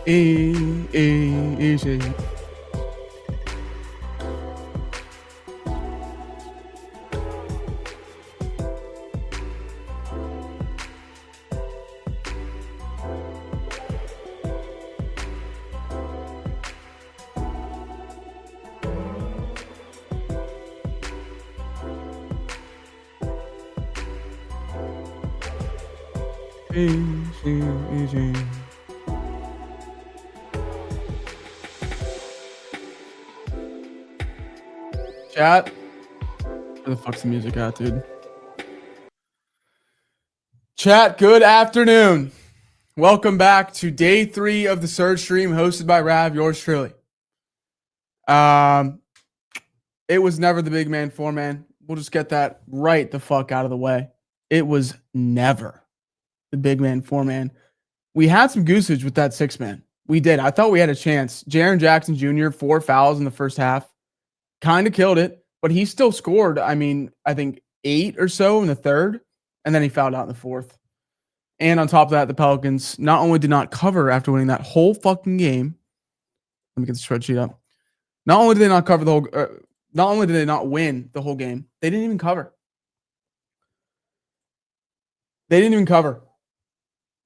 Easy. Easy. Chat. Where the fuck's the music at, dude? Chat, good afternoon. Welcome back to day 3 of the Surge stream hosted by Rav, yours truly. It was never the big man, 4-man. We'll just get that right the fuck out of the way. It was never the big man, 4-man. We had some goosage with that 6-man. We did. I thought we had a chance. Jaren Jackson Jr., 4 fouls in the first half. Kind of killed it, but he still scored, I think 8 or so in the third, and then he fouled out in the fourth. And on top of that, the Pelicans not only did not cover after winning that whole fucking game. Let me get the spreadsheet up. Not only did they not cover the whole, not only did they not win the whole game, they didn't even cover.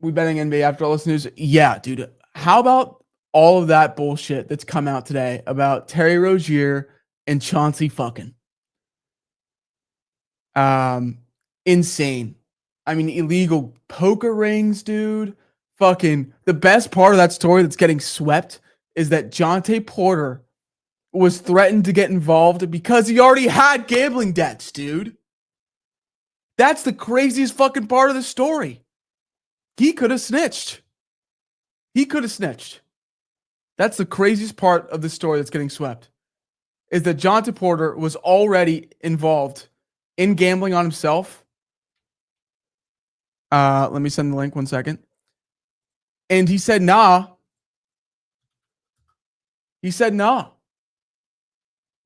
We betting NBA after all this news. Yeah, dude. How about all of that bullshit that's come out today about Terry Rozier and Chauncey fucking? Insane. I mean, illegal poker rings, dude. Fucking the best part of that story that's getting swept is that Jonte Porter was threatened to get involved because he already had gambling debts, dude. That's the craziest fucking part of the story. He could have snitched. That's the craziest part of the story that's getting swept. Is that Jonte Porter was already involved in gambling on himself. Let me send the link 1 second. And he said, nah.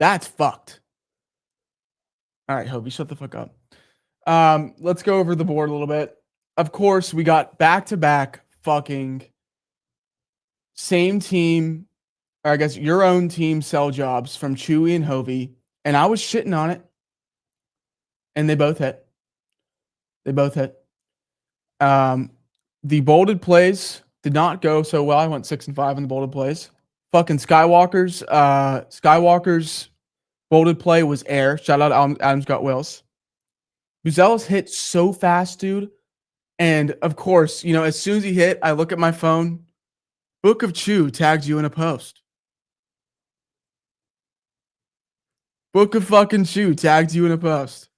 That's fucked. All right, Hobie, shut the fuck up. Let's go over the board a little bit. Of course, we got back-to-back fucking same team, or I guess your own team sell jobs from Chewy and Hovey, and I was shitting on it, and they both hit. The bolded plays did not go so well. I went 6-5 in the bolded plays. Fucking Skywalker's bolded play was air. Shout out Adam Scott Wills. Buzelis hit so fast, dude. And of course, as soon as he hit, I look at my phone. Book of Chew tags you in a post. Book of fucking Chew tagged you in a post.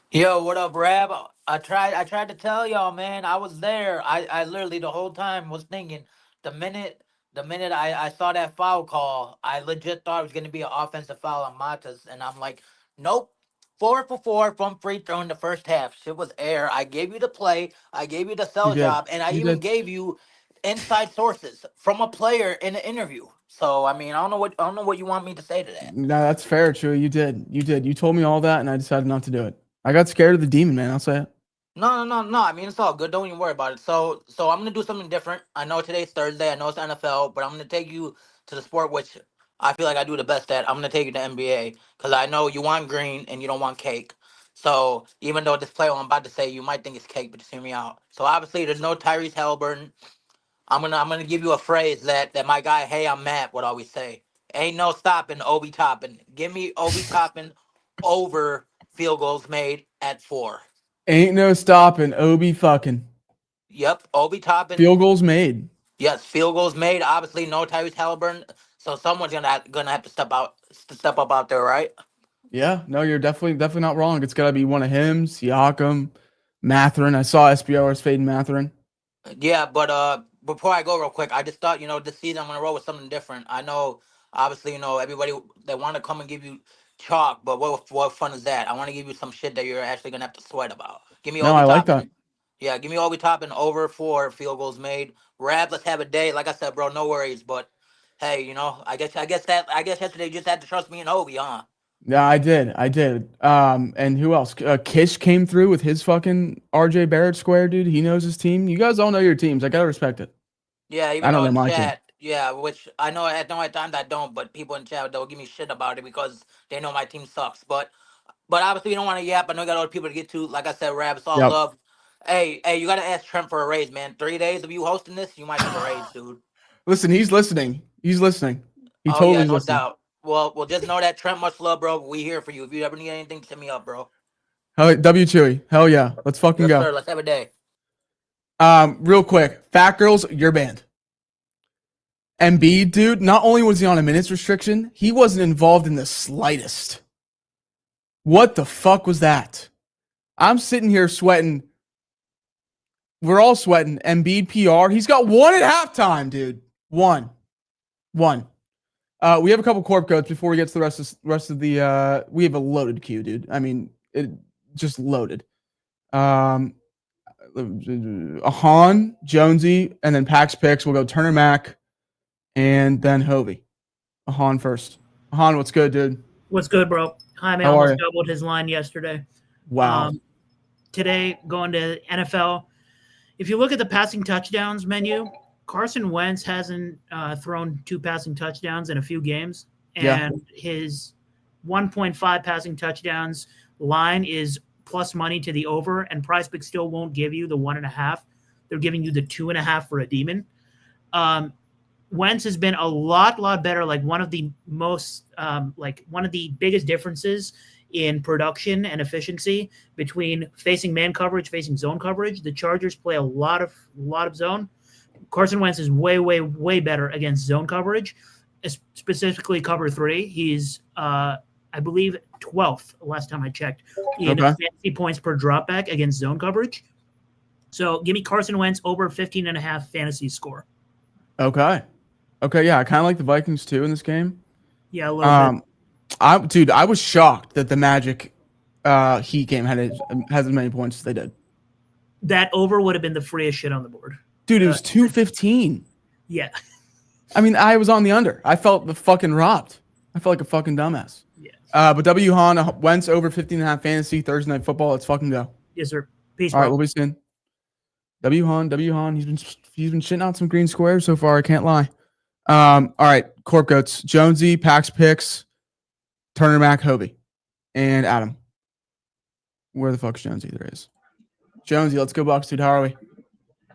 Yo, what up, Rab? I tried to tell y'all, man. I was there. I literally the whole time was thinking the minute I saw that foul call, I legit thought it was gonna be an offensive foul on Matas, and I'm like, nope. 4 for 4 from free throw in the first half. Shit was air. I gave you the play, I gave you the sell job, and I even gave you inside sources from a player in an interview. So I mean, I don't know what you want me to say to that. No, that's fair, Chew. You did. You told me all that, and I decided not to do it. I got scared of the demon, man. I'll say it. No. I mean, it's all good. Don't even worry about it. So I'm gonna do something different. I know today's Thursday. I know it's NFL, but I'm gonna take you to the sport which I feel like I do the best at. I'm gonna take you to NBA because I know you want green and you don't want cake. So even though this play I'm about to say, you might think it's cake, but just hear me out. So obviously, there's no Tyrese Halliburton. I'm gonna give you a phrase that my guy, hey, I'm Matt, would always say. Ain't no stopping Obi Toppin. Give me Obi Toppin over field goals made at 4. Ain't no stopping Obi fucking. Yep, Obi Toppin. Field goals made. Yes, field goals made. Obviously, no Tyrese Halliburton. So someone's gonna have to step up out there, right? Yeah, no, you're definitely not wrong. It's gotta be one of him, Siakam, Mathurin. I saw SBOers fading Mathurin. Yeah, but before I go real quick, I just thought, this season I'm gonna roll with something different. I know, obviously, everybody they want to come and give you chalk, but what fun is that? I want to give you some shit that you're actually gonna have to sweat about. Give me I like that. Yeah, give me Obi Toppin over 4 field goals made. Rab, let's have a day. Like I said, bro, no worries. But hey, I guess yesterday you just had to trust me and Obi, huh? Yeah, I did. And who else? Kish came through with his fucking RJ Barrett square, dude. He knows his team. You guys all know your teams. I gotta respect it. Yeah, I even don't though know in my kid. chat, yeah, which I know at times I don't, but people in chat they'll give me shit about it because they know my team sucks. But obviously, you don't want to yap. I know you got other people to get to. Like I said, Rab, it's all Yep. love. Hey, you got to ask Trent for a raise, man. 3 days of you hosting this, you might get a raise, dude. Listen, he's listening. He's listening. He Oh yeah, totally is no listening. doubt. Well, just know that Trent, much love, bro. We here for you. If you ever need anything, hit me up, bro. Hell, W Chewy. Hell yeah. Let's fucking Yes, go. sir. Let's have a day. Real quick, Fat Girls, you're banned. Embiid, dude, not only was he on a minutes restriction, he wasn't involved in the slightest. What the fuck was that? I'm sitting here sweating. We're all sweating. Embiid PR. He's got one at halftime, dude. One. We have a couple corp codes before we get to the rest of the. We have a loaded queue, dude. I mean, it just loaded. Han, Jonesy, and then Pax picks. We'll go Turner Mac, and then Hovey. Han first. Han, what's good, dude? What's good, bro? Jaime How are almost you? doubled his line yesterday. Wow. Today, going to NFL. If you look at the passing touchdowns menu, Carson Wentz hasn't thrown 2 passing touchdowns in a few games, and his 1.5 passing touchdowns line is plus money to the over, and PrizePick still won't give you the 1.5. They're giving you the 2.5 for a demon. Wentz has been a lot better. Like one of the most, one of the biggest differences in production and efficiency between facing man coverage, facing zone coverage. The Chargers play a lot of zone. Carson Wentz is way better against zone coverage, specifically cover 3. He's, I believe, 12th last time I checked in fantasy points per dropback against zone coverage. So give me Carson Wentz over 15.5 fantasy score. Okay, yeah, I kind of like the Vikings too in this game. Yeah, a little bit. I was shocked that the Magic Heat game has as many points as they did. That over would have been the freest shit on the board. Dude, it was 215. Yeah. I mean, I was on the under. I felt the fucking robbed. I felt like a fucking dumbass. Yeah. But W Han Wentz over 15.5 fantasy Thursday night football. Let's fucking go. Yes, sir. Peace. All right, we'll be soon. W Han. He's been shitting out some green squares so far. I can't lie. All right, Corp Goats. Jonesy, Pax Picks, Turner Mac, Hovey, and Adam. Where the fuck's Jonesy? There is. Jonesy, let's go Bucks, dude. How are we?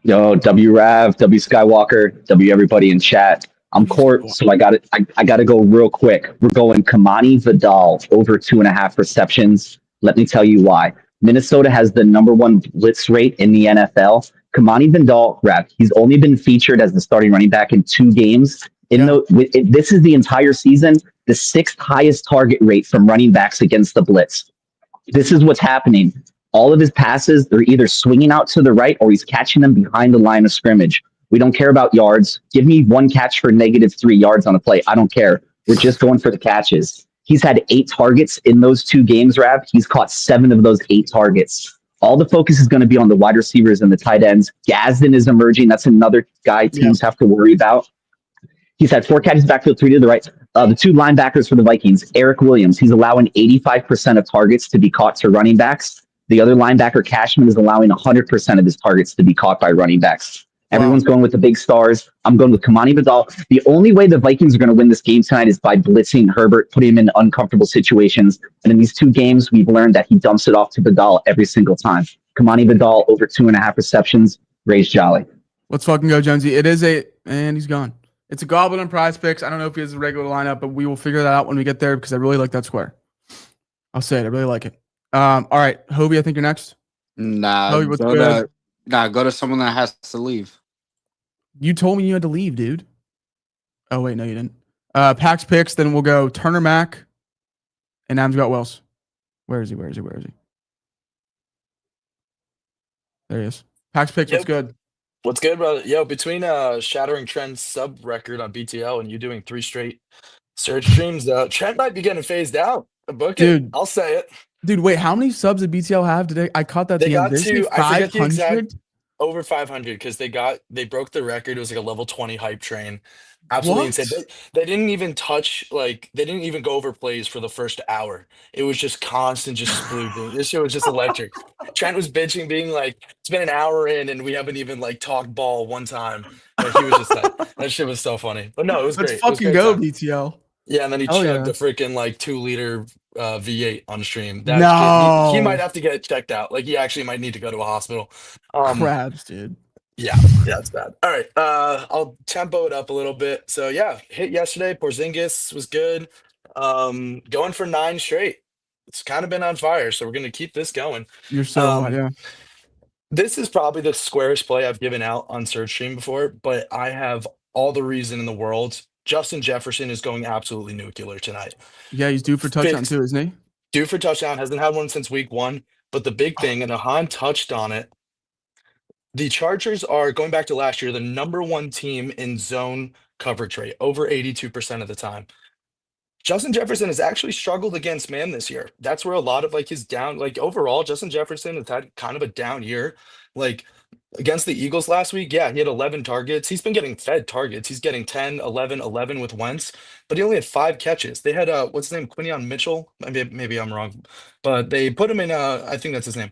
Yo, W Rav, W Skywalker, W everybody in chat. I'm Court, so I gotta go real quick. We're going Kamani Vidal over 2.5 receptions. Let me tell you why. Minnesota has the #1 blitz rate in the NFL. Kamani Vidal, Rav, he's only been featured as the starting running back in 2 games. This is the entire season, the 6th highest target rate from running backs against the blitz. This is what's happening. All of his passes, they're either swinging out to the right or he's catching them behind the line of scrimmage. We don't care about yards. Give me 1 catch for -3 yards on a play. I don't care. We're just going for the catches. He's had 8 targets in those 2 games, Rav. He's caught 7 of those 8 targets. All the focus is going to be on the wide receivers and the tight ends. Gazden is emerging. That's another guy teams have to worry about. He's had 4 catches backfield, 3 to the right. The 2 linebackers for the Vikings, Eric Williams, he's allowing 85% of targets to be caught to running backs. The other linebacker, Cashman, is allowing 100% of his targets to be caught by running backs. Everyone's going with the big stars. I'm going with Kamani Vidal. The only way the Vikings are going to win this game tonight is by blitzing Herbert, putting him in uncomfortable situations. And in these 2 games, we've learned that he dumps it off to Vidal every single time. Kamani Vidal over 2.5 receptions. Raise Jolly. Let's fucking go, Jonesy. And he's gone. It's a Goblin and Prize Picks. I don't know if he has a regular lineup, but we will figure that out when we get there because I really like that square. I'll say it. I really like it. All right, Hovey, I think you're next. Nah, Hovey, what's good? Go to someone that has to leave. You told me you had to leave, dude. Oh, wait, no, you didn't. Pax Picks, then we'll go Turner Mac, and Adam's got Wells. Where is he? There he is. Pax Picks, what's good? What's good, brother? Yo, between shattering Trent's sub record on BTL and you doing 3 straight search streams, Trent might be getting phased out. Book it. Dude. I'll say it. Dude, wait, how many subs did BTL have today? I caught that. They got to, I forget the 500? exact, over 500 because they broke the record. It was like a level 20 hype train. Absolutely insane. They didn't even touch, they didn't even go over plays for the first hour. It was just constant, just splooging. This shit was just electric. Trent was bitching, being like, "It's been an hour in, and we haven't even like talked ball one time." But he was just that shit was so funny. But no, it was Let's great. It was a fucking great go, time. BTL. Yeah, and then he Hell chugged yeah. a freaking like 2 liter V8 on stream. That shit, he might No. have to get checked out. Like he actually might need to go to a hospital. Krabs, dude. Yeah, it's bad. All right, I'll tempo it up a little bit. So yeah, hit yesterday. Porzingis was good. Going for 9 straight. It's kind of been on fire, so we're gonna keep this going. You're so hot, Um, yeah. this is probably the squarest play I've given out on Surge Stream before, but I have all the reason in the world. Justin Jefferson is going absolutely nuclear tonight. Yeah, he's due for touchdown too, isn't he? Due for touchdown, hasn't had one since week 1. But the big thing, and Ahan touched on it, the Chargers are, going back to last year, the #1 team in zone coverage rate, over 82% of the time. Justin Jefferson has actually struggled against man this year. That's where a lot of like his down, like overall, Justin Jefferson has had kind of a down year. Like against the Eagles last week, yeah, he had 11 targets. He's been getting fed targets. He's getting 10, 11, 11 with Wentz, but he only had 5 catches. They had what's his name, Quinion Mitchell. Maybe I'm wrong, but they put him in. I think that's his name.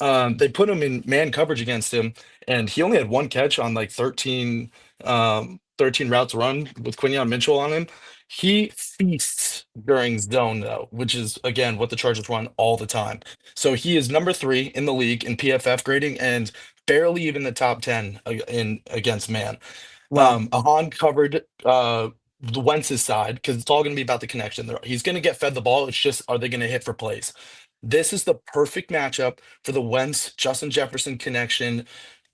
They put him in man coverage against him, and he only had 1 catch on like 13 routes run with Quinion Mitchell on him. He feasts during zone though, which is again what the Chargers run all the time. So he is #3 in the league in PFF grading and barely even the top 10 in against man. Wow. Ahan covered the Wentz's side because it's all going to be about the connection. He's going to get fed the ball. It's just, are they going to hit for plays? This is the perfect matchup for the Wentz Justin Jefferson connection.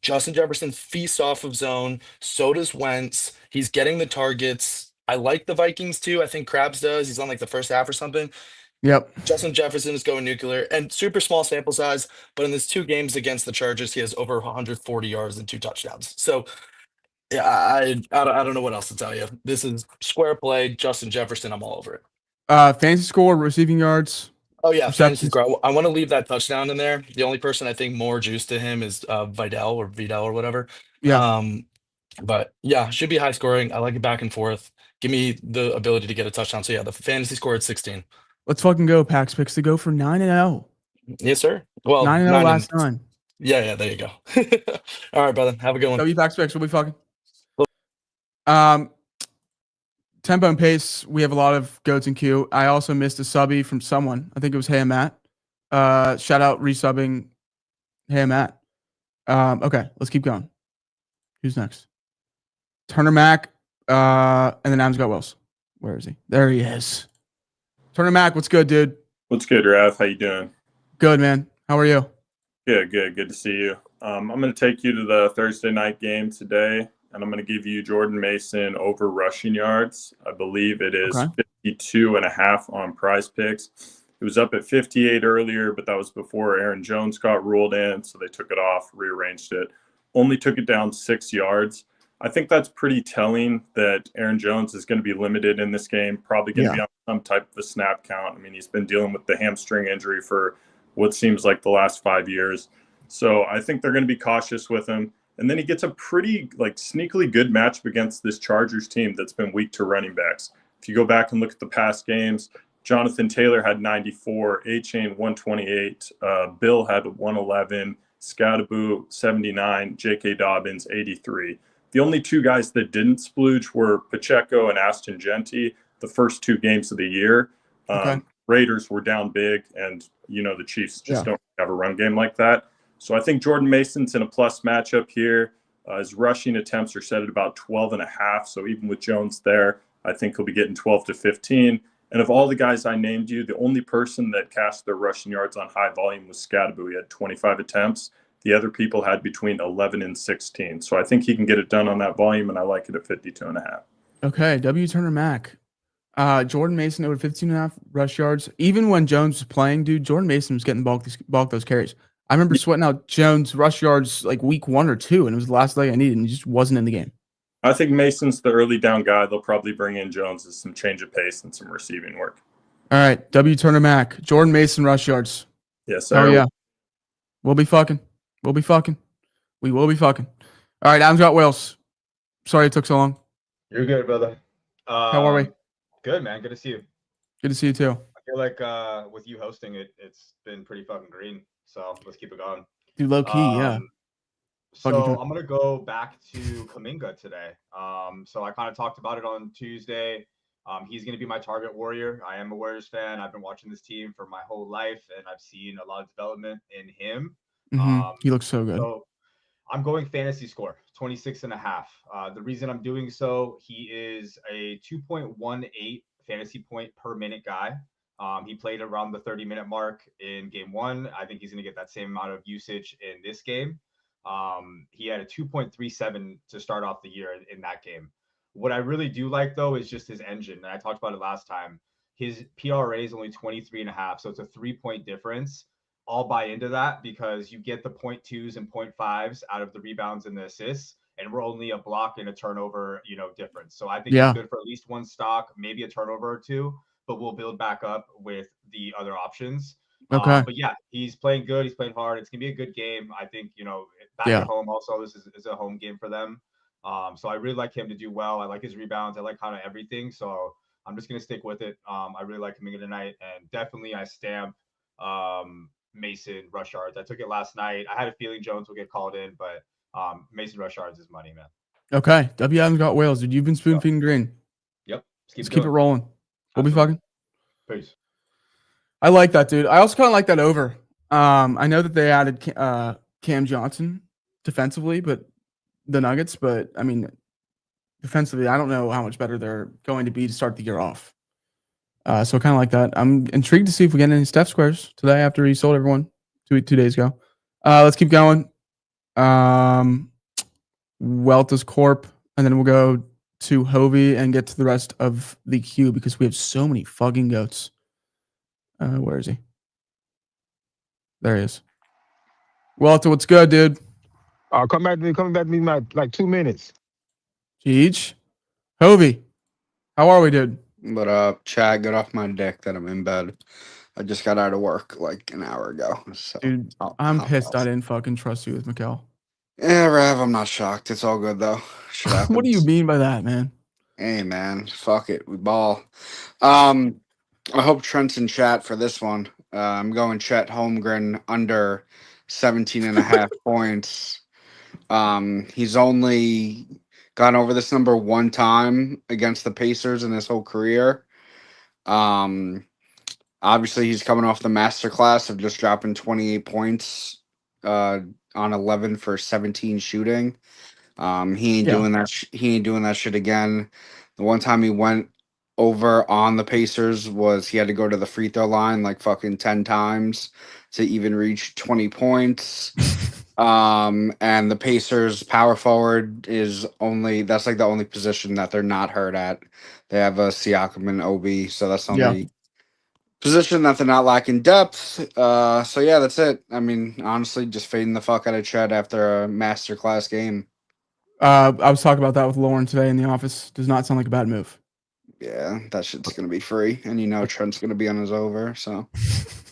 Justin Jefferson feasts off of zone. So does Wentz. He's getting the targets. I like the Vikings too. I think Krabs does. He's on like the first half or something. Yep. Justin Jefferson is going nuclear and super small sample size. But in his 2 games against the Chargers, he has over 140 yards and 2 touchdowns. So yeah, I don't know what else to tell you. This is square play. Justin Jefferson. I'm all over it. Fantasy score, receiving yards. Oh yeah, fantasy Receptions. score. I want to leave that touchdown in there. The only person I think more juice to him is Vidal or whatever. Yeah. But yeah, should be high scoring. I like it back and forth. Give me the ability to get a touchdown. So yeah, the fantasy score at 16. Let's fucking go, Pax Picks to go for 9-0. Yes, sir. Well, 9-0 9 last and 9. yeah, there you go. All right, brother. Have a good one. W Pax Picks, we'll be fucking. Tempo and pace, we have a lot of goats in queue. I also missed a subby from someone. I think it was Hey Matt. Shout out resubbing Hey Matt. Okay, let's keep going. Who's next? Turner Mac, and then Adam's got Wells. Where is he? There he is. Turner Mac, what's good, dude? What's good, Raph? How you doing? Good, man. How are you? Good. Good to see you. I'm going to take you to the Thursday night game today, and I'm going to give you Jordan Mason over rushing yards. I believe it is 52.5 on Prize Picks. It was up at 58 earlier, but that was before Aaron Jones got ruled in, so they took it off, rearranged it. Only took it down 6 yards. I think that's pretty telling that Aaron Jones is going to be limited in this game, probably going to be on some type of a snap count. I mean, he's been dealing with the hamstring injury for what seems like the last 5 years. So I think they're going to be cautious with him. And then he gets a pretty sneakily good matchup against this Chargers team that's been weak to running backs. If you go back and look at the past games, Jonathan Taylor had 94, A-Chain 128, Bill had 111, Scadaboo 79, J.K. Dobbins 83. The only 2 guys that didn't splooge were Pacheco and Aston Genty the first 2 games of the year. Raiders were down big, and the Chiefs just don't have a run game like that. So I think Jordan Mason's in a plus matchup here. His rushing attempts are set at about 12.5. So even with Jones there, I think he'll be getting 12 to 15. And of all the guys I named you, the only person that cashed their rushing yards on high volume was Scadaboo. He had 25 attempts. The other people had between 11 and 16. So I think he can get it done on that volume, and I like it at 52.5. Okay, W. Turner Mac. Jordan Mason over 15.5 rush yards. Even when Jones was playing, dude, Jordan Mason was getting bulk those carries. I remember sweating out Jones' rush yards like week 1 or 2, and it was the last leg I needed, and he just wasn't in the game. I think Mason's the early down guy. They'll probably bring in Jones as some change of pace and some receiving work. All right, W. Turner Mac. Jordan Mason rush yards. Yes, sir. Oh, yeah. We'll be fucking. We will be fucking. All right, Adam's got Wales. Sorry it took so long. You're good, brother. How are we? Good, man. Good to see you. Good to see you too. feel like with you hosting it, it's been pretty fucking green. So let's keep it going. Dude, low key, yeah. So I'm gonna go back to Kuminga today. So I kind of talked about it on Tuesday. He's gonna be my target warrior. I am a Warriors fan. I've been watching this team for my whole life, and I've seen a lot of development in him. He looks so good. So I'm going fantasy score 26.5. The reason I'm doing so, he is a 2.18 fantasy point per minute guy. He played around the 30-minute mark in game 1. I think he's going to get that same amount of usage in this game. He had a 2.37 to start off the year in that game. What I really do like, though, is just his engine. And I talked about it last time. His PRA is only 23.5, so it's a 3-point difference. I'll buy into that because you get the 0.2s and 0.5s out of the rebounds and the assists, and we're only a block and a turnover, difference. So I think he's good for at least one stock, maybe a turnover or two, but we'll build back up with the other options. Okay. But yeah, he's playing good. He's playing hard. It's gonna be a good game. I think back at home also. This is a home game for them. So I really like him to do well. I like his rebounds. I like kind of everything. So I'm just gonna stick with it. I really like Kuminga tonight, and definitely I stamp Mason rush yards. I took it last night. I had a feeling Jones will get called in, but Mason rush yards is money, man. Okay. W. Adams got whales, dude. You've been spoon feeding green. Yep. Let's keep it rolling. We'll be fucking. Peace. I like that, dude. I also kind of like that over. I know that they added Cam Johnson defensively, but the Nuggets, but I mean, defensively, I don't know how much better they're going to be to start the year off. So kind of like that. I'm intrigued to see if we get any Steph squares today after he sold everyone 2 days ago. Let's keep going. Welta's Corp, and then we'll go to Hovey and get to the rest of the queue because we have so many fucking goats. Where is he? There he is. Welta, what's good, dude? Coming back to me like 2 minutes. Cheech. Hovey, how are we, dude? But Chad, get off my dick that I'm in bed. I just got out of work like an hour ago. So Dude, I'm pissed I didn't fucking trust you with Mikkel. Yeah, Rav, I'm not shocked. It's all good though. Shit happens. What do you mean by that, man? Hey man, fuck it. We ball. I hope Trent's in chat for this one. I'm going Chet Holmgren under 17.5 points. He's only gone over this number one time against the Pacers in his whole career. Obviously, he's coming off the masterclass of just dropping 28 points on 11 for 17 shooting. He ain't doing that. He ain't doing that shit again. The one time he went over on the Pacers was he had to go to the free throw line like fucking 10 times to even reach 20 points. And the Pacers power forward is that's like the only position that they're not hurt at. They have a Siakam and Obi, so that's the only position that they're not lacking depth. So yeah, that's it. I mean, honestly, just fading the fuck out of Chet after a masterclass game. I was talking about that with Lauren today in the office. Does not sound like a bad move. Yeah, that shit's gonna be free, and Trent's gonna be on his over, so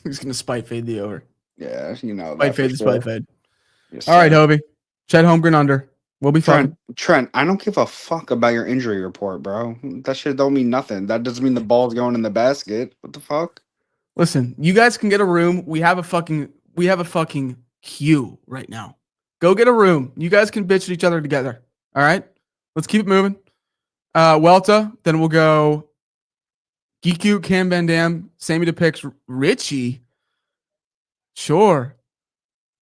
he's gonna spite fade the over. Yeah, spite fade the spite fade. Yes, all right, Hobie. Chet Holmgren under. We'll be fine. Trent, I don't give a fuck about your injury report, bro. That shit don't mean nothing. That doesn't mean the ball's going in the basket. What the fuck? Listen, you guys can get a room. We have a fucking queue right now. Go get a room. You guys can bitch at each other together. All right? Let's keep it moving. Welta, then we'll go Geeku, Cam Van Dam, Sammy DePix, Richie. Sure.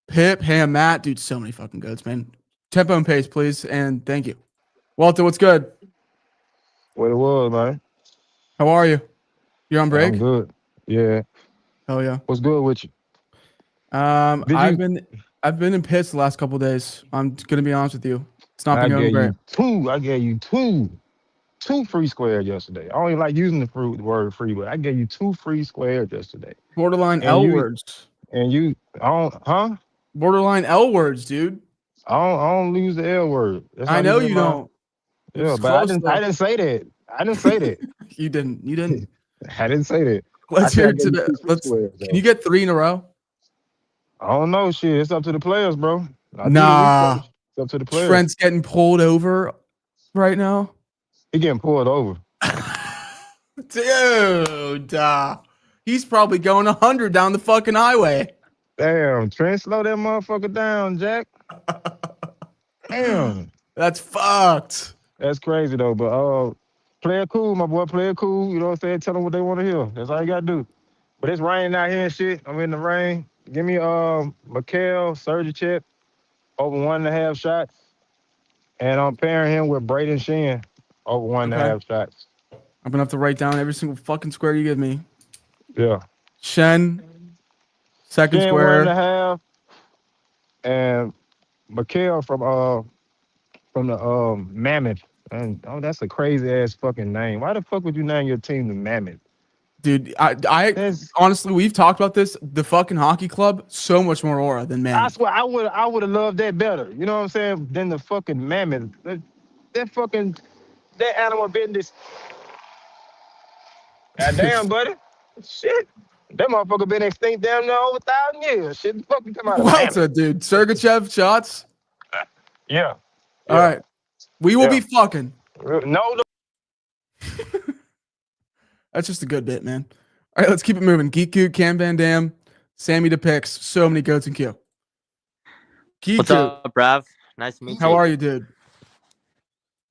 Pip, Ham, Matt. Dude, so many fucking goats, man. Tempo and pace, please. And thank you. Walter, what's good? What it was, man. How are you? You're on break? I'm good. Yeah. Hell yeah. What's good with you? I've been in pits the last couple of days. I'm gonna be honest with you. It's not been going great. I gave you two free squares yesterday. I don't even like using the word free, but I gave you 2 free squares yesterday. Borderline L words. Borderline L words, dude. I don't lose the L word. I know you don't. Yeah, but I didn't say that. I didn't say that. You didn't. I didn't say that. Let's hear it today. Can you get 3 in a row? I don't know, shit. It's up to the players, bro. Nah. It's up to the players. Trent's getting pulled over right now. He getting pulled over. Dude. He's probably going 100 down the fucking highway. Damn, Trent, slow that motherfucker down, Jack. Damn. That's fucked. That's crazy though, but play it cool, my boy. Play it cool. You know what I'm saying? Tell them what they want to hear. That's all you gotta do. But it's raining out here and shit. I'm in the rain. Give me Mikael Surgichep over 1.5 shots. And I'm pairing him with Braden Shen over 1.5 shots. I'm gonna have to write down every single fucking square you give me. Yeah. Shen, second Shen square. 1.5. And Mikael from the Mammoth. And that's a crazy ass fucking name. Why the fuck would you name your team the Mammoth? Dude, I honestly, we've talked about this. The fucking hockey club, so much more aura than I Mammoth. swear I would have loved that better. You know what I'm saying? Than the fucking Mammoth. That animal business. Goddamn, buddy. Shit. That motherfucker been extinct damn near over 1,000 years. Shit, the fuck you come out of What's Mammoth? dude? Sergachev shots. Yeah. All right, we will be fucking. No. That's just a good bit, man. All right, let's keep it moving. Geeku, Cam Van Dam, Sammy DePix. So many goats in queue. Geeku, What's up, Brav? Nice to meet you. how are you, dude?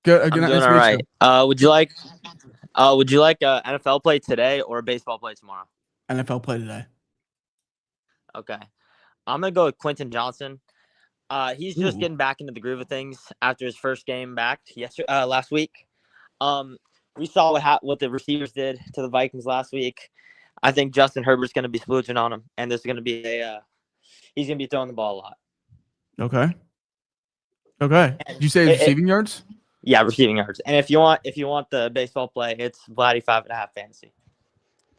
Good. I'm doing nice to all meet right. you. Would you like NFL play today or baseball play tomorrow? NFL play today. Okay. I'm gonna go with Quentin Johnson. He's just getting back into the groove of things after his first game back last week. We saw what the receivers did to the Vikings last week. I think Justin Herbert's gonna be splooging on him, and there's gonna be he's gonna be throwing the ball a lot. Okay. Did you say receiving yards? Yeah, receiving yards. And if you want the baseball play, it's Vladdy 5.5 fantasy.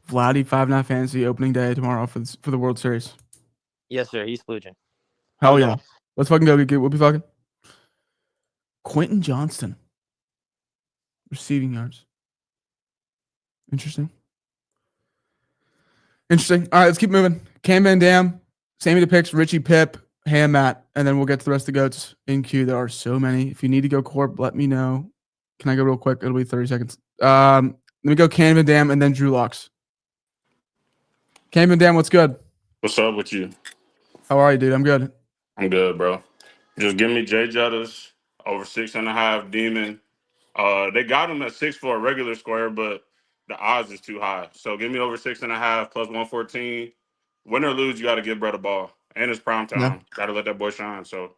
Vladdy 5.5 fantasy opening day tomorrow for the World Series. Yes, sir. He's splooging. Hell yeah. Let's fucking go. We'll be fucking. Quentin Johnston. Receiving yards. Interesting. All right, let's keep moving. Cam Van Dam, Sammy DePix, Richie Pip, Ham Matt, and then we'll get to the rest of the goats in queue. There are so many. If you need to go corp, let me know. Can I go real quick? It'll be 30 seconds. Let me go Cam Van Dam and then Drew Locks. Cam Van Dam, what's good? What's up with you? How are you, dude? I'm good. I'm good, bro. Just give me Jay Jettas over 6.5 Demon. They got him at 6 for a regular square, but the odds is too high. So give me over 6.5 plus 114. Win or lose, you got to give Brett a ball. And it's prime time. Yeah. Got to let that boy shine. So,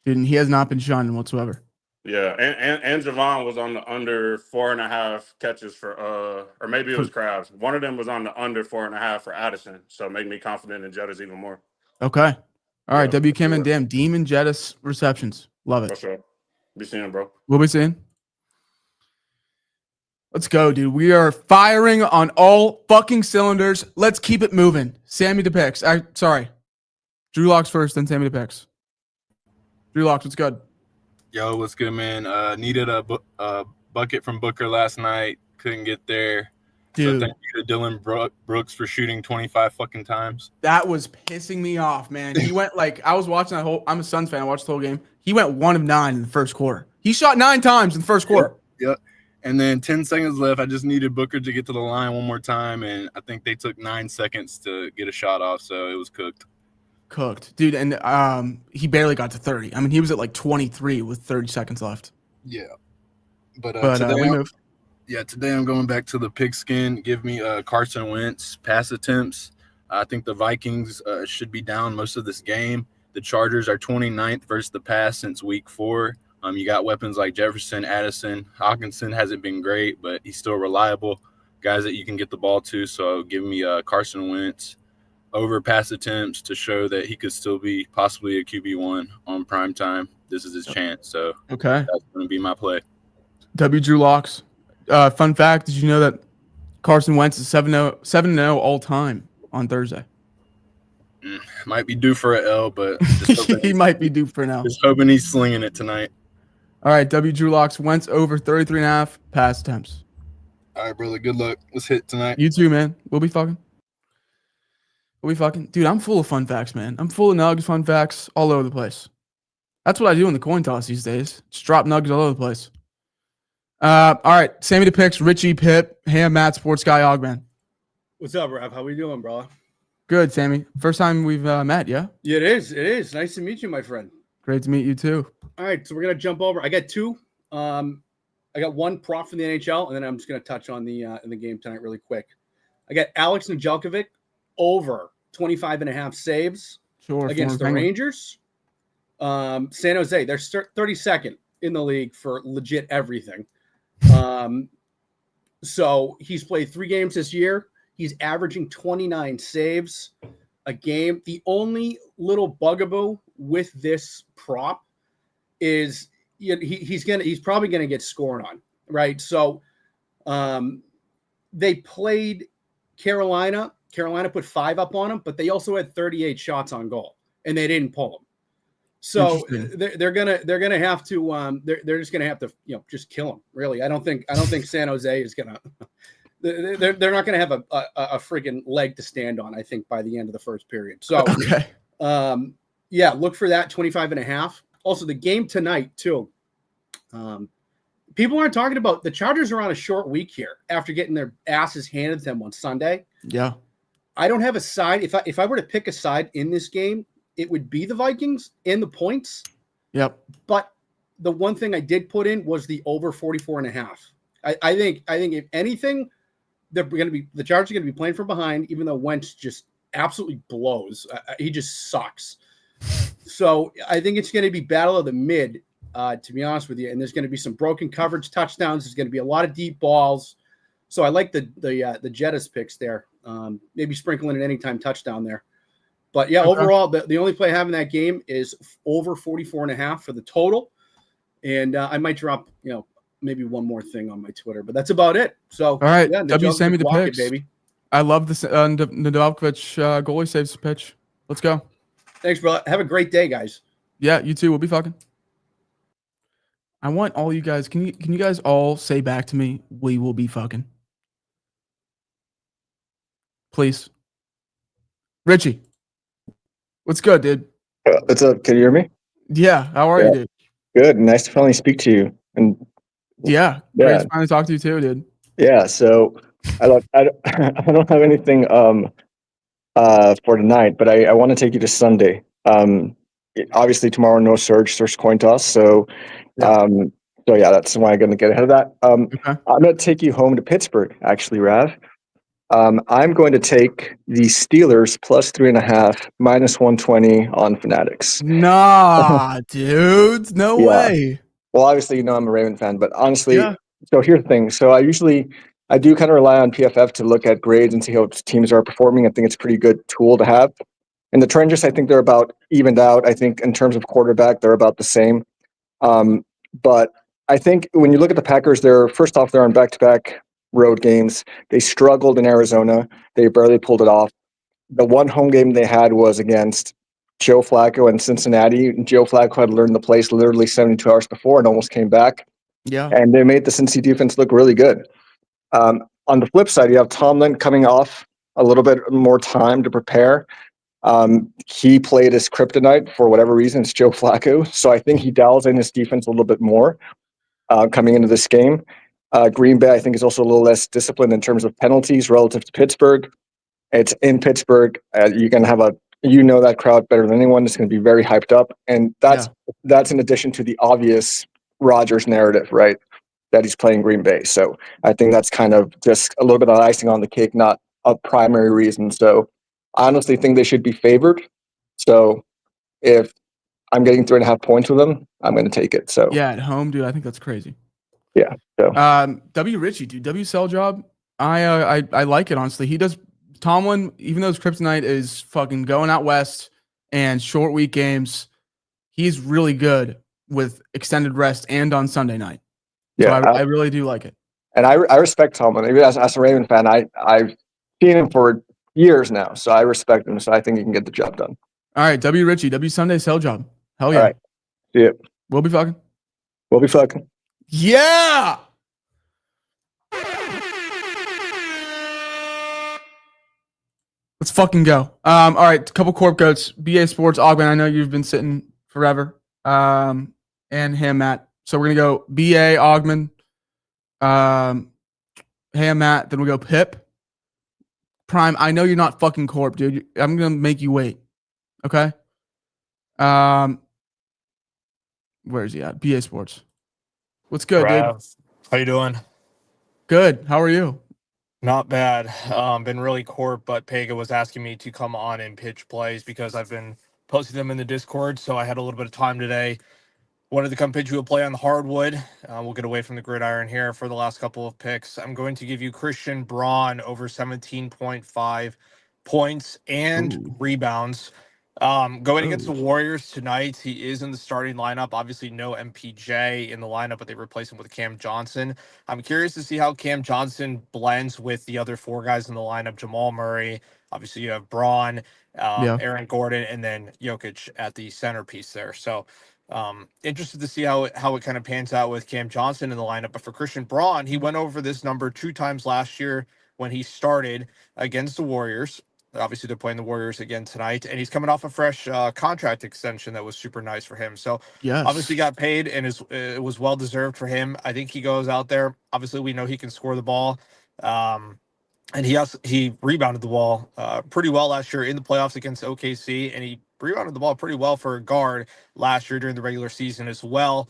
Dude, and he has not been shining whatsoever. yeah. And Jovan was on the under 4.5 catches for, or maybe it was Krabs. One of them was on the under 4.5 for Addison. So make me confident in Jettas even more. Okay. All right. Yeah, W. Cam sure. and Dam, Demon Jettis receptions. Love it. For sure. Be seeing, bro. We'll be seeing. Let's go, dude. We are firing on all fucking cylinders. Let's keep it moving. Sammy DePix. Sorry. Drew Locks first, then Sammy DePix. Drew Locks, what's good? Yo, what's good, man? Needed a bucket from Booker last night. Couldn't get there. Dude. So thank you to Dylan Brooks for shooting 25 fucking times. That was pissing me off, man. He went I was watching that whole, I'm a Suns fan. I watched the whole game. He went 1 of 9 in the first quarter. He shot 9 times in the first quarter. Yep. And then 10 seconds left. I just needed Booker to get to the line one more time. And I think they took 9 seconds to get a shot off. So it was cooked. Dude. And he barely got to 30. I mean, he was at 23 with 30 seconds left. Yeah. But today, we move. Yeah, today I'm going back to the pigskin. Give me Carson Wentz pass attempts. I think the Vikings should be down most of this game. The Chargers are 29th versus the pass since week 4. You got weapons like Jefferson, Addison. Hawkinson hasn't been great, but he's still reliable. Guys that you can get the ball to. So give me Carson Wentz over pass attempts to show that he could still be possibly a QB1 on prime time. This is his chance. So okay, that's going to be my play. W. Drew Locks. Fun fact, did you know that Carson Wentz is 7-0 all time on Thursday? Might be due for an L, but he might be due for an L. Just hoping he's slinging it tonight. All right, W. Drew Locks. Wentz over 33.5 pass attempts. All right, brother. Good luck. Let's hit tonight. You too, man. We'll be fucking. Dude, I'm full of fun facts, man. I'm full of nuggets, fun facts all over the place. That's what I do in the coin toss these days. Just drop nuggets all over the place. All right, Sammy DePix, Richie Pitt, Ham, Matt, Sports Guy, Ogman. What's up, Rev? How we doing, bro? Good, Sammy. First time we've met, yeah? Yeah, it is. It is. Nice to meet you, my friend. Great to meet you too. All right, so we're gonna jump over. I got two. I got one prop from the NHL, and then I'm just gonna touch on the in the game tonight really quick. I got Alex Nedeljkovic over 25.5 saves against the Rangers. San Jose, they're 32nd in the league for legit everything. So he's played 3 games this year. He's averaging 29 saves a game. The only little bugaboo with this prop is he's probably gonna get scored on, right? So they played Carolina. Carolina put 5 up on them, but they also had 38 shots on goal, and they didn't pull them. So they're gonna have to they're just gonna have to just kill them. Really, I don't think San Jose is gonna. They're not gonna have a freaking leg to stand on. I think by the end of the first period. So yeah, look for that 25.5. Also, the game tonight too. People aren't talking about the Chargers are on a short week here after getting their asses handed to them on Sunday. Yeah, I don't have a side. If I were to pick a side in this game, it would be the Vikings and the points. Yep. But the one thing I did put in was the over 44.5. I think if anything, the Chargers are going to be playing from behind, even though Wentz just absolutely blows. He just sucks. So I think it's going to be battle of the mid, to be honest with you. And there's going to be some broken coverage touchdowns. There's going to be a lot of deep balls. So I like the Jettas picks there. Maybe sprinkling an anytime touchdown there. But yeah, overall, the only play I have in that game is over 44.5 for the total. And I might drop, maybe one more thing on my Twitter, but that's about it. So all right, yeah, send me the picks, baby. I love this Nedeljkovic goalie saves pitch. Let's go. Thanks, bro. Have a great day, guys. Yeah, you too. We'll be fucking. I want all you guys. Can you guys all say back to me? We will be fucking. Please, Richie. What's good, dude? What's up? Can you hear me? Yeah. How are you, dude? Good. Nice to finally speak to you. And yeah, great to finally talk to you too, dude. Yeah. So I don't have anything for tonight, but I want to take you to Sunday. Obviously tomorrow no surge, there's coin toss. So yeah, that's why I'm going to get ahead of that. I'm going to take you home to Pittsburgh, actually, Rav. I'm going to take the Steelers plus 3.5 minus 120 on Fanatics. Nah, dudes, no way. Well, obviously, I'm a Raven fan, but honestly, so here's the thing. So I do kind of rely on PFF to look at grades and see how teams are performing. I think it's a pretty good tool to have. In the trenches, I think they're about evened out. I think in terms of quarterback, they're about the same. But I think when you look at the Packers, they're on back-to-back road games. They struggled in Arizona. They barely pulled it off. The one home game they had was against Joe Flacco in Cincinnati. Joe Flacco had learned the place literally 72 hours before and almost came back. Yeah. And they made the Cincy defense look really good. On the flip side, you have Tomlin coming off a little bit more time to prepare. He played his kryptonite for whatever reason. It's Joe Flacco. So I think he dials in his defense a little bit more coming into this game. Green Bay, I think, is also a little less disciplined in terms of penalties relative to Pittsburgh. It's in Pittsburgh. You're going to have that crowd better than anyone. It's going to be very hyped up. And that's in addition to the obvious Rodgers narrative, right? That he's playing Green Bay. So I think that's kind of just a little bit of icing on the cake, not a primary reason. So I honestly think they should be favored. So if I'm getting 3.5 points with them, I'm going to take it. So yeah, at home, dude, I think that's crazy. Yeah. So W Richie, dude, W sell job. I like it, honestly. He does Tomlin, even though his kryptonite is fucking going out west and short week games, he's really good with extended rest and on Sunday night. Yeah, so I really do like it. And I respect Tomlin. Even as a Raven fan, I've seen him for years now, so I respect him. So I think he can get the job done. All right, W Richie, W Sunday sell job. Hell yeah. All right. See ya. We'll be fucking. We'll be fucking. Yeah. Let's fucking go. All right, a couple corp goats. BA Sports, Ogman. I know you've been sitting forever. And him, Matt. So we're gonna go BA, Ogman. Hey, Matt. Then we go Pip. Prime, I know you're not fucking Corp, dude. I'm gonna make you wait. Okay. Where is he at? BA Sports. What's good, dude? How you doing? Good. How are you? Not bad. Been really Corp, but Pega was asking me to come on and pitch plays because I've been posting them in the Discord, so I had a little bit of time today. Wanted to come pitch you a play on the hardwood. We'll get away from the gridiron here for the last couple of picks. I'm going to give you Christian Braun over 17.5 points and rebounds. Going against the Warriors tonight, he is in the starting lineup. Obviously, no MPJ in the lineup, but they replace him with Cam Johnson. I'm curious to see how Cam Johnson blends with the other four guys in the lineup. Jamal Murray, obviously you have Braun, Aaron Gordon, and then Jokic at the centerpiece there. So interested to see how it kind of pans out with Cam Johnson in the lineup. But for Christian Braun, he went over this number 2 times last year when he started against the Warriors. Obviously, they're playing the Warriors again tonight, and he's coming off a fresh contract extension that was super nice for him. So, obviously, got paid, and it was well deserved for him. I think he goes out there. Obviously, we know he can score the ball, and he rebounded the ball pretty well last year in the playoffs against OKC, and he rebounded the ball pretty well for a guard last year during the regular season as well.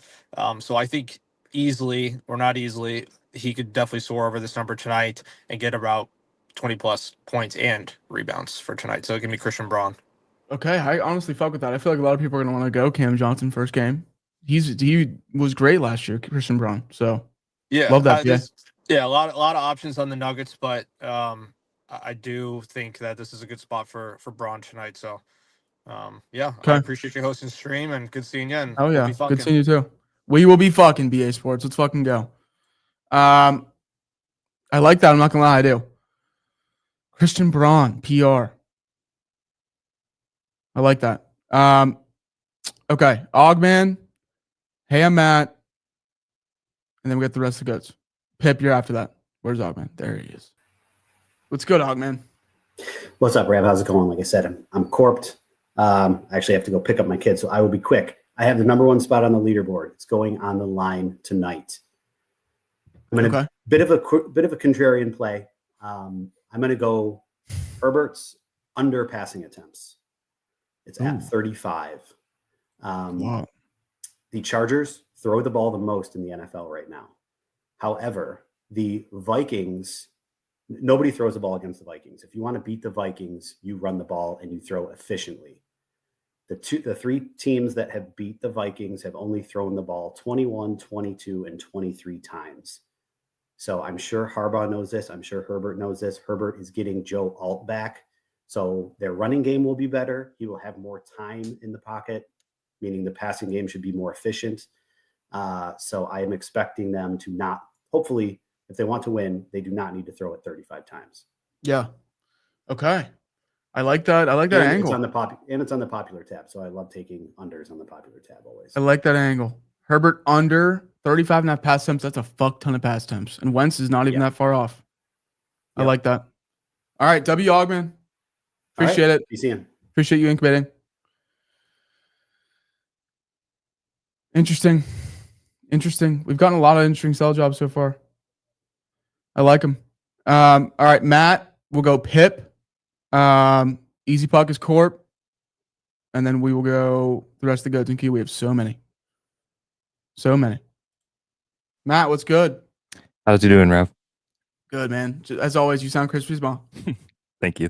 So, I think easily or not easily, he could definitely soar over this number tonight and get about 20 plus points and rebounds for tonight. So give me Christian Braun. Okay, I honestly fuck with that. I feel like a lot of people are gonna want to go Cam Johnson first game. He was great last year, Christian Braun. So yeah, love that. A lot of options on the Nuggets, but I do think that this is a good spot for Braun tonight. So I appreciate you hosting the stream and good seeing you. And oh yeah, we'll good seeing you too. We will be fucking BA Sports. Let's fucking go. I like that. I'm not gonna lie, I do. Christian Braun, PR. I like that. Okay. Ogman. Hey, I'm Matt. And then we got the rest of the goats. Pip, you're after that. Where's Ogman? There he is. What's good, Ogman? What's up, Rab? How's it going? Like I said, I'm corped. I actually have to go pick up my kids, so I will be quick. I have the number 1 spot on the leaderboard. It's going on the line tonight. I'm going to bit of a contrarian play. I'm going to go Herbert's under passing attempts. It's at 35. Wow. The Chargers throw the ball the most in the NFL right now. However, the Vikings, nobody throws the ball against the Vikings. If you want to beat the Vikings, you run the ball and you throw efficiently. The 3 teams that have beat the Vikings have only thrown the ball 21, 22, and 23 times. So I'm sure Harbaugh knows this. I'm sure Herbert knows this. Herbert is getting Joe Alt back. So their running game will be better. He will have more time in the pocket, meaning the passing game should be more efficient. So I am expecting them to not, hopefully, if they want to win, they do not need to throw it 35 times. Yeah. Okay. I like that. I like that angle. It's on the popular tab. So I love taking unders on the popular tab always. I like that angle. Herbert under 35.5 pass attempts. That's a fuck ton of pass attempts. And Wentz is not even that far off. I like that. All right. W. Ogman. Appreciate it. Be seeing. Appreciate you incubating. Interesting. We've gotten a lot of interesting sell jobs so far. I like them. All right, Matt, we'll go Pip. Easy Puck is Corp. And then we will go the rest of the goats and Key. We have so many. Matt, what's good? How's you doing, Rev? Good, man. As always, you sound crispy as well. Thank you.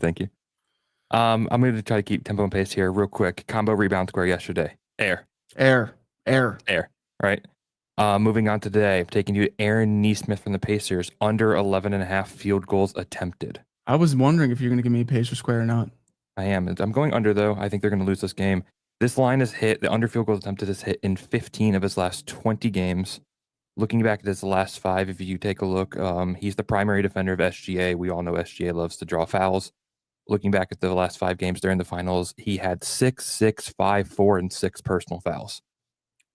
I'm going to try to keep tempo and pace here real quick. Combo rebound square yesterday. Air. Right. Moving on to today, I'm taking you to Aaron Neesmith from the Pacers, under 11.5 field goals attempted. I was wondering if you're going to give me a Pacer square or not. I am. I'm going under, though. I think they're going to lose this game. This line is hit. The under field goals attempted is hit in 15 of his last 20 games. Looking back at his last 5, if you take a look, he's the primary defender of SGA. We all know SGA loves to draw fouls. Looking back at the last 5 games during the finals, he had 6, 5, 4, and 6 personal fouls.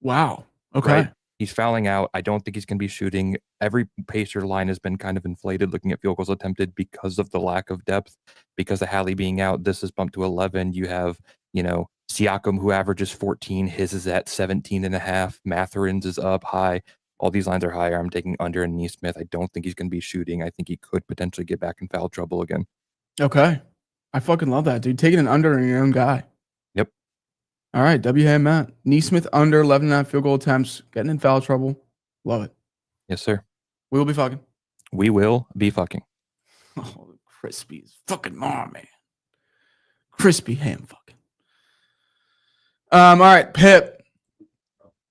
Wow. Okay. Right? He's fouling out. I don't think he's going to be shooting. Every Pacer line has been kind of inflated looking at field goals attempted because of the lack of depth. Because of Hallie being out, this is bumped to 11. You have, Siakam, who averages 14. His is at 17.5. Matherin's is up high. All these lines are higher. I'm taking under and Neesmith. I don't think he's going to be shooting. I think he could potentially get back in foul trouble again. Okay. I fucking love that, dude. Taking an under on your own guy. Yep. All right. W. Matt. Neesmith under 11.5 field goal attempts. Getting in foul trouble. Love it. Yes, sir. We will be fucking. We will be fucking. Oh, crispy as fucking mom, man. Crispy ham fucking. All right, Pip.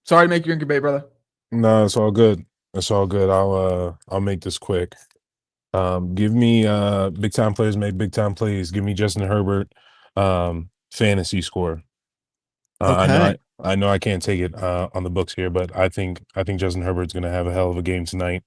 Sorry to make you incubate, brother. No, it's all good. It's all good. I'll make this quick. Give me big time players make big time plays. Give me Justin Herbert fantasy score. Okay. I know I can't take it on the books here, but I think Justin Herbert's going to have a hell of a game tonight.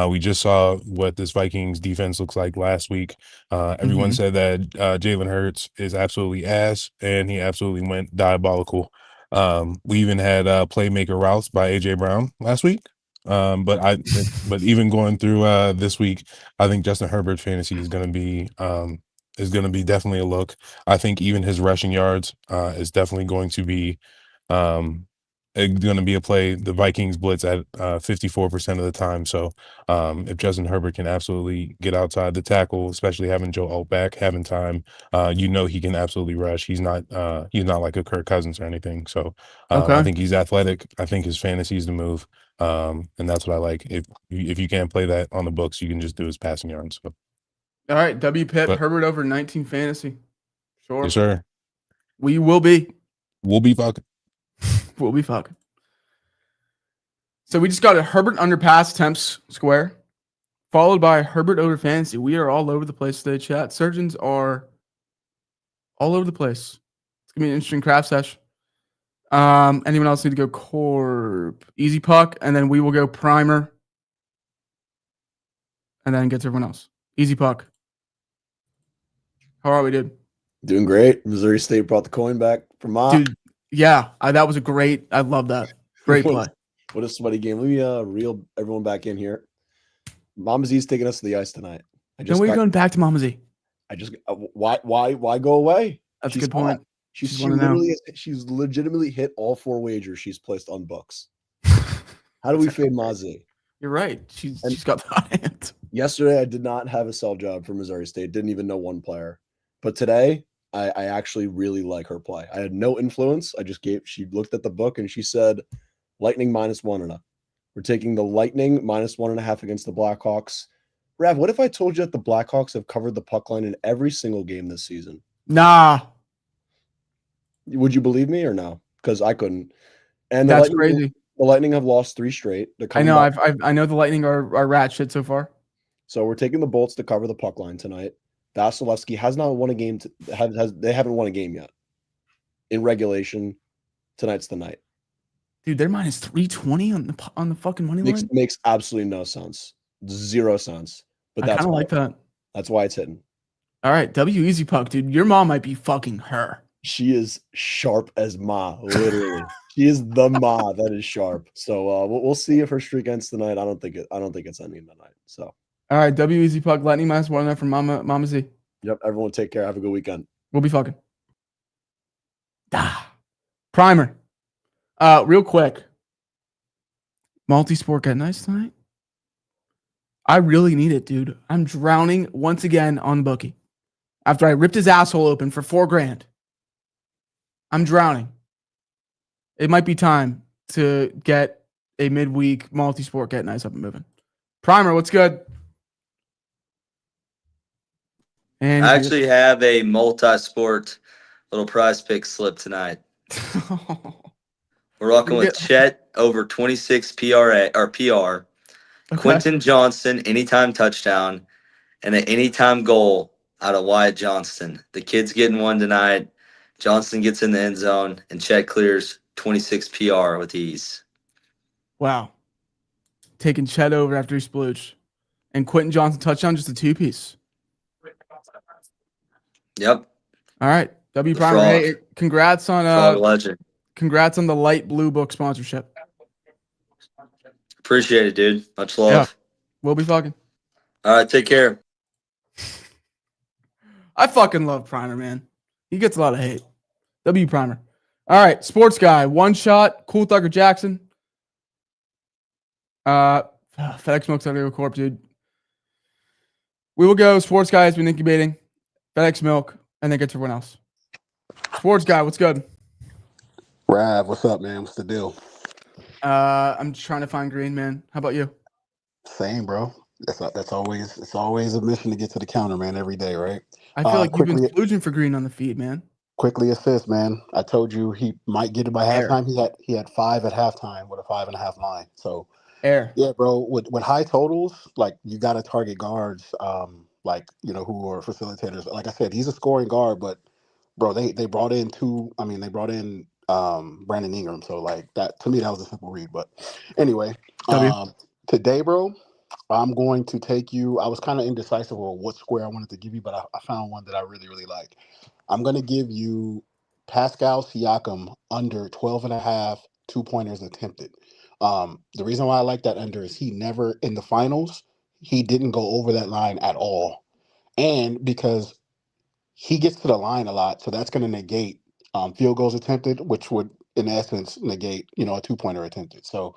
We just saw what this Vikings defense looks like last week. Everyone said that Jalen Hurts is absolutely ass, and he absolutely went diabolical. We even had playmaker routes by AJ Brown last week. But even going through this week, I think Justin Herbert's fantasy is going to be definitely a look. I think even his rushing yards is definitely going to be a play. The Vikings blitz at 54% of the time. So if Justin Herbert can absolutely get outside the tackle, especially having Joe Alt back, having time, he can absolutely rush. He's not like a Kirk Cousins or anything. So I think he's athletic. I think his fantasy is the move. And that's what I like. If you can't play that on the books, you can just do his passing yards. So. All right, W. Pip, Herbert over 19 fantasy. Sure. Yes, sir. We will be. We'll be fucking. We'll be fucking. So we just got a Herbert under pass attempts square, followed by Herbert over fantasy. We are all over the place today, chat. Surgeons are all over the place. It's gonna be an interesting craft sesh. Anyone else need to go Corp? Easy puck, and then we will go primer, and then get to everyone else. Easy puck. How are we, dude? Doing great. Missouri State brought the coin back for Mock. Dude, yeah, that was a great. I love that. Great play. What a sweaty game. Let me reel everyone back in here. Mama Z's taking us to the ice tonight. Then we're going back to Mama Z. Why go away? That's a good point. She's legitimately hit all 4 wagers she's placed on books. How do we fade Mazi? You're right. She's got the hot hand. Yesterday, I did not have a sell job for Missouri State. Didn't even know one player. But today, I actually really like her play. I had no influence. She looked at the book and she said, Lightning -1.5. We're taking the Lightning -1.5 against the Blackhawks. Rav, what if I told you that the Blackhawks have covered the puck line in every single game this season? Nah. Would you believe me or no? Because I couldn't. And that's crazy. The Lightning have lost 3 straight. I know. I know the Lightning are rat shit so far. So we're taking the Bolts to cover the puck line tonight. Vasilevsky has not won a game. They haven't won a game yet. In regulation, tonight's the night. Dude, they're -320 on the fucking money line. Makes absolutely no sense. 0 sense. But I kind of like that. That's why it's hidden. All right, W easy puck, dude. Your mom might be fucking her. She is sharp as ma, literally. She is the ma that is sharp. So we'll see if her streak ends tonight. I don't think it's ending tonight. So. All right, W easy puck. Lightning -1 from Mama Z. Yep. Everyone, take care. Have a good weekend. We'll be fucking. Primer. Real quick. Multi-sport get nice tonight. I really need it, dude. I'm drowning once again on Bookie. After I ripped his asshole open for $4,000. I'm drowning. It might be time to get a midweek multi-sport get nice up and moving. Primer, what's good? And I actually have a multi-sport little prize pick slip tonight. We're rocking with Chet over 26 PRA or PR. Okay. Quentin Johnson, anytime touchdown, and an anytime goal out of Wyatt Johnston. The kid's getting one tonight. Johnston gets in the end zone, and Chet clears 26 PR with ease. Wow. Taking Chet over after he splooged. And Quentin Johnson touchdown, just a 2-piece. Yep. All right. W Primer. Hey, congrats on legend. Congrats on the light blue book sponsorship. Appreciate it, dude. Much love. Yeah. We'll be fucking. All right, take care. I fucking love Primer, man. He gets a lot of hate. W Primer. All right, sports guy, one shot, Cool Thugger Jackson. FedEx Smokes Audio Corp, dude. We will go. Sports guy has been incubating. FedEx Milk, and then get to everyone else. Sports guy, what's good? Rav, what's up, man? What's the deal? I'm just trying to find green, man. How about you? Same, bro. That's always a mission to get to the counter, man. Every day, right? I feel like you've been Quickly, splurging for green on the feed, man. quickly assist, man. I told you he might get it by Air. halftime. He had 5 at halftime with a 5.5 line. So Air. yeah, bro. With high totals, like you got to target guards, like who are facilitators. Like I said, he's a scoring guard, but bro, they brought in two. I mean, they brought in Brandon Ingram. So like that to me, that was a simple read. But anyway, W. today, bro, I'm going to take you. I was kind of indecisive on what square I wanted to give you, but I found one that I really, really like. I'm going to give you Pascal Siakam under 12.5 2-pointers attempted. The reason why I like that under is he never in the finals, he didn't go over that line at all. And because he gets to the line a lot, so that's going to negate field goals attempted, which would, in essence, negate a 2-pointer attempted. So,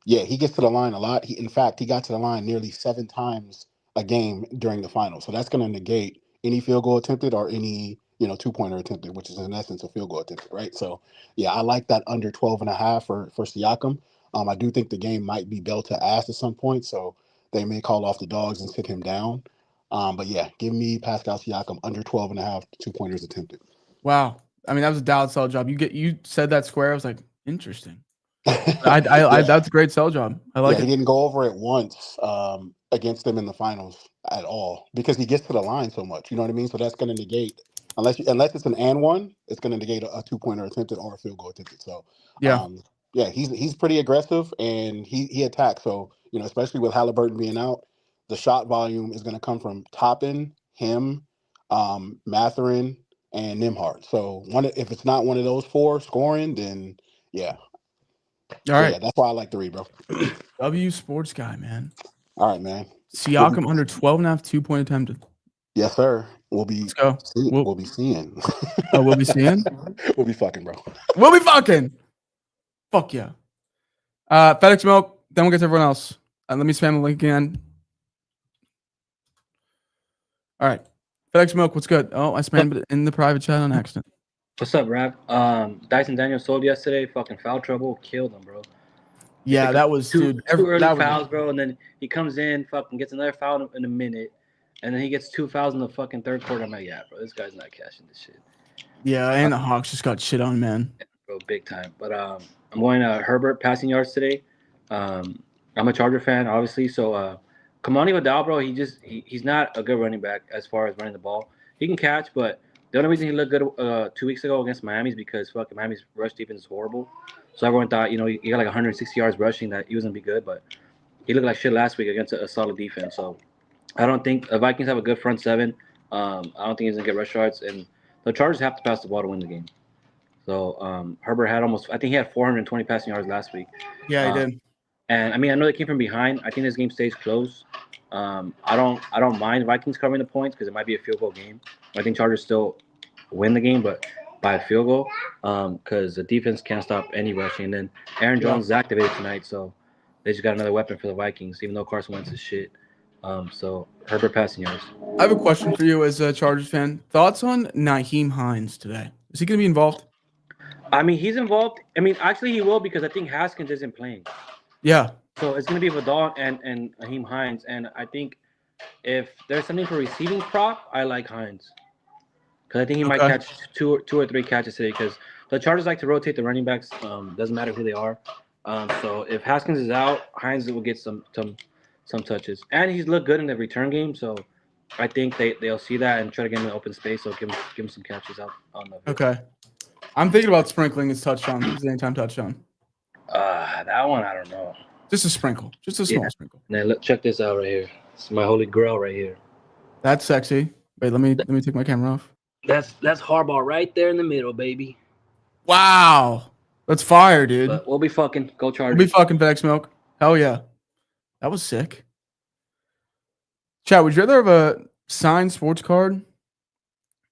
yeah, he gets to the line a lot. In fact, he got to the line nearly 7 times a game during the final. So that's going to negate any field goal attempted or any 2-pointer attempted, which is in essence a field goal attempted, right? So, yeah, I like that under 12.5 for Siakam. I do think the game might be bell to ass at some point, so they may call off the dogs and sit him down. But yeah, give me Pascal Siakam under 12.5 2-pointers attempted. Wow. I mean, that was a dialed sell job. You said that square. I was like, interesting. That's a great sell job. I like He it. didn't go over it once against them in the finals at all because he gets to the line so much. You know what I mean? So that's going to negate unless it's an and one, it's going to negate a 2-pointer attempted or a field goal attempted. So Yeah. yeah, he's pretty aggressive and he attacks. So especially with Halliburton being out, the shot volume is going to come from Toppin, him, Matherin, and Nimhart. So if it's not one of those 4 scoring, then yeah. All right. Yeah, that's why I like the read, bro. W sports guy, man. All right, man. Siakam under 12.5 2-point attempted. Yes, sir. We'll be Let's go. we'll be seeing. Oh, we'll be seeing? We'll be fucking, bro. We'll be fucking. Fuck yeah. FedEx Milk, then we'll get to everyone else. Let me spam the link again. All right. FedEx Milk, what's good? Oh, I spammed it in the private chat on accident. What's up, Rav? Dyson Daniels sold yesterday. Fucking foul trouble. Killed him, bro. Yeah, that was, two early that fouls, bro. And then he comes in, fucking gets another foul in a minute. And then he gets 2 fouls in the fucking third quarter. I'm like, yeah, bro, this guy's not cashing this shit. Yeah, and the Hawks just got shit on, man. Yeah, bro, big time. But I'm going to Herbert passing yards today. I'm a Charger fan, obviously. So Kamani Vidal, bro, he's not a good running back as far as running the ball. He can catch, but the only reason he looked good 2 weeks ago against Miami is because fucking Miami's rush defense is horrible. So everyone thought, he got like 160 yards rushing that he was going to be good, but he looked like shit last week against a solid defense. So I don't think the Vikings have a good front seven. I don't think he's going to get rush yards, and the Chargers have to pass the ball to win the game. So Herbert had I think he had 420 passing yards last week. Yeah, he did. And I mean, I know they came from behind. I think this game stays close. I don't mind Vikings covering the points because it might be a field goal game. I think Chargers still win the game, but by a field goal because the defense can't stop any rushing. And then Aaron Jones is activated tonight, so they just got another weapon for the Vikings, even though Carson Wentz is shit. So Herbert passing yards. I have a question for you as a Chargers fan. Thoughts on Nyheim Hines today? Is he going to be involved? I mean, he's involved. I mean, actually, he will because I think Haskins isn't playing. Yeah. So it's going to be Vidal and Nyheim Hines. And I think if there's something for receiving prop, I like Hines. Because I think he might catch two or three catches today because the Chargers like to rotate the running backs. Doesn't matter who they are. So if Haskins is out, Hines will get some touches. And he's looked good in the return game. So I think they'll see that and try to get him in open space. So give him some catches out on the field. Okay. I'm thinking about sprinkling his touchdown, his anytime touchdown. That one, I don't know. Just a sprinkle. Just a small sprinkle. Now check this out right here. It's my holy grail right here. That's sexy. Wait, let me take my camera off. That's Harbaugh right there in the middle, baby. Wow. That's fire, dude. But we'll be fucking go Chargers. We'll be fucking FedEx Milk. Hell yeah. That was sick. Chad, would you rather have a signed sports card,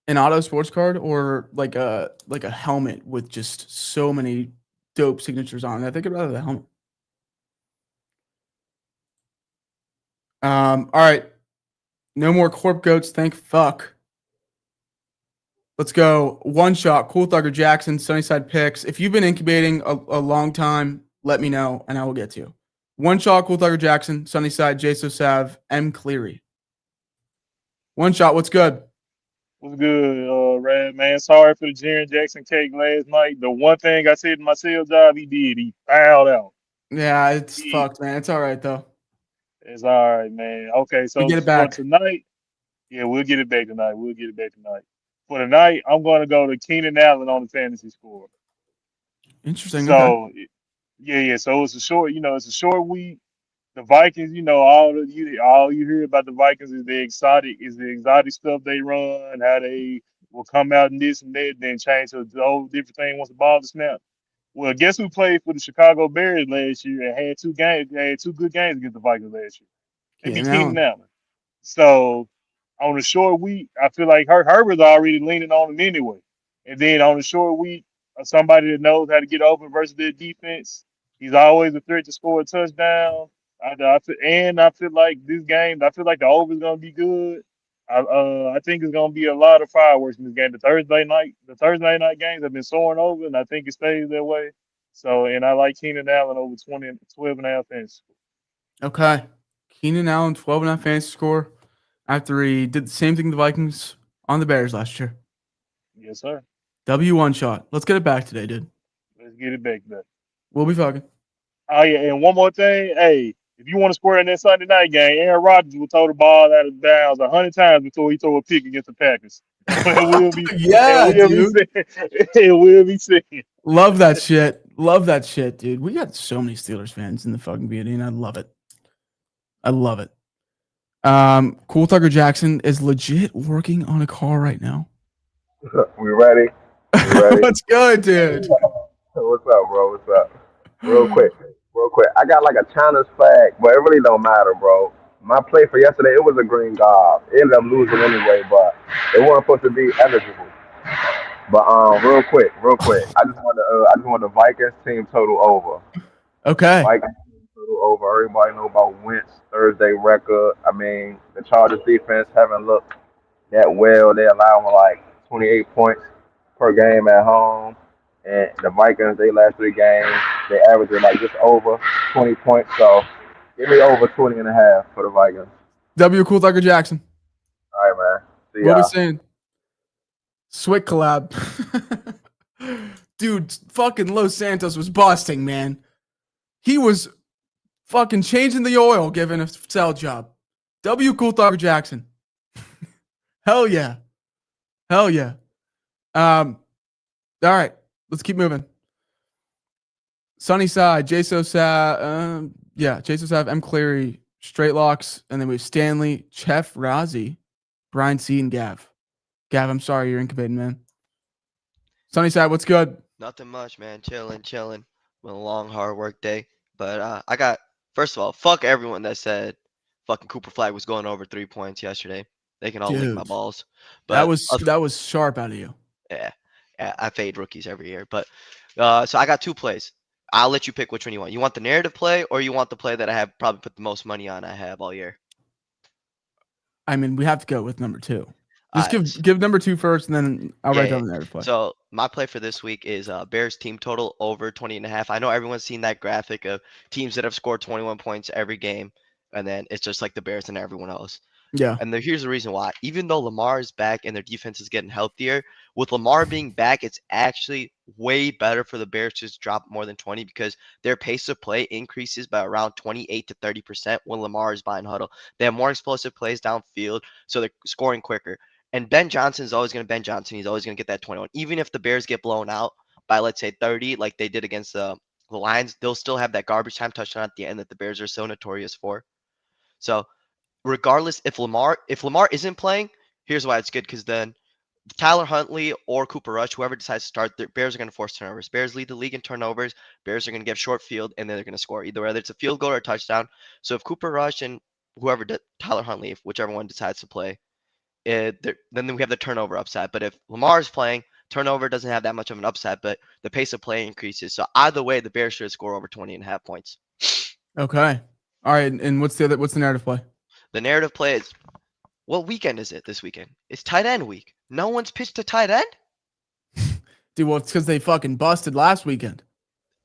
an auto sports card, or like a helmet with just so many dope signatures on it? I think I'd rather the helmet. All right. No more corp goats, thank fuck. Let's go. One shot. Cool Thugger Jackson, Sunnyside picks. If you've been incubating a long time, let me know and I will get to you. One shot. Cool Thugger Jackson, Sunnyside, Jaso Sav, M Cleary. One shot. What's good? What's good, Rad, man? Sorry for the Jaren Jackson cake last night. The one thing I said in my sales job, he did. He fouled out. Yeah, it's fucked, man. It's all right though. It's all right, man. Okay, We so get it for back. tonight, yeah, we'll get it back tonight. We'll get it back tonight. For tonight, I'm going to go to Keenan Allen on the fantasy score. Interesting. Okay. So, yeah. So it's a short, it's a short week. The Vikings, all you hear about the Vikings is the exotic stuff they run, how they will come out and this and that, then change to the whole different thing once the ball is snapped. Well, guess who played for the Chicago Bears last year and had two good games against the Vikings last year? They beat Keenan Keenan Allen. Allen. So on a short week, I feel like Herbert's already leaning on him anyway. And then on a short week, somebody that knows how to get open versus their defense, he's always a threat to score a touchdown. I feel like this game, I feel like the over is gonna be good. I think it's gonna be a lot of fireworks in this game. The Thursday night games have been soaring over, and I think it stays that way. So, and I like Keenan Allen over 12 and a half fantasy. Okay. Keenan Allen, 12.5 fantasy score after he did the same thing to the Vikings on the Bears last year. Yes, sir. W1 shot. Let's get it back today, dude. Let's get it back there. We'll be fucking. Oh yeah, and one more thing. Hey, if you want to score in that Sunday night game, Aaron Rodgers will throw the ball out of bounds 100 times before he throw a pick against the Packers. It will be, Yeah, it will be dude. seen. It will be seen. Love that shit. Love that shit, dude. We got so many Steelers fans in the fucking beauty, and I love it. I love it. Cool Tucker Jackson is legit working on a car right now. We ready? What's good, dude? What's up, bro? What's up? Real quick. I got like a China's flag, but it really don't matter, bro. My play for yesterday, it was a green gob. It ended up losing anyway, but it wasn't supposed to be eligible. But real quick. I just want the Vikings team total over. Okay. Vikings team total over. Everybody know about Wentz Thursday record. I mean, the Chargers defense haven't looked that well. They allow like 28 points per game at home. And the Vikings, they last 3 games, they average like just over 20 points. So give me over 20 and a half for the Vikings. W Cool Tucker Jackson. All right, man. See What y'all. we saying? Swick collab. Dude, fucking Los Santos was busting, man. He was fucking changing the oil, giving a sell job. W Cool Tucker Jackson. Hell yeah. Hell yeah. All right. Let's keep moving. Sunnyside, Jaso Sav, Jaso Sav, M. Cleary, Straight Locks, and then we have Stanley, Chef Razi, Brian C, and Gav. Gav, I'm sorry you're incubating, man. Sunnyside, what's good? Nothing much, man. Chilling. Been a long, hard work day. But I got, first of all, fuck everyone that said fucking Cooper Flag was going over 3 points yesterday. They can all lick my Dude, balls. But that was sharp out of you. Yeah, I fade rookies every year. But so I got 2 plays. I'll let you pick which one you want. You want the narrative play, or you want the play that I have probably put the most money on I have all year? I mean, we have to go with number 2. Just give number 2 first, and then I'll write down the narrative play. So my play for this week is Bears team total over 20.5. I know everyone's seen that graphic of teams that have scored 21 points every game, and then it's just like the Bears and everyone else. Yeah. And here's the reason why. Even though Lamar is back and their defense is getting healthier, with Lamar being back, it's actually way better for the Bears to drop more than 20 because their pace of play increases by around 28 to 30% when Lamar is behind huddle. They have more explosive plays downfield, so they're scoring quicker. And Ben Johnson is always going to Ben Johnson. He's always going to get that 21. Even if the Bears get blown out by, let's say, 30, like they did against the Lions, they'll still have that garbage time touchdown at the end that the Bears are so notorious for. So regardless, if Lamar isn't playing, here's why it's good, because then Tyler Huntley or Cooper Rush, whoever decides to start, the Bears are going to force turnovers. Bears lead the league in turnovers. Bears are going to get short field, and then they're going to score either whether it's a field goal or a touchdown. So if Cooper Rush and Tyler Huntley, whichever one decides to play, then we have the turnover upside. But if Lamar is playing, turnover doesn't have that much of an upside, but the pace of play increases. So either way, the Bears should score over 20.5 points. Okay. All right. And what's the narrative play? The narrative play is, what weekend is it this weekend? It's tight end week. No one's pitched a tight end? Dude, well, it's because they fucking busted last weekend.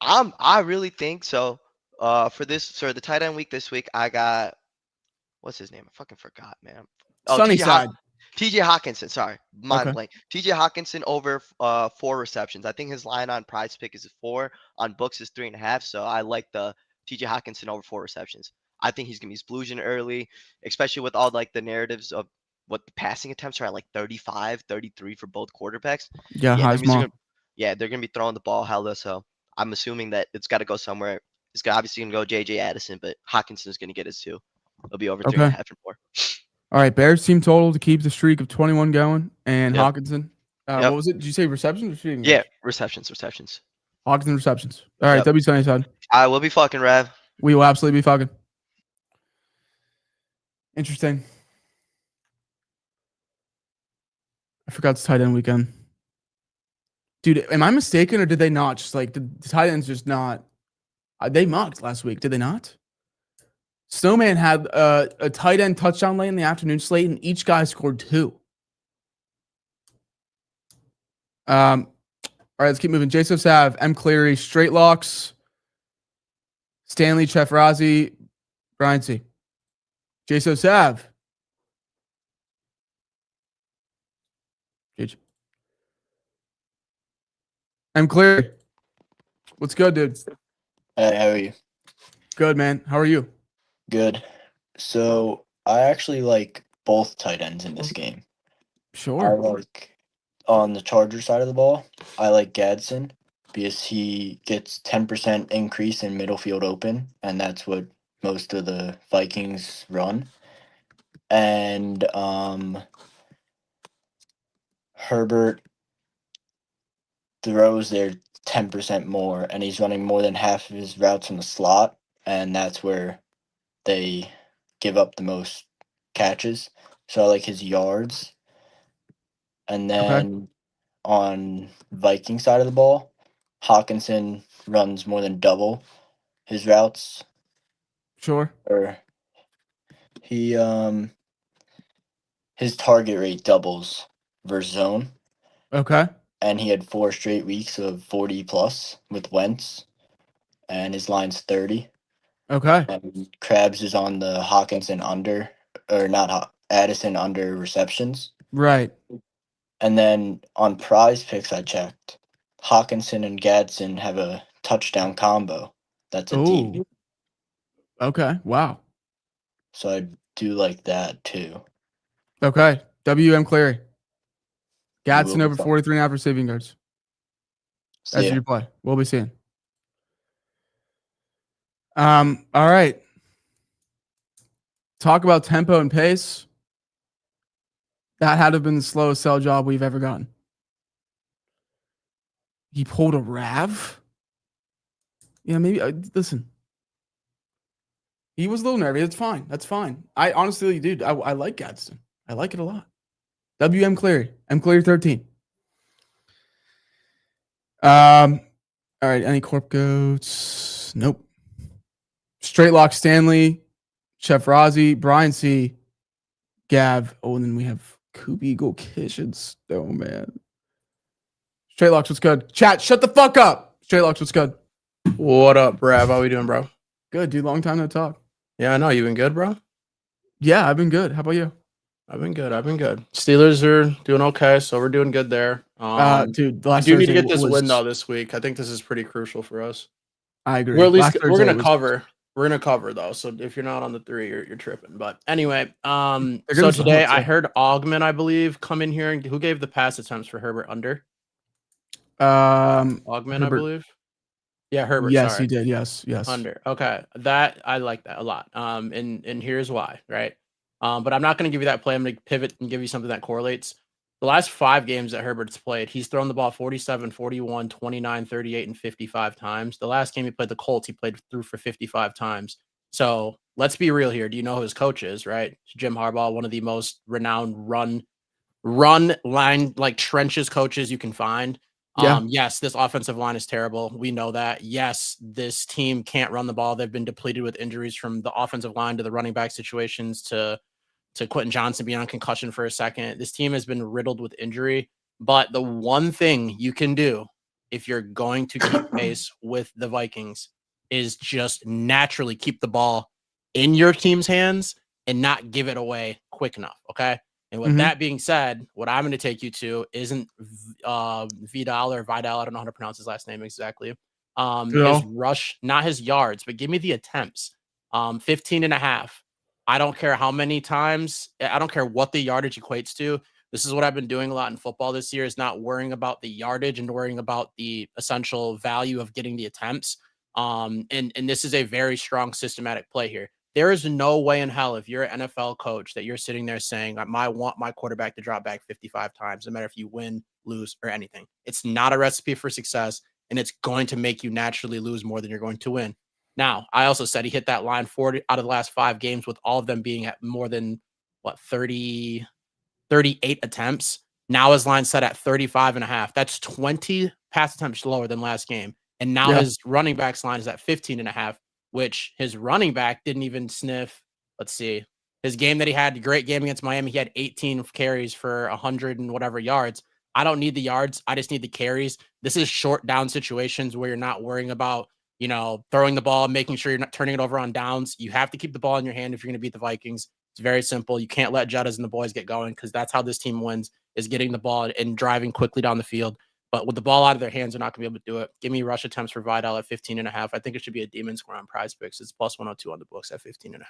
I really think so. For the tight end week this week, I got what's his name? I fucking forgot, man. Oh, Sunnyside. TJ Hawkinson. Sorry, mind Okay. blank. TJ Hawkinson over 4 receptions. I think his line on Prize Pick is 4. On books is 3.5. So I like the TJ Hawkinson over 4 receptions. I think he's gonna be splooging early, especially with all like the narratives of what the passing attempts are at, like 35, 33 for both quarterbacks. Yeah, Yeah, that means Heisman. they're gonna be throwing the ball hella. So I'm assuming that it's got to go somewhere. Obviously gonna go JJ Addison, but Hawkinson is gonna get his 2. It'll be over 3.5 Okay. and 4. All right, Bears team total to keep the streak of 21 going, and Yep. Hawkinson. Yep. What was it? Did you say receptions or shooting? Yeah, yards? receptions. Hawkinson receptions. All right, Yep. W Sunnyside. I will be fucking Rev. We will absolutely be fucking. Interesting. I forgot it's tight end weekend. Dude, am I mistaken or did they not? Just like the tight ends just not. They mucked last week, did they not? Snowman had a tight end touchdown late in the afternoon slate, and each guy scored 2. All right, let's keep moving. Joseph Sav, M. Cleary, Straight Locks, Stanley, Chef Razi, Brian C. Joseph Sav. M. Cleary. What's good, dude? Hey, how are you? Good, man. How are you? Good. So I actually like both tight ends in this game. I Sure. like on the Charger side of the ball, I like Gadsden because he gets 10% increase in middle field open, and that's what most of the Vikings run. And Herbert throws there 10% more, and he's running more than half of his routes in the slot, and that's where they give up the most catches. So I like his yards. And then on Viking side of the ball, Hawkinson runs more than double his routes. Sure. Or he his target rate doubles versus zone. Okay. And he had 4 straight weeks of 40 plus with Wentz, and his line's 30. Okay. And Krabs is on the Hawkinson under, or not Addison under receptions. Right. And then on Prize Picks, I checked, Hawkinson and Gadsden have a touchdown combo. That's a team. Okay. Wow. So I do like that too. Okay. WM Cleary. Gadsden will over be fun. 43.5 receiving yards. See That's ya. your play. We'll be seeing. All right. Talk about tempo and pace. That had to have been the slowest sell job we've ever gotten. He pulled a Rav? Yeah, maybe. Listen. He was a little nervous. It's fine. That's fine. I honestly, dude, I like Gadsden. I like it a lot. WM Cleary. M Cleary 13. All right. Any corp goats? Nope. Straight Lock Stanley, Chef Razi, Brian C, Gav. Oh, and then we have Coop Eagle Kish and Snowman. Straight Locks, what's good? Chat, shut the fuck up. Straight Locks, what's good? What up, Brav? How we doing, bro? Good, dude. Long time no talk. Yeah, I know. You been good, bro? Yeah, I've been good. How about you? I've been good. Steelers are doing okay, so we're doing good there. Dude, the last we do need to Thursday get this was- win though this week. I think this is pretty crucial for us. I agree. We're at least Last we're Thursday gonna was- cover. We're gonna cover though. So if you're not on the 3, you're tripping. But anyway, They're so gonna today suck, I yeah. heard Augment, I believe, come in here and who gave the pass attempts for Herbert under? Augment, I Herbert. believe. Yeah, Herbert. Yes, sorry. he did. Yes. Under. Okay. That I like that a lot. And here's why, right? But I'm not going to give you that play. I'm going to pivot and give you something that correlates. The last 5 games that Herbert's played, he's thrown the ball 47, 41, 29, 38, and 55 times. The last game he played the Colts, he played through for 55 times. So let's be real here. Do you know who his coach is, right? It's Jim Harbaugh, one of the most renowned run line, like trenches coaches you can find. Yeah. Yes, this offensive line is terrible. We know that. Yes, this team can't run the ball. They've been depleted with injuries from the offensive line to the running back situations to to Quentin Johnson being on concussion for a second. This team has been riddled with injury. But the one thing you can do if you're going to keep pace with the Vikings is just naturally keep the ball in your team's hands and not give it away quick enough. Okay. And with that being said, what I'm going to take you to isn't Vidal or Vidal. I don't know how to pronounce his last name exactly. His rush, not his yards, but give me the attempts. 15.5. I don't care how many times. I don't care what the yardage equates to. This is what I've been doing a lot in football this year, is not worrying about the yardage and worrying about the essential value of getting the attempts. And this is a very strong systematic play here. There is no way in hell, if you're an NFL coach, that you're sitting there saying, I want my quarterback to drop back 55 times, no matter if you win, lose, or anything. It's not a recipe for success, and it's going to make you naturally lose more than you're going to win. Now, I also said he hit that line 40 out of the last 5 games, with all of them being at more than, 38 attempts. Now his line set at 35.5. That's 20 pass attempts lower than last game. And now his running back's line is at 15.5, which his running back didn't even sniff. Let's see. His game that he had, a great game against Miami, he had 18 carries for 100 and whatever yards. I don't need the yards. I just need the carries. This is short down situations where you're not worrying about, throwing the ball, making sure you're not turning it over on downs. You have to keep the ball in your hand if you're going to beat the Vikings. It's very simple. You can't let Jettas and the boys get going, because that's how this team wins, is getting the ball and driving quickly down the field. But with the ball out of their hands, they're not going to be able to do it. Give me rush attempts for Vidal at 15.5. I think it should be a demon score on Prize Picks. It's plus 102 on the books at 15.5.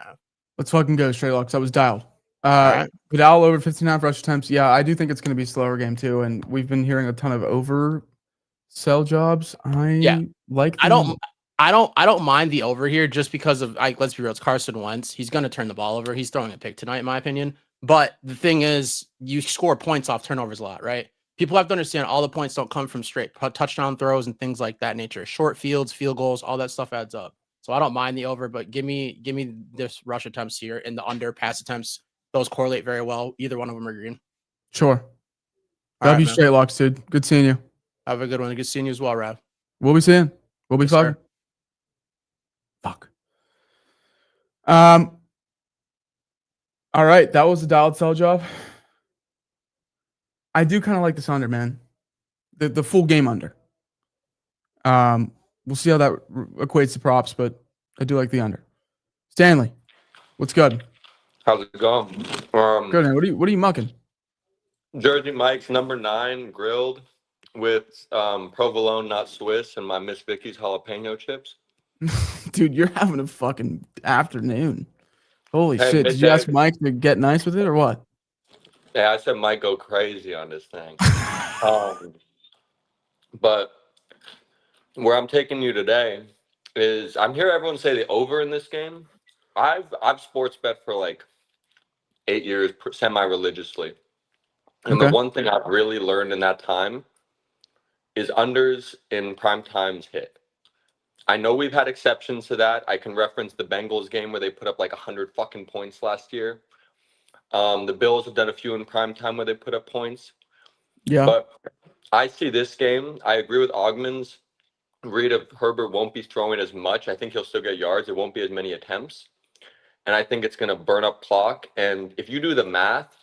Let's fucking go, straight locks. That was Dial. Right. Vidal over 15.5 rush attempts. Yeah, I do think it's going to be a slower game too. And we've been hearing a ton of over sell jobs. I don't mind the over here, just because of, let's be real, it's Carson Wentz. He's going to turn the ball over. He's throwing a pick tonight, in my opinion. But the thing is, you score points off turnovers a lot, right? People have to understand all the points don't come from straight touchdown throws and things like that nature. Short fields, field goals, all that stuff adds up. So I don't mind the over, but give me this rush attempts here, and the under pass attempts. Those correlate very well. Either one of them are green. Sure. All W right, straight locks, dude. Good seeing you. Have a good one. Good seeing you as well, Rav. We'll be seeing. We'll be Yes, fucking. sir. Fuck. All right, that was a dialed sell job. I do kind of like this under, man. The full game under. We'll see how that equates to props, but I do like the under. Stanley, what's good? How's it going? Good. Man. What are you mucking? Jersey Mike's number 9 grilled with provolone, not Swiss, and my Miss Vicky's jalapeno chips. Dude, you're having a fucking afternoon. Holy Hey, shit! Did you ask Mike to get nice with it or what? Yeah, I said Mike go crazy on this thing. But where I'm taking you today is, I'm hearing everyone say the over in this game. I've sports bet for like 8 years semi-religiously. And the one thing I've really learned in that time is unders in prime times hit. I know we've had exceptions to that. I can reference the Bengals game where they put up like 100 fucking points last year. The Bills have done a few in prime time where they put up points. Yeah. But I see this game. I agree with Ogman's read of Herbert won't be throwing as much. I think he'll still get yards. It won't be as many attempts. And I think it's going to burn up clock. And if you do the math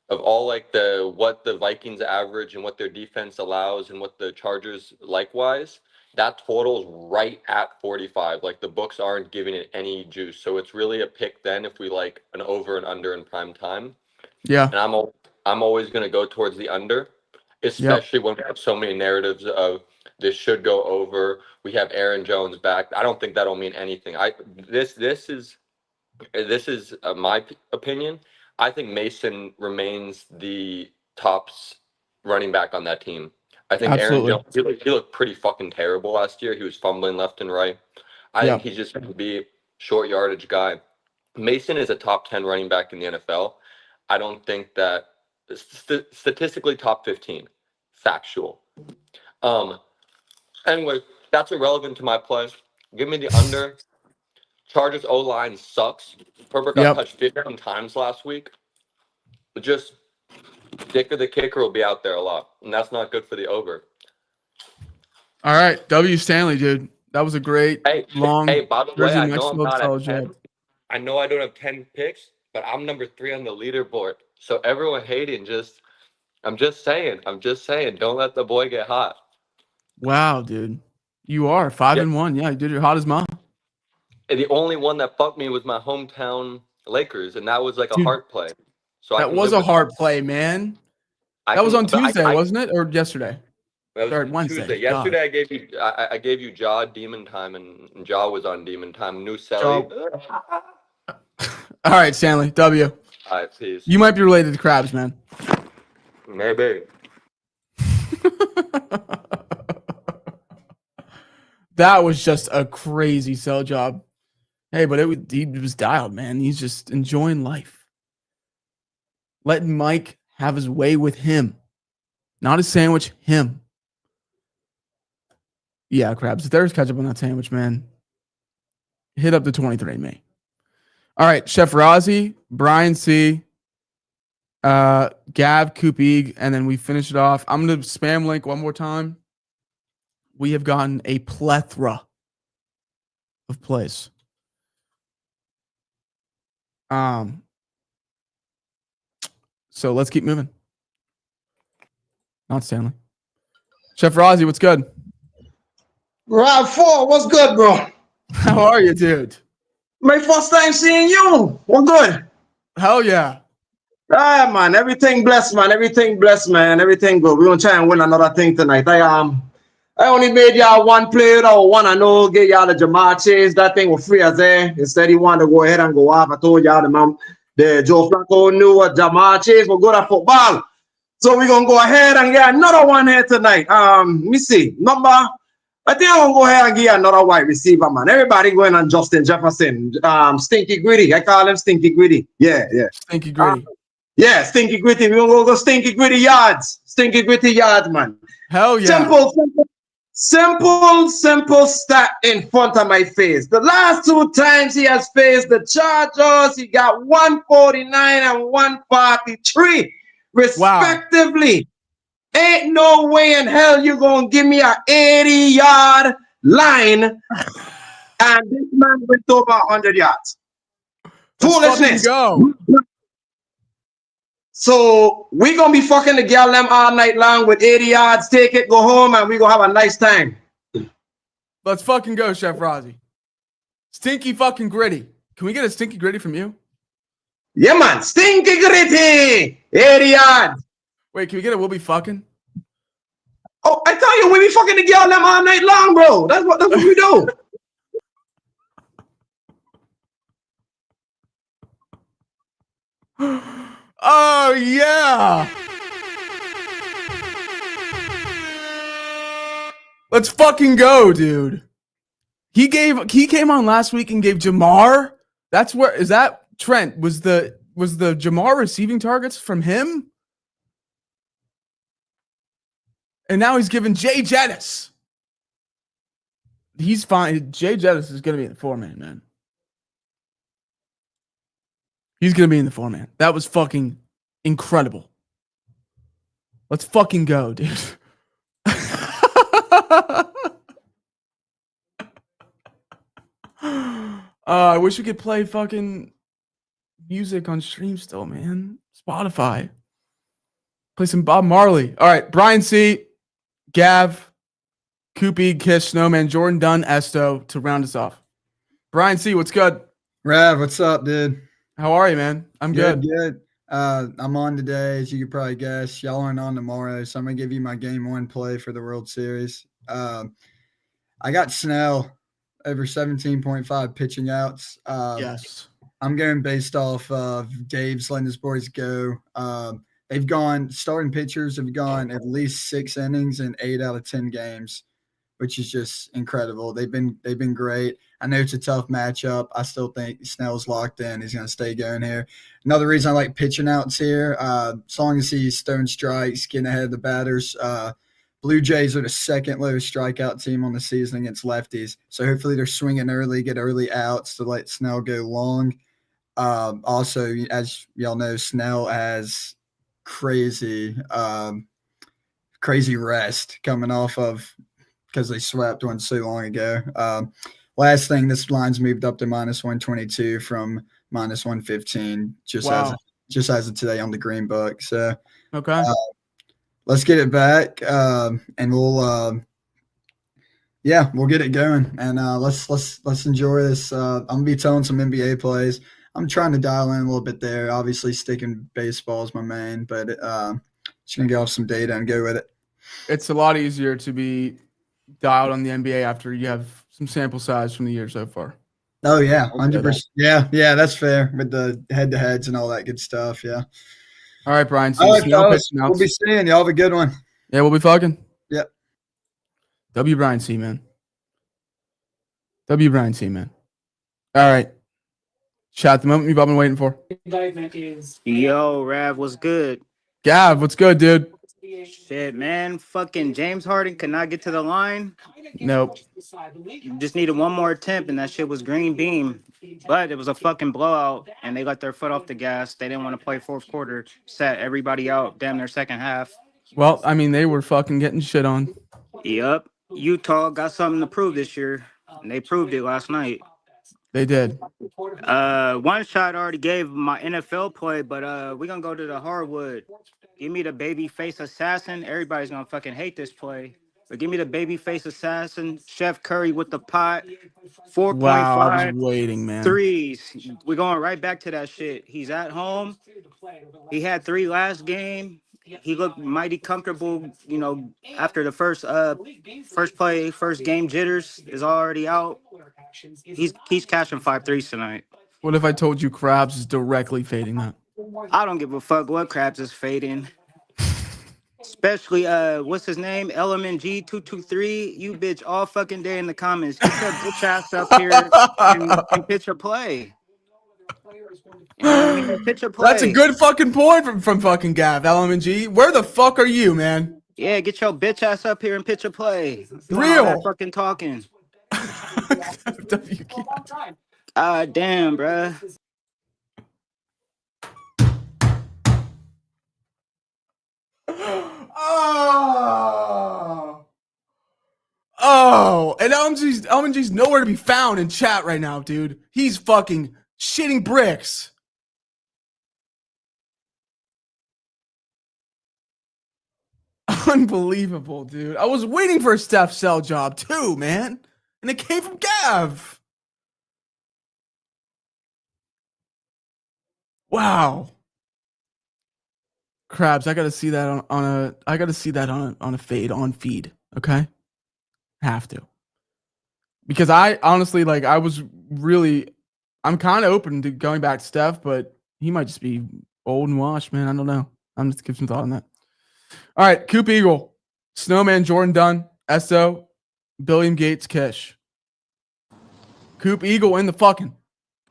of all like what the Vikings average and what their defense allows and what the Chargers likewise, that total is right at 45. Like, the books aren't giving it any juice. So it's really a pick then if we like an over and under in prime time. Yeah. And I'm always going to go towards the under, especially when we have so many narratives of this should go over. We have Aaron Jones back. I don't think that'll mean anything. This is my opinion. I think Mason remains the top running back on that team. I think Absolutely. Aaron Jones, he looked pretty fucking terrible last year. He was fumbling left and right. I think he's just going to be short yardage guy. Mason is a top 10 running back in the NFL. I don't think that statistically top 15. Factual. Anyway, that's irrelevant to my play. Give me the under. Chargers O-line sucks. Herbert got touched 15 times last week. But just Dicker the kicker will be out there a lot, and that's not good for the over. All right, W Stanley, dude. That was a great long. Hey, by the way, Jersey I Mike know I'm Smoke not solid at 10. job. I know I don't have 10 picks, but I'm number 3 on the leaderboard. So everyone hating, I'm just saying, don't let the boy get hot. Wow, dude. You are 5-1. Yeah, dude, you're hot as mom. And the only one that fucked me was my hometown Lakers, and that was like a Dude, heart play. So I that can was live a with heart play, man. I That was can, on but Tuesday, wasn't it? Or yesterday? that Or was Wednesday. Tuesday. God. Yesterday I gave you Jaw Demon Time, and Jaw was on Demon Time. New Jaw. Selly. All right, Stanley. W. All right, peace. You might be related to Krabs, man. Maybe. That was just a crazy sell job. Hey, but he was dialed, man. He's just enjoying life. Letting Mike have his way with him. Not a sandwich, him. Yeah, Krabs. If there's ketchup on that sandwich, man, hit up the 23andMe. All right, Chef Rozzy, Brian C., Gav, Coopig, and then we finish it off. I'm going to spam link one more time. We have gotten a plethora of plays. So let's keep moving. Not Stanley. Chef Rozzy, what's good? Rob 4, what's good, bro? How are you, dude? My first time seeing you. What good? Hell yeah. Ah, man, everything blessed, man. Everything blessed, man. Everything good. We're gonna try and win another thing tonight. I only made y'all one play or one. I know, get y'all the Jamal Chase. That thing was free as there. Instead, he wanted to go ahead and go off. I told y'all the Joe Flacco knew what Jamal Chase was good at football. So we're gonna go ahead and get another one here tonight. Let me see. I think I'm gonna go ahead and give you another wide receiver, man. Everybody going on Justin Jefferson. Stinky Gritty. I call him Stinky Gritty. Yeah. Stinky Gritty. Yeah, Stinky Gritty. We're gonna go Stinky Gritty yards. Stinky Gritty yards, man. Hell yeah. Simple stat in front of my face. The last 2 times he has faced the Chargers, he got 149 and 143, respectively. Wow. Ain't no way in hell you gonna give me a 80-yard line and this man went over 100 yards. Foolishness. Go. So we gonna be fucking the girl them all night long with 80 yards. Take it, go home, and we gonna have a nice time. Let's fucking go, Chef Rozzy. Stinky fucking Gritty. Can we get a Stinky Gritty from you? Yeah, man. Stinky Gritty. 80 yards. Wait, can we get a we'll be fucking? Oh, I tell you, we be fucking the girl them all night long, bro. That's what we do. Oh yeah. Let's fucking go, dude. He came on last week and gave Jamar. That's where is that Trent was the Jamar receiving targets from him? And now he's giving Jay Jettis. He's fine. Jay Jettis is going to be in the 4-man, man. He's going to be in the 4-man. That was fucking incredible. Let's fucking go, dude. I wish we could play fucking music on stream still, man. Spotify. Play some Bob Marley. All right, Brian C., Gav, Koopy, Kiss, Snowman, Jordan, Dunn, Esto to round us off. Brian C., what's good? Rav, what's up, dude? How are you, man? I'm good. Good. I'm on today, as you could probably guess. Y'all aren't on tomorrow, so I'm going to give you my game 1 play for the World Series. I got Snell over 17.5 pitching outs. Yes. I'm going based off of Dave's letting his boys go. They've gone, starting pitchers have gone at least 6 innings in 8 out of 10 games, which is just incredible. They've been great. I know it's a tough matchup. I still think Snell's locked in. He's going to stay going here. Another reason I like pitching outs here, as long as he's throwing strikes, getting ahead of the batters. Blue Jays are the 2nd lowest strikeout team on the season against lefties. So hopefully they're swinging early, get early outs to let Snell go long. Also, as y'all know, Snell has crazy rest coming off of because they swept one so long ago. Last thing, this line's moved up to -122 from minus 115 Wow. just as of today on the green book. So Okay. let's get it back, and we'll get it going, and let's enjoy this. I'm gonna be telling some NBA plays. I'm trying to dial in a little bit there. Obviously, sticking baseball is my main, but just gonna get off some data and go with it. It's a lot easier to be dialed on the NBA after you have some sample size from the year so far. Oh yeah, I'll say that. 100%. Yeah, that's fair with the head-to-heads and all that good stuff. Yeah. All right, Brian. All right, See you fellas, we'll be seeing y'all. Have a good one. Yeah, we'll be fucking. Yep. W. Brian C, man. W. Brian C, man. All right. Chat, the moment you've all been waiting for. Yo, Rav, what's good? Gav, what's good, dude? Shit, man. Fucking James Harden could not get to the line. Nope. Just needed one more attempt, and that shit was green beam. But it was a fucking blowout, and they let their foot off the gas. They didn't want to play fourth quarter, sat everybody out damn their second half. Well, I mean, they were fucking getting shit on. Yep. Utah got something to prove this year, and they proved it last night. They did. One shot already gave my NFL play, but we're gonna go to the hardwood. Give me the baby face assassin. Everybody's gonna fucking hate this play. But give me the baby face assassin, Chef Curry with the pot, Wow, I 4.5 was waiting, man. threes. We're going right back to that shit. He's at home. He had 3 last game. He looked mighty comfortable, after the first play, first game jitters is already out. He's catching 5 threes tonight. What if I told you Krabs is directly fading that? I don't give a fuck what Krabs is fading. Especially what's his name? LMNG223. You bitch all fucking day in the comments. Get your bitch ass up here and pitch a play. You know what I mean? Pitch a play. That's a good fucking point from fucking Gav, LMG. Where the fuck are you, man? Yeah, get your bitch ass up here and pitch a play. Real. All that fucking talking. Damn, bruh. Oh, and LMG's nowhere to be found in chat right now, dude. He's fucking shitting bricks. Unbelievable, dude. I was waiting for a Steph sell job too, man. And it came from Gav. Wow. Krabs, I gotta see that on a fade on feed. Okay. Have to. Because I honestly I'm kind of open to going back to Steph, but he might just be old and washed, man. I don't know. I'm just giving some thought on that. All right, Coop Eagle, Snowman, Jordan Dunn, SO, Billiam Gates, Kish. Coop Eagle in the fucking.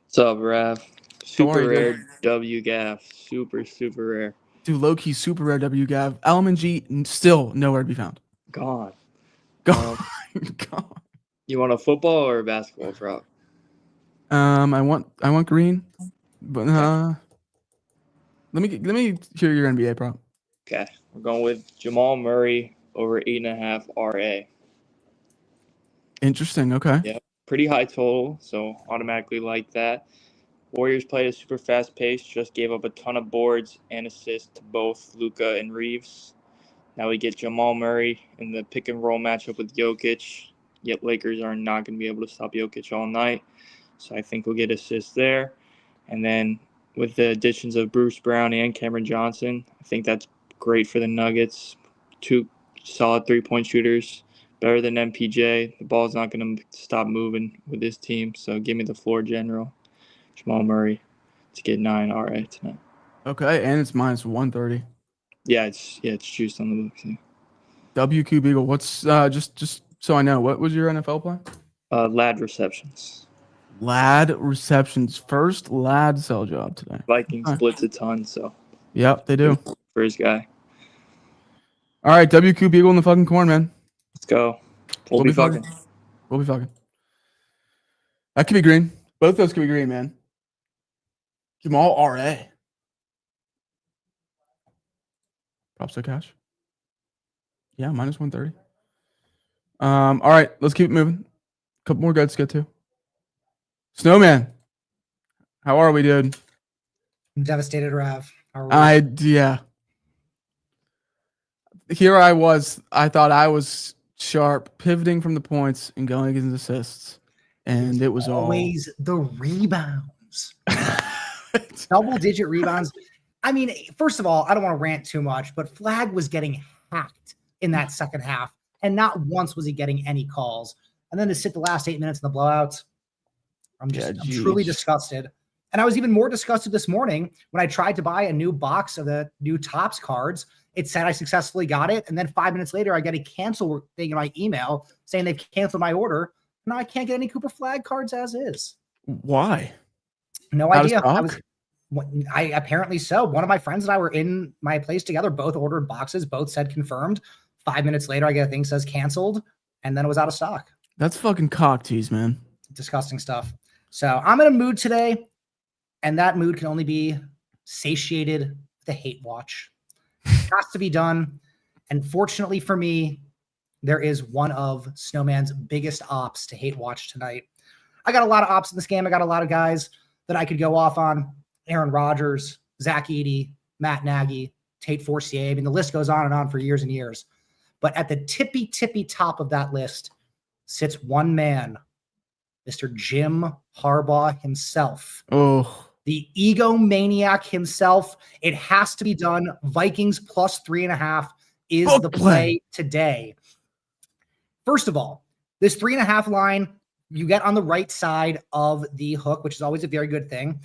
What's up, Rav? Super you, rare dude? W Gav. Super rare. Dude, low key super rare W Gav. LMG still nowhere to be found. God. God. You want a football or a basketball drop? I want green, but let me hear your NBA prop. Okay, we're going with Jamal Murray over 8.5 RA. Interesting. Okay. Yep, pretty high total, so automatically like that. Warriors played a super fast pace, just gave up a ton of boards and assists to both Luka and Reeves. Now we get Jamal Murray in the pick and roll matchup with Jokic. Yet Lakers are not going to be able to stop Jokic all night. So I think we'll get assists there. And then with the additions of Bruce Brown and Cameron Johnson, I think that's great for the Nuggets. 2 solid three-point shooters, better than MPJ. The ball's not going to stop moving with this team. So give me the floor general, Jamal Murray, to get 9 RA tonight. Okay, and it's minus 130. Yeah, it's juiced on the books. Yeah. WQ Beagle, what's just so I know, what was your NFL play? Lad receptions. Lad receptions. First lad sell job today. Vikings blitz a ton, so. Yep, they do. First guy. All right, WQ Beagle in the fucking corn, man. Let's go. We'll be fucking. We'll be fucking. That could be green. Both those could be green, man. Jamal RA. Props to cash. Yeah, minus 130. All right, let's keep it moving. A couple more guys to get to. Snowman. How are we, dude? I'm devastated, Rav. How are we? Yeah. Here I was. I thought I was sharp, pivoting from the points and going against assists, and it was always the rebounds. Double-digit rebounds. I mean, first of all, I don't want to rant too much, but Flag was getting hacked in that second half, and not once was he getting any calls. And then to sit the last 8 minutes in the blowouts, I'm truly disgusted. And I was even more disgusted this morning when I tried to buy a new box of the new Topps cards. It said I successfully got it. And then 5 minutes later, I get a cancel thing in my email saying they've canceled my order. Now I can't get any Cooper Flag cards as is. Why? No idea. I apparently so. One of my friends and I were in my place together, both ordered boxes, both said confirmed. 5 minutes later, I get a thing that says canceled, and then it was out of stock. That's fucking cock tease, man. Disgusting stuff. So I'm in a mood today, and that mood can only be satiated with a hate watch. It has to be done. And fortunately for me, there is one of Snowman's biggest ops to hate watch tonight. I got a lot of ops in this game. I got a lot of guys that I could go off on. Aaron Rodgers, Zach Edey, Matt Nagy, Tate Forcier. I mean, the list goes on and on for years and years. But at the tippy top of that list sits one man, Mr. Jim Harbaugh himself. Oh, the egomaniac himself. It has to be done. Vikings plus 3.5 is the play today. First of all, this 3.5 line you get on the right side of the hook, which is always a very good thing.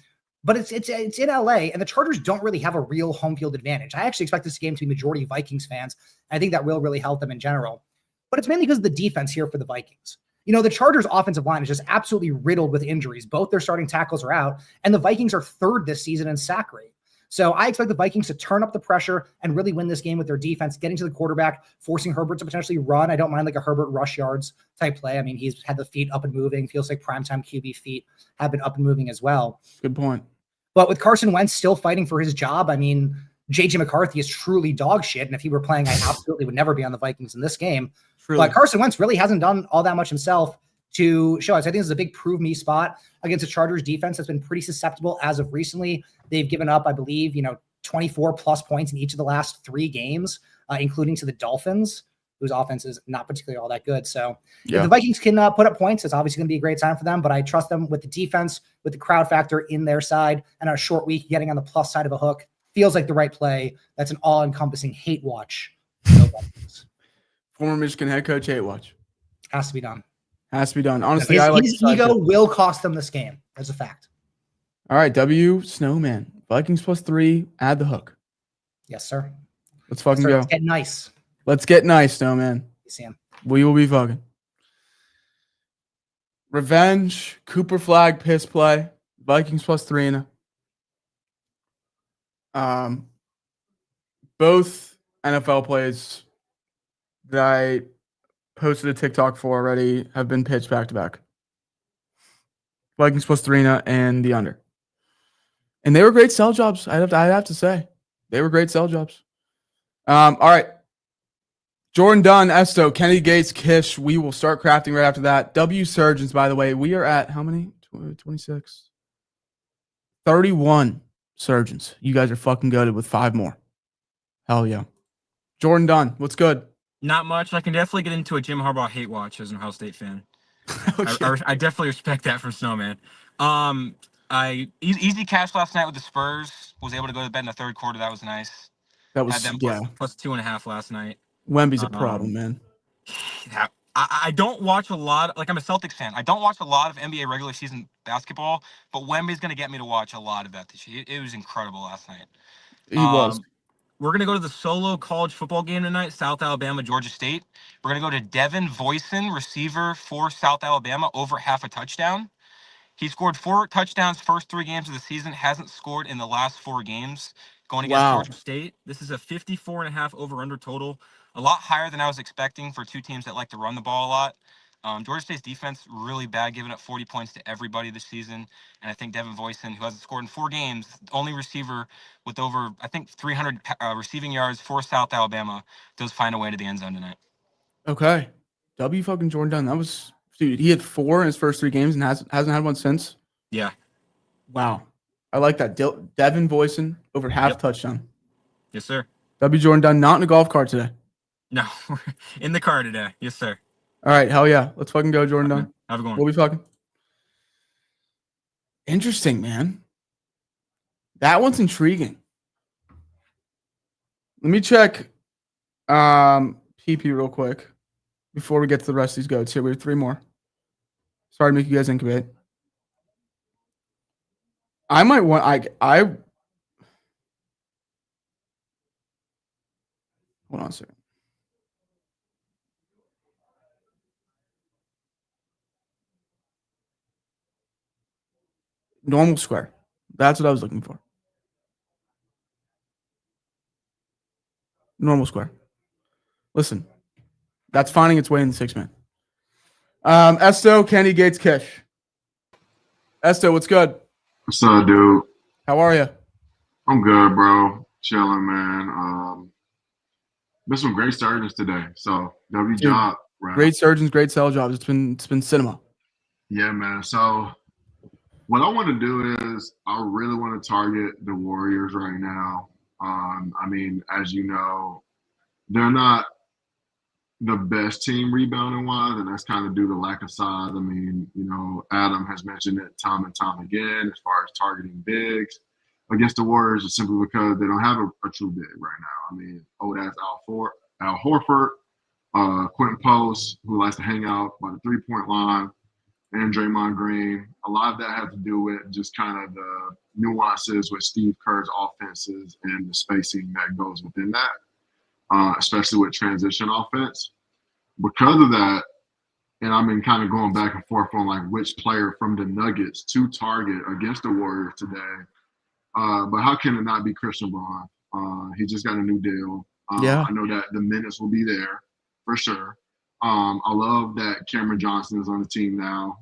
But it's in LA, and the Chargers don't really have a real home field advantage. I actually expect this game to be majority Vikings fans. I think that will really help them in general. But it's mainly because of the defense here for the Vikings. You know, the Chargers' offensive line is just absolutely riddled with injuries. Both their starting tackles are out, and the Vikings are third this season in sack rate. So I expect the Vikings to turn up the pressure and really win this game with their defense, getting to the quarterback, forcing Herbert to potentially run. I don't mind like a Herbert rush yards type play. I mean, he's had the feet up and moving. Feels like primetime QB feet have been up and moving as well. Good point. But with Carson Wentz still fighting for his job, I mean, JJ McCarthy is truly dog shit. And if he were playing, I absolutely would never be on the Vikings in this game. Truly. But Carson Wentz really hasn't done all that much himself to show us. I think this is a big prove me spot against a Chargers defense that's been pretty susceptible as of recently. They've given up, I believe, 24 plus points in each of the last 3 games, including to the Dolphins, whose offense is not particularly all that good. So if the Vikings can put up points, it's obviously going to be a great time for them, but I trust them with the defense, with the crowd factor in their side, and on a short week, getting on the plus side of a hook feels like the right play. That's an all-encompassing hate watch. Former Michigan head coach hate watch. Has to be done. Has to be done. Honestly, his ego will cost them this game. That's a fact. All right, W Snowman. Vikings plus 3. Add the hook. Yes, sir. Let's fucking go. Let's get nice. Let's get nice, Snowman. Sam. We will be fucking. Revenge. Cooper Flag piss play. Vikings plus 3. Both NFL plays that I posted a TikTok for already have been pitched back to back. Vikings plus 3 and the under. And they were great sell jobs. I'd have to say. They were great sell jobs. All right. Jordan Dunn, Esto, Kennedy Gates, Kish. We will start crafting right after that. W Surgeons, by the way, we are at how many? 26. 31 surgeons. You guys are fucking goated with 5 more. Hell yeah. Jordan Dunn, what's good? Not much. I can definitely get into a Jim Harbaugh hate watch as an Ohio State fan. I definitely respect that from Snowman. I easy cash last night with the Spurs. Was able to go to bed in the third quarter. That was nice. That was had them plus 2.5 last night. Wemby's a problem, man. Yeah, I don't watch a lot. Like I'm a Celtics fan. I don't watch a lot of NBA regular season basketball, but Wemby's going to get me to watch a lot of that this year. It was incredible last night. He was. We're going to go to the solo college football game tonight, South Alabama, Georgia State. We're going to go to Devin Voisin, receiver for South Alabama, over half a touchdown. He scored 4 touchdowns first 3 games of the season, hasn't scored in the last 4 games going against Georgia State. This is a 54.5 over-under total, a lot higher than I was expecting for 2 teams that like to run the ball a lot. Georgia State's defense, really bad, giving up 40 points to everybody this season. And I think Devin Voisin, who hasn't scored in 4 games, only receiver with over, I think, 300 receiving yards for South Alabama, does find a way to the end zone tonight. Okay. W fucking Jordan Dunn. That was, dude, he had 4 in his first 3 games and hasn't had one since. Yeah. Wow. I like that. Devin Boyson over half touchdown. Yes, sir. W. Jordan Dunn not in a golf cart today. No, in the car today. Yes, sir. All right. Hell yeah. Let's fucking go, Jordan Dunn. Have a good one. We'll be fucking. Interesting, man. That one's intriguing. Let me check PP real quick before we get to the rest of these goats. Here, we have 3 more. Sorry to make you guys incubate. I might want I hold on a second. Normal square. That's what I was looking for. Normal square. Listen, that's finding its way in the 6-man. Esto, Kenny, Gates, Kish. Esto, what's good? What's up, dude? How are you? I'm good, bro. Chilling, man. Been some great surgeons today. So W Dude, job, right? Great surgeons, great sell jobs. It's been cinema. Yeah, man. So what I want to do is I really want to target the Warriors right now. I mean, as you know, they're not the best team rebounding wise, and that's kind of due to lack of size. I mean, you know, Adam has mentioned it time and time again as far as targeting bigs against the Warriors is simply because they don't have a true big right now. I mean, old ass Al Horford, Quentin Post, who likes to hang out by the 3-point line, and Draymond Green. A lot of that has to do with just kind of the nuances with Steve Kerr's offenses and the spacing that goes within that, especially with transition offense. Because of that, and I've been kind of going back and forth on like which player from the Nuggets to target against the Warriors today. But how can it not be Christian Braun? He just got a new deal. Yeah. I know that the minutes will be there for sure. I love that Cameron Johnson is on the team now.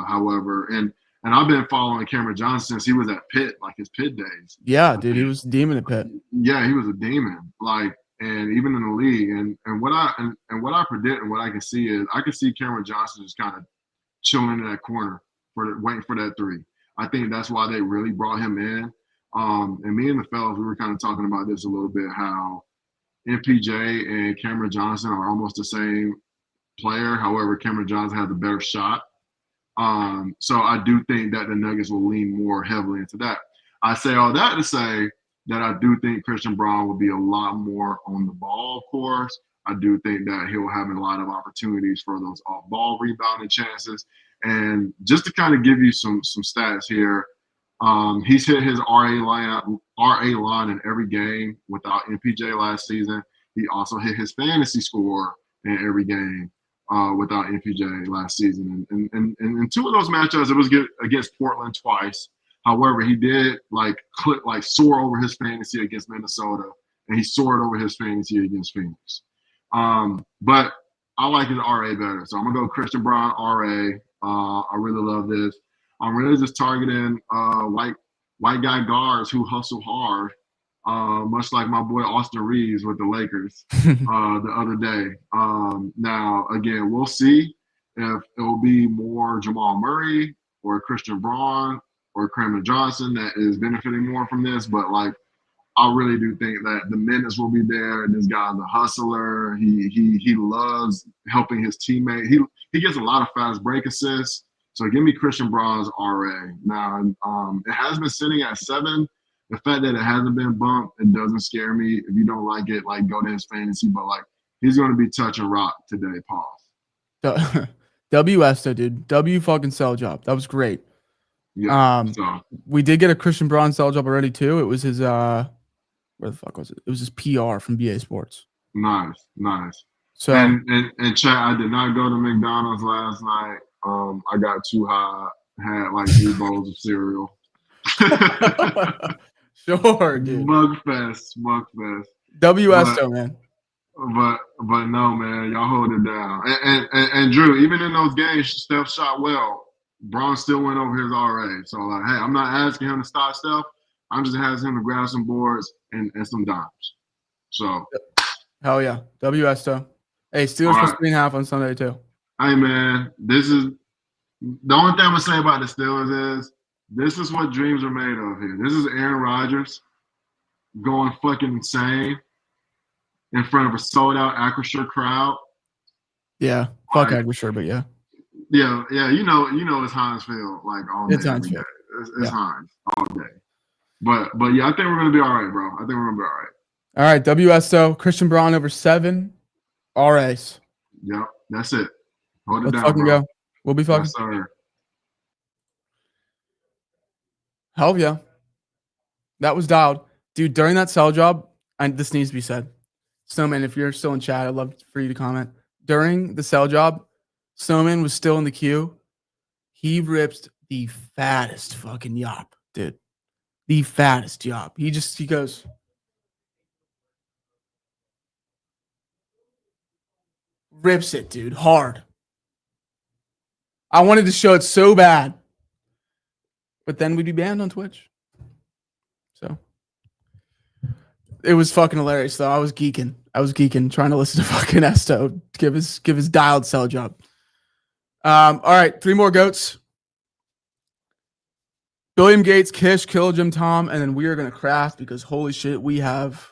However, and I've been following Cameron Johnson since he was at Pitt, like his Pitt days. Yeah, dude, he was a demon at Pitt. Yeah, he was a demon. Like, and even in the league, and what I predict and what I can see is I can see Cameron Johnson just kind of chilling in that corner waiting for that 3. I think that's why they really brought him in. And me and the fellas, we were kind of talking about this a little bit, how MPJ and Cameron Johnson are almost the same player. However, Cameron Johnson has a better shot. So I do think that the Nuggets will lean more heavily into that. I say all that to say that I do think Christian Braun will be a lot more on the ball, of course. I do think that he'll have a lot of opportunities for those off-ball rebounding chances. And just to kind of give you some stats here, he's hit his RA line in every game without MPJ last season. He also hit his fantasy score in every game without MPJ last season. And in 2 of those matchups, it was against Portland twice. However, he did soar over his fantasy against Minnesota, and he soared over his fantasy against Phoenix. But I like his RA better. So I'm going to go Christian Braun RA. I really love this. I'm really just targeting white guy guards who hustle hard, much like my boy Austin Reeves with the Lakers the other day. Now, again, we'll see if it will be more Jamal Murray or Christian Braun or Cameron Johnson that is benefiting more from this. But, like, I really do think that the minutes will be there. This guy's a hustler. He loves helping his teammate. He gets a lot of fast break assists. So give me Christian Braun's RA. Now, it has been sitting at 7. The fact that it hasn't been bumped, it doesn't scare me. If you don't like it, like, go to his fantasy. But, like, he's going to be touching rock today. Pause. WS though, dude. W fucking sell job. That was great. Yeah. We did get a Christian Braun sell job already too. It was his where the fuck was it? It was his PR from BA Sports. Nice. So and chat, I did not go to McDonald's last night. I got too high, had like 3 bowls of cereal. Sure, dude. Mugfest. WS though, man. But no, man, y'all hold it down. And Drew, even in those games, Steph shot well. Braun still went over his RA. So, like, hey, I'm not asking him to stop Steph. I'm just asking him to grab some boards and some dimes. So, hell yeah, WS though. Hey, Steelers plus 3.5 on Sunday too. Hey, man, this is the only thing I'm gonna say about the Steelers is This is what dreams are made of here. This is Aaron Rodgers going fucking insane in front of a sold out Acrisure crowd. Yeah, fuck Acrisure, but yeah. Yeah, you know it's Hinesfield like all day, every day. It's Hines all day. But yeah, I think we're gonna be all right, bro. I think we're gonna be all right. All right, WSO, Christian Braun over 7 RAs. Yep, that's it. Hold it Let's down, fucking bro. go. We'll be fucking. Yes, sir. Hell yeah. That was dialed. Dude, during that sell job, and this needs to be said. Snowman, if you're still in chat, I'd love for you to comment. During the sell job, Snowman was still in the queue. He ripped the fattest fucking yop, dude. The fattest yop. He goes, rips it, dude, hard. I wanted to show it so bad. But then we'd be banned on Twitch. So it was fucking hilarious, though. I was geeking trying to listen to fucking Esto give his dialed sell job. All right, 3 more goats. Billiam Gates, Kish, Kill, Jim Tom, and then we are gonna craft because holy shit, we have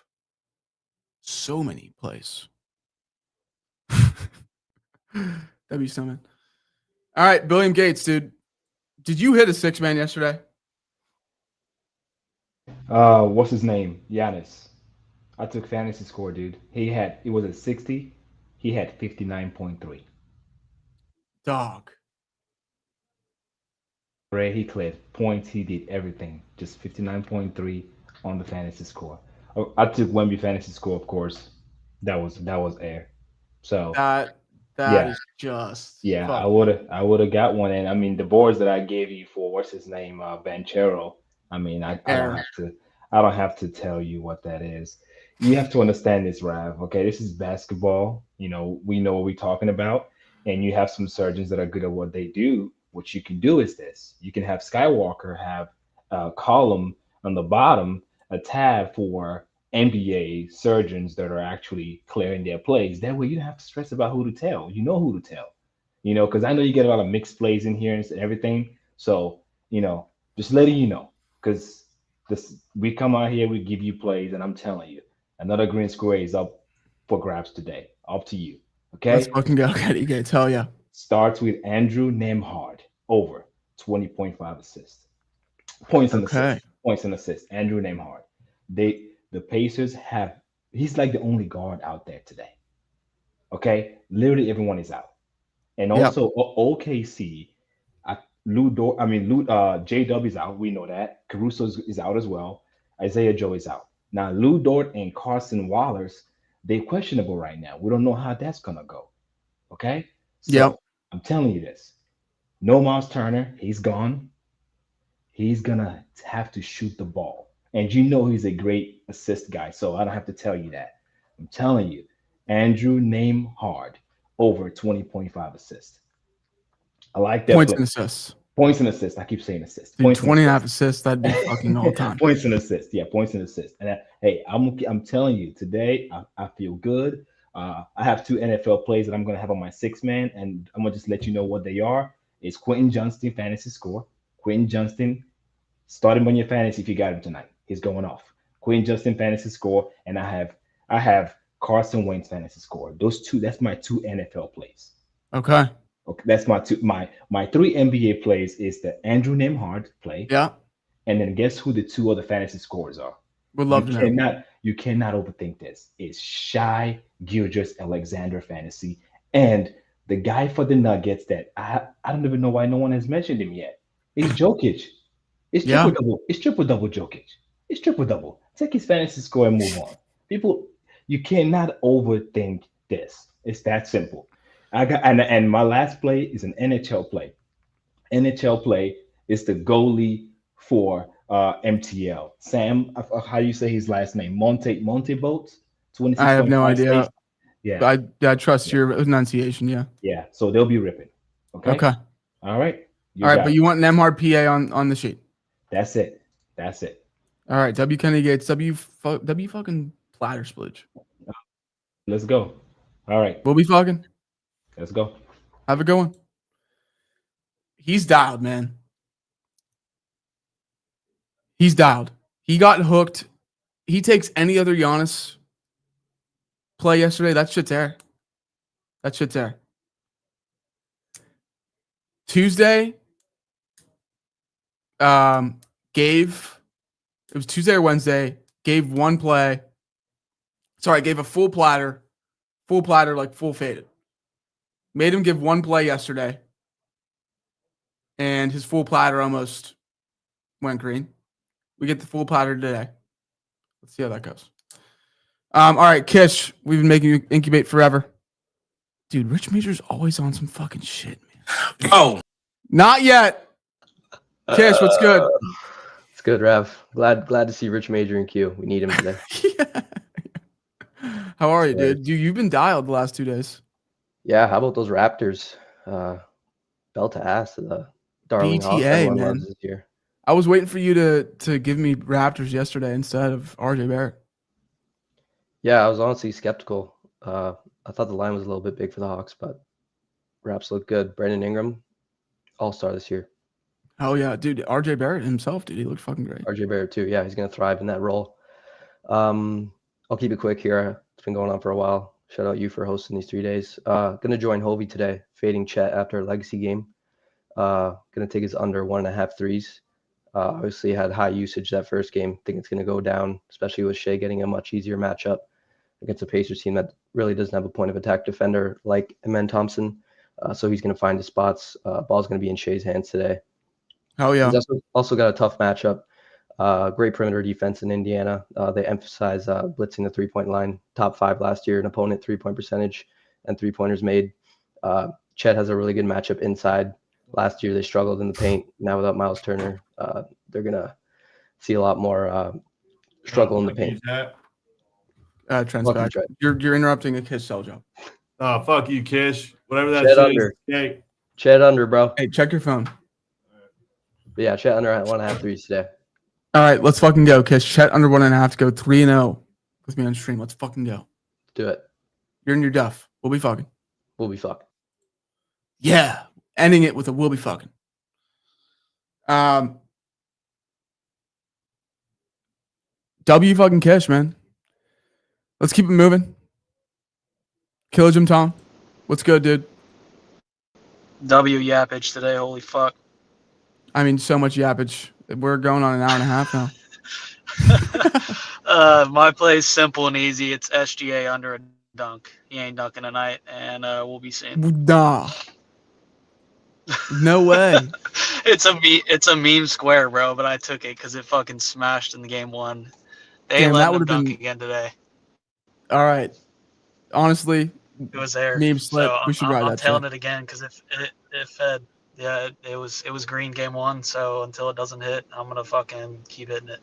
so many plays. W Snowman. All right, Billiam Gates, dude. Did you hit a 6-man yesterday? What's his name? Giannis. I took fantasy score, dude. It was at 60. He had 59.3. Dog. Ray, he cleared points. He did everything. Just 59.3 on the fantasy score. I took Wemby fantasy score, of course. That was air. So that yeah. is just yeah. fuck. I would have got one. And I mean, the boards that I gave you for what's his name, Banchero. I mean, I don't have to tell you what that is. You have to understand this, Rav. Okay, this is basketball. You know, we know what we're talking about, and you have some surgeons that are good at what they do. What you can do is this: you can have Skywalker have a column on the bottom, a tab for NBA surgeons that are actually clearing their plays. That way, you don't have to stress about who to tell. You know who to tell. You know, because I know you get a lot of mixed plays in here and everything. So, you know, just letting you know, because we come out here, we give you plays, and I'm telling you, another green square is up for grabs today. Up to you. Okay. Let's fucking go. Get Gates. Hell yeah. Starts with Andrew Nemhard over 20.5 assists. Points and assists. Points and assists. Andrew Nemhard. The Pacers he's like the only guard out there today. Okay. Literally everyone is out. And also OKC, J-Dub is out. We know that. Caruso is out as well. Isaiah Joe is out. Now, Lou Dort and Carson Wallers, they're questionable right now. We don't know how that's going to go. Okay? So I'm telling you this. No Miles Turner. He's gone. He's going to have to shoot the ball. And you know he's a great assist guy, so I don't have to tell you that. I'm telling you. Andrew Nemhard over 20.5 assists. I like that. Points and assists. Points and assists. I keep saying assists. Dude, 20.5 assists. That'd be fucking all time. Points and assists. Yeah, points and assists. And hey, I'm telling you today, I feel good. I have 2 NFL plays that I'm gonna have on my 6-man, and I'm gonna just let you know what they are. It's Quentin Johnston fantasy score. Quentin Johnston, start him on your fantasy if you got him tonight. He's going off. Quentin Johnston fantasy score, and I have Carson Wentz fantasy score. Those 2. That's my 2 NFL plays. Okay. That's my 2. My 3 NBA plays is the Andrew Nemhard play. Yeah. And then guess who the 2 other fantasy scores are? Would love to know. You cannot overthink this. It's Shai Gilgeous-Alexander fantasy, and the guy for the Nuggets that I don't even know why no one has mentioned him yet. It's Jokic. It's triple double. It's triple double Jokic. It's triple double. Take his fantasy score and move on. People, you cannot overthink this. It's that simple. And my last play is an NHL play. NHL play is the goalie for MTL. Sam, how do you say his last name? Monte Boats? I have no idea. Yeah. I trust your enunciation. Yeah. Yeah. So they'll be ripping. Okay. All right. All right, but you want Nemhard PA on the sheet. That's it. All right. W Kenny Gates. W fucking platter splooge. Let's go. All right. We'll be fucking. Let's go. Have a good one. He's dialed, man. He's dialed. He got hooked. He takes any other Giannis play yesterday. That shit's there. That shit's there. Tuesday, gave it was Tuesday or Wednesday, gave one play. Sorry, gave a full platter, like full faded. Made him give one play yesterday. And his full platter almost went green. We get the full platter today. Let's see how that goes. All right, Kish, we've been making you incubate forever. Dude, Rich Major's always on some fucking shit, man. Bro. Not yet. Kish, what's good? It's good, Rev. Glad to see Rich Major in Q. We need him today. How are you, dude? You've been dialed the last 2 days. Yeah, how about those Raptors? Bell to ass to the darling Hawks. BTA, Everyone man. loves this year. I was waiting for you to give me Raptors yesterday instead of RJ Barrett. Yeah, I was honestly skeptical. I thought the line was a little bit big for the Hawks, but Raps look good. Brandon Ingram, all-star this year. Oh, yeah, dude. RJ Barrett himself, dude. He looked fucking great. RJ Barrett, too. Yeah, he's going to thrive in that role. I'll keep it quick here. It's been going on for a while. Shout out you for hosting these 3 days. Going to join Hovey today, fading Chet after a legacy game. Going to take his under 1.5 threes. Obviously had high usage that first game. Think it's going to go down, especially with Shea getting a much easier matchup against a Pacers team that really doesn't have a point of attack defender like Amen Thompson. So he's going to find his spots. Ball's going to be in Shea's hands today. Oh, yeah. He's also got a tough matchup. Great perimeter defense in Indiana. They emphasize blitzing the three-point line. Top 5 last year in opponent three-point percentage and three-pointers made. Chet has a really good matchup inside. Last year they struggled in the paint. Now without Miles Turner, they're going to see a lot more struggle in the paint. Trent's back. You're interrupting a Kish cell job. Oh, fuck you, Kish. Whatever that Chet shit under. is. Okay. Chet under, bro. Hey, check your phone. But yeah, Chet under at 1.5 threes today. All right, let's fucking go, Kish. Chet under 1.5 to go 3-0 with me on stream. Let's fucking go. Do it. You're in your duff. We'll be fucking. We'll be fucking. Yeah. Ending it with a we'll be fucking. W fucking Kish, man. Let's keep it moving. Killer Jim Tom. What's good, dude? W yappage today. Holy fuck. I mean, so much yappage. We're going on an hour and a half now. My play's simple and easy. It's SGA under a dunk. He ain't dunking tonight, and we'll be seeing. Nah. No way. It's a meme square, bro, but I took it because it fucking smashed in the game 1. They ain't letting him dunk again today. All right. Honestly, it was there. Meme slip. So We should ride that. I'm telling it again because if it fed, yeah, it was green game 1. So until it doesn't hit, I'm gonna fucking keep hitting it.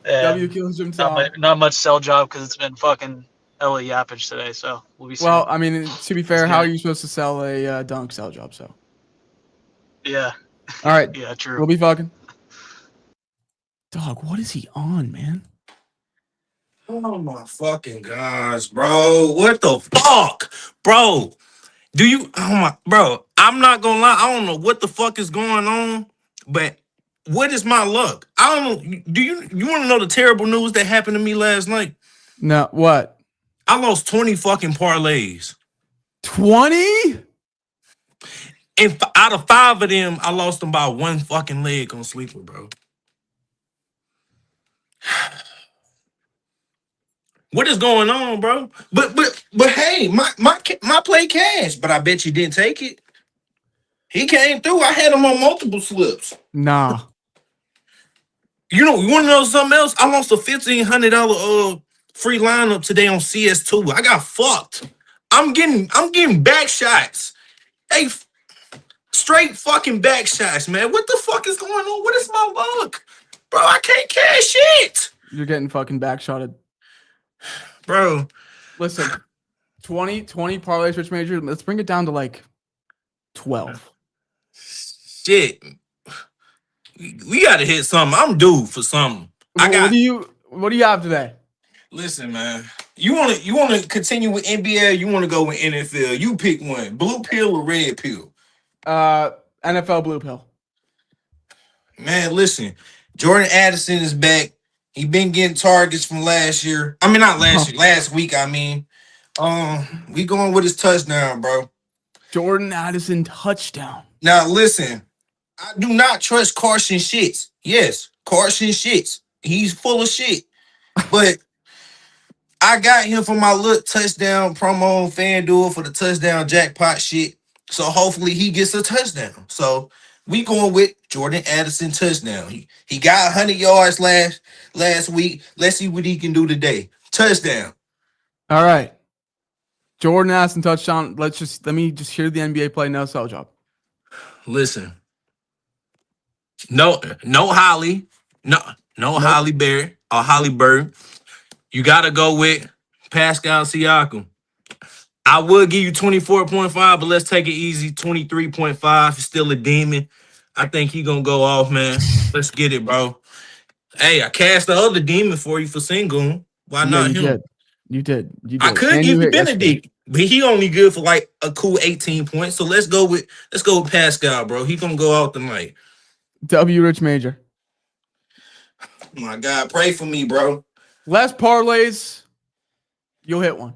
W Killer Jim Tom. Not much sell job because it's been fucking hella yappage today. So we'll be seeing. Well, I mean, to be fair, how are you supposed to sell a dunk sell job? So. Yeah. All right. Yeah, true. We'll be fucking. Dog, what is he on, man? Oh my fucking gosh, bro. What the fuck? Bro. Bro, I'm not gonna lie, I don't know what the fuck is going on, but what is my luck? I don't know. Do you want to know the terrible news that happened to me last night? No, what? I lost 20 fucking parlays. 20? And out of 5 of them, I lost them by 1 fucking leg on sleeper, bro. What is going on, bro? But hey, my play cash, but I bet you didn't take it. He came through. I had him on multiple slips. Nah. You want to know something else? I lost a $1,500 free lineup today on CS2. I got fucked. I'm getting back shots. Hey, straight fucking back shots, man. What the fuck is going on? What is my luck? Bro, I can't cash it. You're getting fucking backshotted. Bro. Listen, 20 parlays, Rich Major. Let's bring it down to like 12. Shit. We got to hit something. I'm due for something. What do you have today? Listen, man. You want to continue with NBA? You want to go with NFL? You pick one. Blue pill or red pill? NFL blue pill. Man, listen, Jordan Addison is back. He been getting targets from last year. I mean, not last year, last week. I mean, we going with his touchdown, bro. Jordan Addison touchdown. Now, listen, I do not trust Carson Shits. Yes, Carson Shits. He's full of shit. But I got him for my little touchdown promo on FanDuel for the touchdown jackpot shit. So hopefully he gets a touchdown. So we going with Jordan Addison touchdown. He got 100 yards last week. Let's see what he can do today. Touchdown. All right. Jordan Addison touchdown. Let me just hear the NBA play. No sell job. Listen. No Holly. No Holly Berry or Holly Bird. You gotta go with Pascal Siakam. I would give you 24.5, but let's take it easy. 23.5. He's still a demon. I think he gonna go off, man. Let's get it, bro. Hey, I cast the other demon for you for Sengun. Why Yeah, not you him? did. You did. I could And give you hit yesterday. Benedict, but he only good for like a cool 18 points. So let's go with Pascal, bro. He gonna go out tonight. W. Rich Major. Oh my God, pray for me, bro. Less parlays. You'll hit one.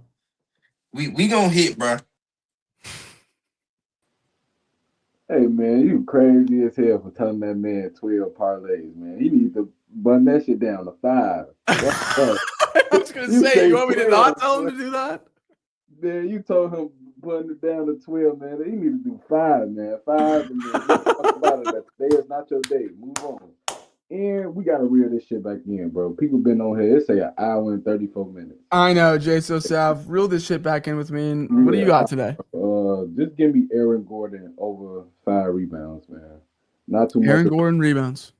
We gonna hit, bro. Hey man, you crazy as hell for telling that man 12 parlays, man. He needs to bun that shit down to 5. I was gonna say, you want me to not tell him to do that? Man, you told him button it down to 12, man. He need to do 5, man. 5, and then talk about it. That today is not your day. Move on. And we gotta reel this shit back in, bro. People been on here. It say an hour and 34 minutes. I know, Jaso Sav. Reel this shit back in with me. And what do you got today? Just give me Aaron Gordon over 5 rebounds, man. Not too much. Aaron Gordon rebounds.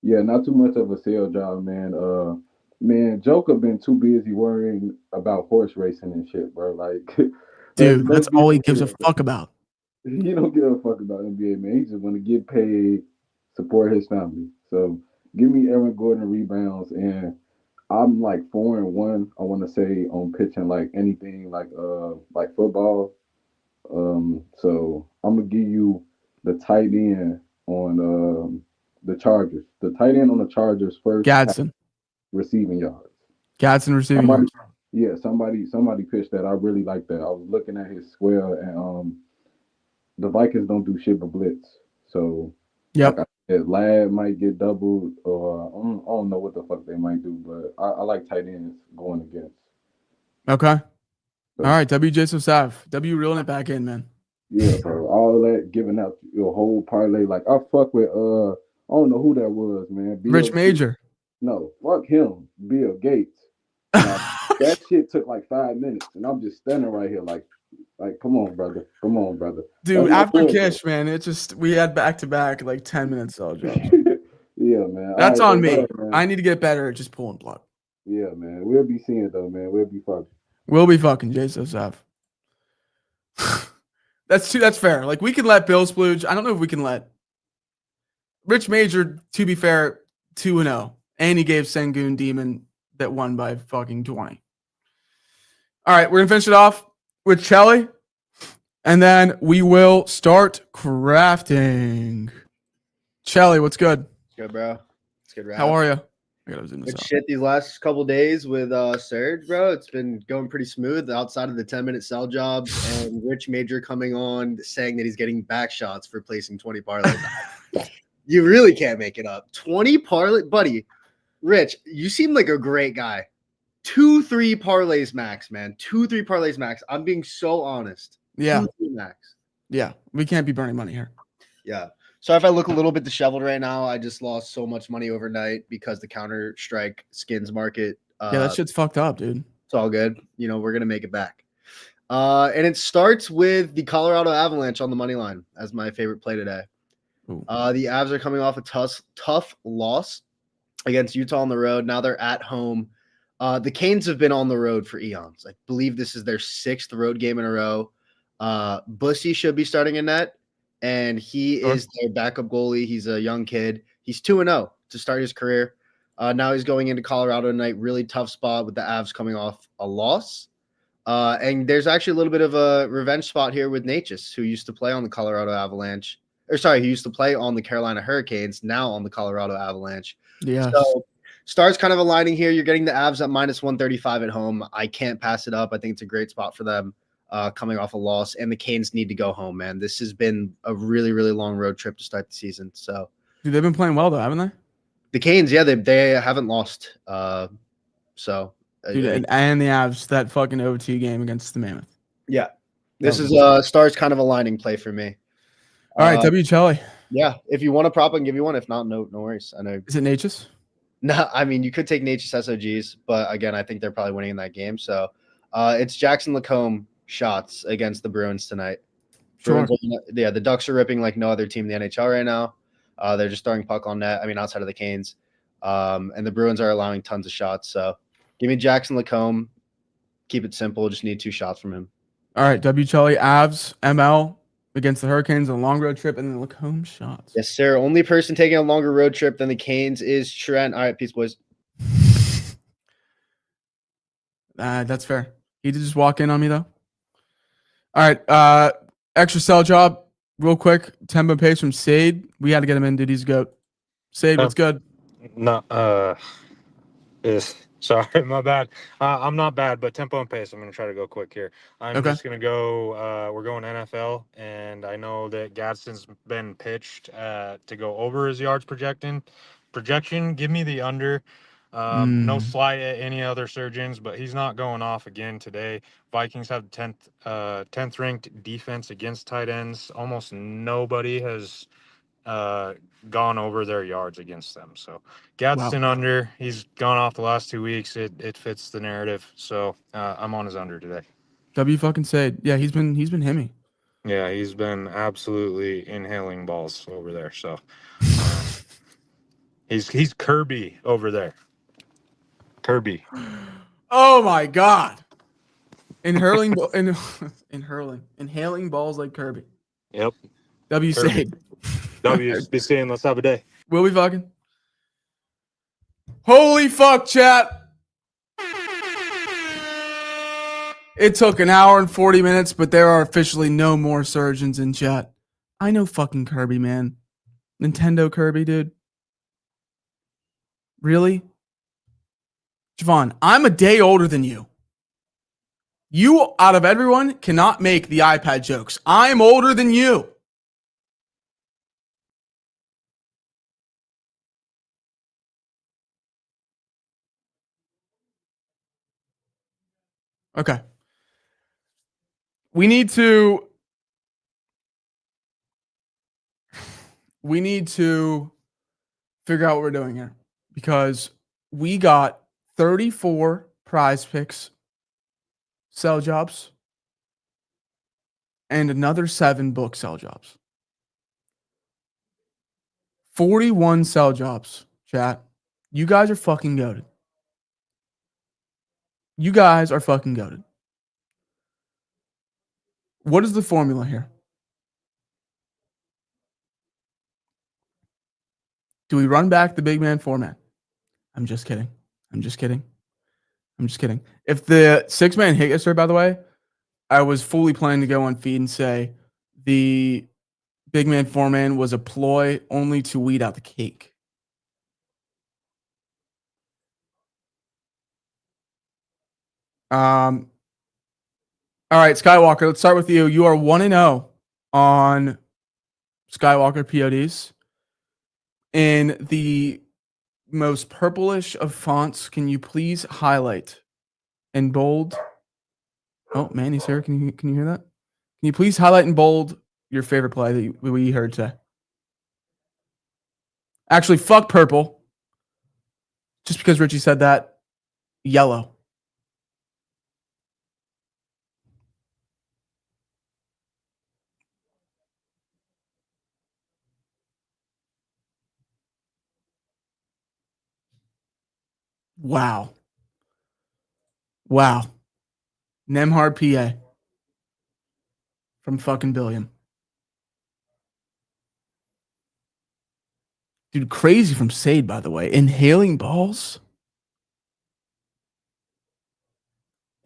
Yeah, not too much of a sale job, man. Man, Joker been too busy worrying about horse racing and shit, bro. Like, dude, that's all he gives a fuck about. He don't give a fuck about NBA, man. He just want to get paid, support his family. So give me Aaron Gordon rebounds, and I'm like 4-1. I want to say on pitching like anything like football. So I'm gonna give you the tight end on the Chargers. The tight end on the Chargers first. Gadsden Receiving yards. Gadsden receiving yards. Yeah, somebody pitched that. I really like that. I was looking at his square, and the Vikings don't do shit but blitz. So yep. Like I said, Lad might get doubled, or I don't know what the fuck they might do, but I like tight ends going against. Okay. All right, WJ Sav. W reeling it back in, man. Yeah, bro. All that giving out your whole parlay. Like I fuck with I don't know who that was, man. Rich Major. No, fuck him. Bill Gates. Now, that shit took like 5 minutes, and I'm just standing right here like come on, brother. Come on, brother. Dude, after Kish, man, it just we had back to back like 10 minutes sell jobs. Yeah, man. That's right, on me. man. I need to get better at just pulling blood. Yeah, man. We'll be seeing though, man. We'll be fucking. We'll be fucking Jason Sav. That's fair. Like we can let Bill splooge. I don't know if we can let Rich Major, to be fair, 2-0. And he gave Sengun Demon that won by fucking 20. All right, we're gonna finish it off with Chelly. And then we will start crafting. Chelly, what's good? Good, bro. It's good, bro. How are you? I gotta zoom this Good out. shit these last couple days with Surge, bro. It's been going pretty smooth outside of the 10-minute sell jobs and Rich Major coming on saying that he's getting back shots for placing 20 parlays. You really can't make it up. 20 parlay, buddy. Rich, you seem like a great guy. 2-3 parlays max, man. 2-3 parlays max. I'm being so honest. Yeah. 2-3 max. Yeah. We can't be burning money here. Yeah. So if I look a little bit disheveled right now, I just lost so much money overnight because the Counter-Strike skins market. Yeah, that shit's fucked up, dude. It's all good. You know, we're going to make it back. And it starts with the Colorado Avalanche on the money line as my favorite play today. The Avs are coming off a tough loss against Utah on the road. Now they're at home. The Canes have been on the road for eons. I believe this is their 6th road game in a row. Bussy should be starting in net, and he is their backup goalie. He's a young kid. He's 2-0 to start his career. Now he's going into Colorado tonight. Really tough spot with the Avs coming off a loss. And there's actually a little bit of a revenge spot here with Natchez, who used to play on the Colorado Avalanche. or sorry, he used to play on the Carolina Hurricanes, now on the Colorado Avalanche. Yes. So stars kind of aligning here. You're getting the Avs at -135 at home. I can't pass it up. I think it's a great spot for them coming off a loss. And the Canes need to go home, man. This has been a really, really long road trip to start the season. So, Dude, they've been playing well though, haven't they? The Canes, yeah, they haven't lost. Dude, and the Avs, that fucking OT game against the Mammoth. Yeah. This is was stars kind of aligning play for me. All right, W. Chelly. Yeah, if you want a prop, I can give you one. If not, no worries. I know. Is it Natchez? No, I mean you could take Natchez SOGs, but again, I think they're probably winning in that game. So it's Jackson Lacombe shots against the Bruins tonight. Sure. The Ducks are ripping like no other team in the NHL right now. They're just throwing puck on net. I mean, outside of the Canes, and the Bruins are allowing tons of shots. So give me Jackson Lacombe. Keep it simple. Just need 2 shots from him. All right, W. Chelly, Avs, ML against the Hurricanes on a long road trip, and then Lacombe shots. Yes, sir. Only person taking a longer road trip than the Canes is Trent. All right, peace, boys. That's fair. He did just walk in on me though. All right, extra sell job, real quick. Tempo pace from Sade. We had to get him in, dude. He's a goat. Sade, what's good? No, sorry, my bad. I'm not bad, but tempo and pace. I'm gonna try to go quick here. I'm Okay. just gonna go. We're going NFL, and I know that Gadsden's been pitched to go over his yards projection. Give me the under. No slight at any other surgeons, but he's not going off again today. Vikings have the 10th ranked defense against tight ends. Almost nobody has gone over their yards against them. So Gadsden under. He's gone off the last 2 weeks. It fits the narrative. So I'm on his under today. W fucking Sade. Yeah, he's been himmy. Yeah, he's been absolutely inhaling balls over there. So he's Kirby over there. Kirby. Oh my god. Inhaling balls like Kirby. Yep. W. Kirby. Sade. W. Be seeing. Let's have a day. Will we fucking? Holy fuck, chat. It took an hour and 40 minutes, but there are officially no more surgeons in chat. I know fucking Kirby, man. Nintendo Kirby, dude. Really? Jovan, I'm a day older than you. You, out of everyone, cannot make the iPad jokes. I'm older than you. Okay. We need to figure out what we're doing here because we got 34 prize picks sell jobs and another 7 book sell jobs. 41 sell jobs, chat. You guys are fucking goated. You guys are fucking goated. What is the formula here? Do we run back the big man format? I'm just kidding. If the 6-man hit yesterday, by the way, I was fully planning to go on feed and say the big man 4-man was a ploy only to weed out the cake. All right, Skywalker, let's start with you. You are 1-0 on Skywalker PODs. In the most purplish of fonts, can you please highlight in bold? Oh, Manny's here. Can you hear that? Can you please highlight in bold your favorite play that we heard today? Actually, fuck purple. Just because Richie said that. Yellow. Wow. Nemhard PA. From fucking Billion. Dude, crazy from Sade, by the way. Inhaling balls.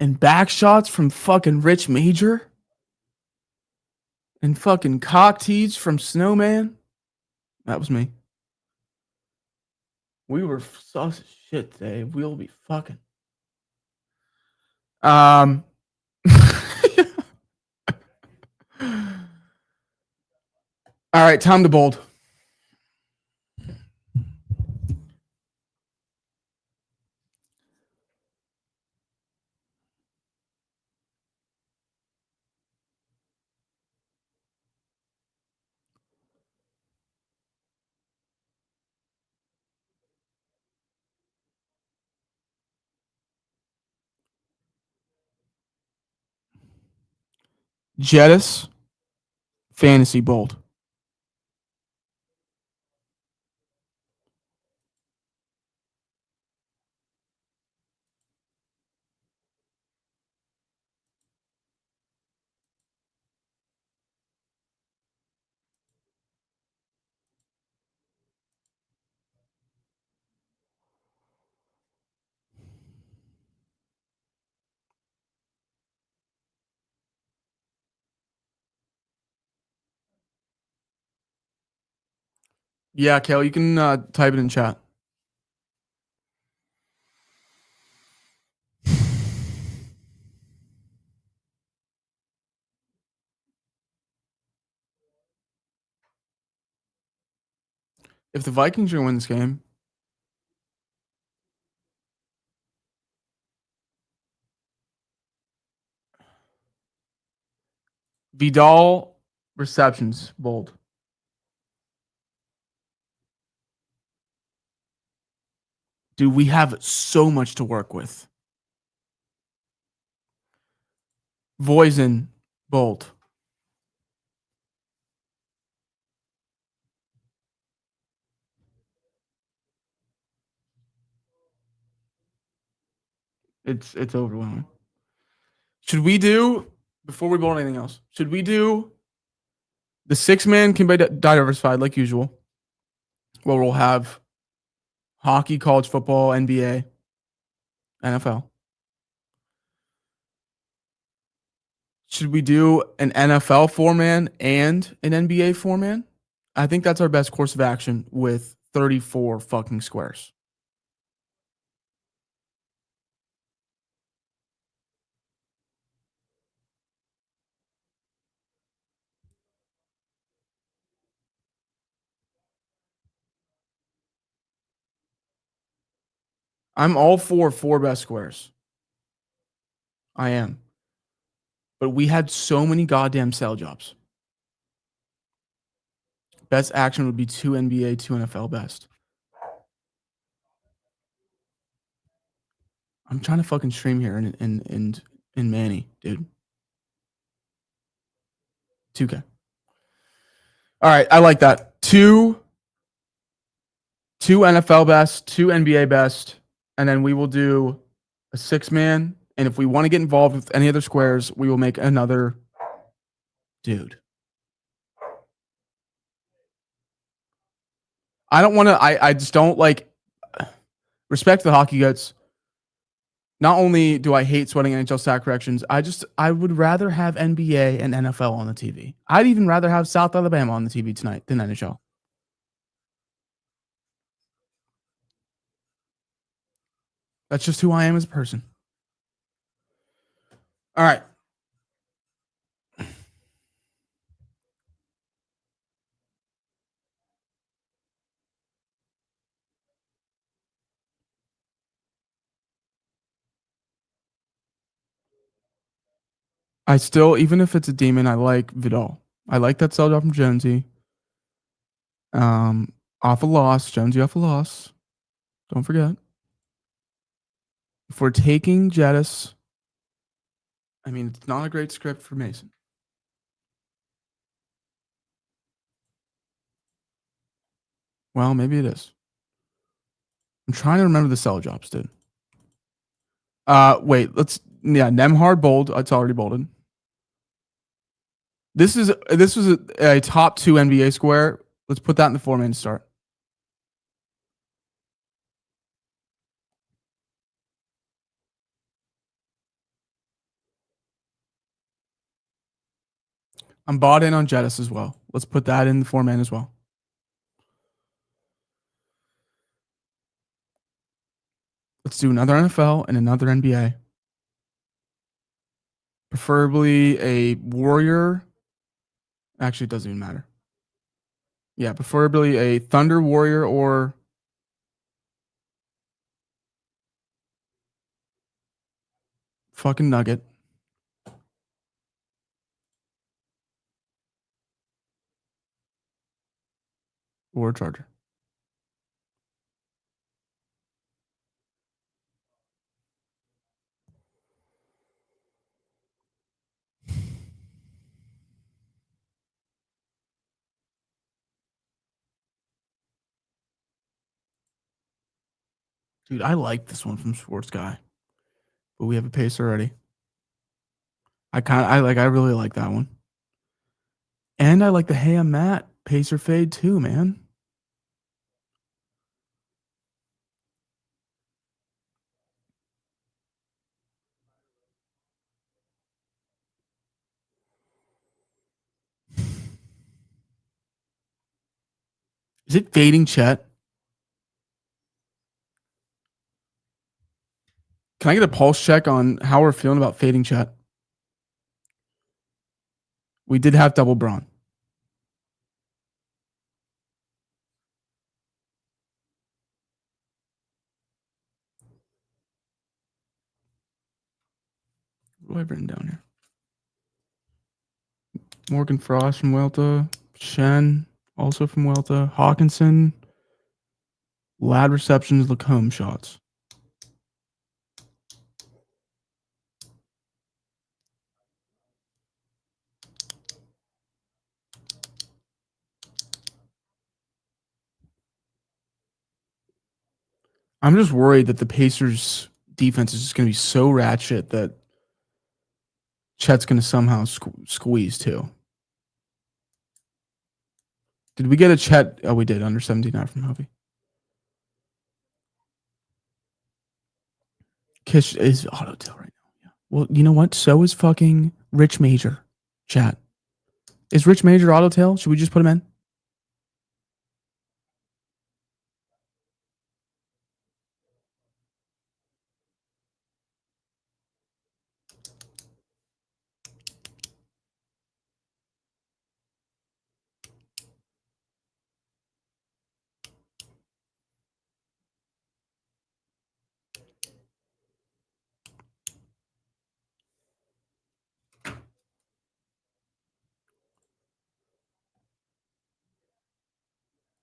And back shots from fucking Rich Major. And fucking cock tees from Snowman. That was me. We were sauce as shit today. We'll be fucking. All right, time to bold. Jettis, fantasy bold. Yeah, Kale, you can type it in chat. If the Vikings are going to win this game, Vidal receptions bold. Dude, we have so much to work with. Voisin bold. It's overwhelming. Should we do, before we bold anything else, should we do the 6-man can be diversified like usual, where we'll have hockey, college football, NBA, NFL? Should we do an NFL 4-man and an NBA 4-man? I think that's our best course of action with 34 fucking squares. I'm all for 4 best squares. I am. But we had so many goddamn sell jobs. Best action would be 2 NBA, 2 NFL best. I'm trying to fucking stream here in Manny, dude. 2K. All right, I like that. Two NFL best, 2 NBA best, and then we will do a 6-man. And if we want to get involved with any other squares, we will make another. Dude. I don't want to. I just don't like. Respect the hockey guts. Not only do I hate sweating NHL stat corrections, I would rather have NBA and NFL on the TV. I'd even rather have South Alabama on the TV tonight than NHL. That's just who I am as a person. All right. I still, even if it's a demon, I like Vidal. I like that sell job from Jonesy. Off a loss. Jonesy off a loss. Don't forget. If we're taking Jettis, I mean, it's not a great script for Mason. Well, maybe it is. I'm trying to remember the sell jobs, dude. Wait, Nemhard bold. It's already bolded. This was a top 2 NBA square. Let's put that in the 4-man start. I'm bought in on Jettis as well. Let's put that in the 4-man as well. Let's do another NFL and another NBA. Preferably a Warrior. Actually, it doesn't even matter. Yeah, preferably a Thunder Warrior or fucking Nugget. Or a Charger. Dude, I like this one from Sports Guy. But we have a pace already. I really like that one. And I like the Hey I'm Matt Pacer fade too, man. Is it fading Chet? Can I get a pulse check on how we're feeling about fading Chet? We did have double Braun. What have I written down here? Morgan Frost from Welta. Shen, also from Welta. Hawkinson. Lad receptions, Lacombe shots. I'm just worried that the Pacers defense is just going to be so ratchet that Chet's going to somehow squeeze too. Did we get a Chet? Oh, we did. Under 79 from Hovey. Kish is auto tail right now. Yeah. Well, you know what? So is fucking Rich Major. Chat. Is Rich Major auto tail? Should we just put him in?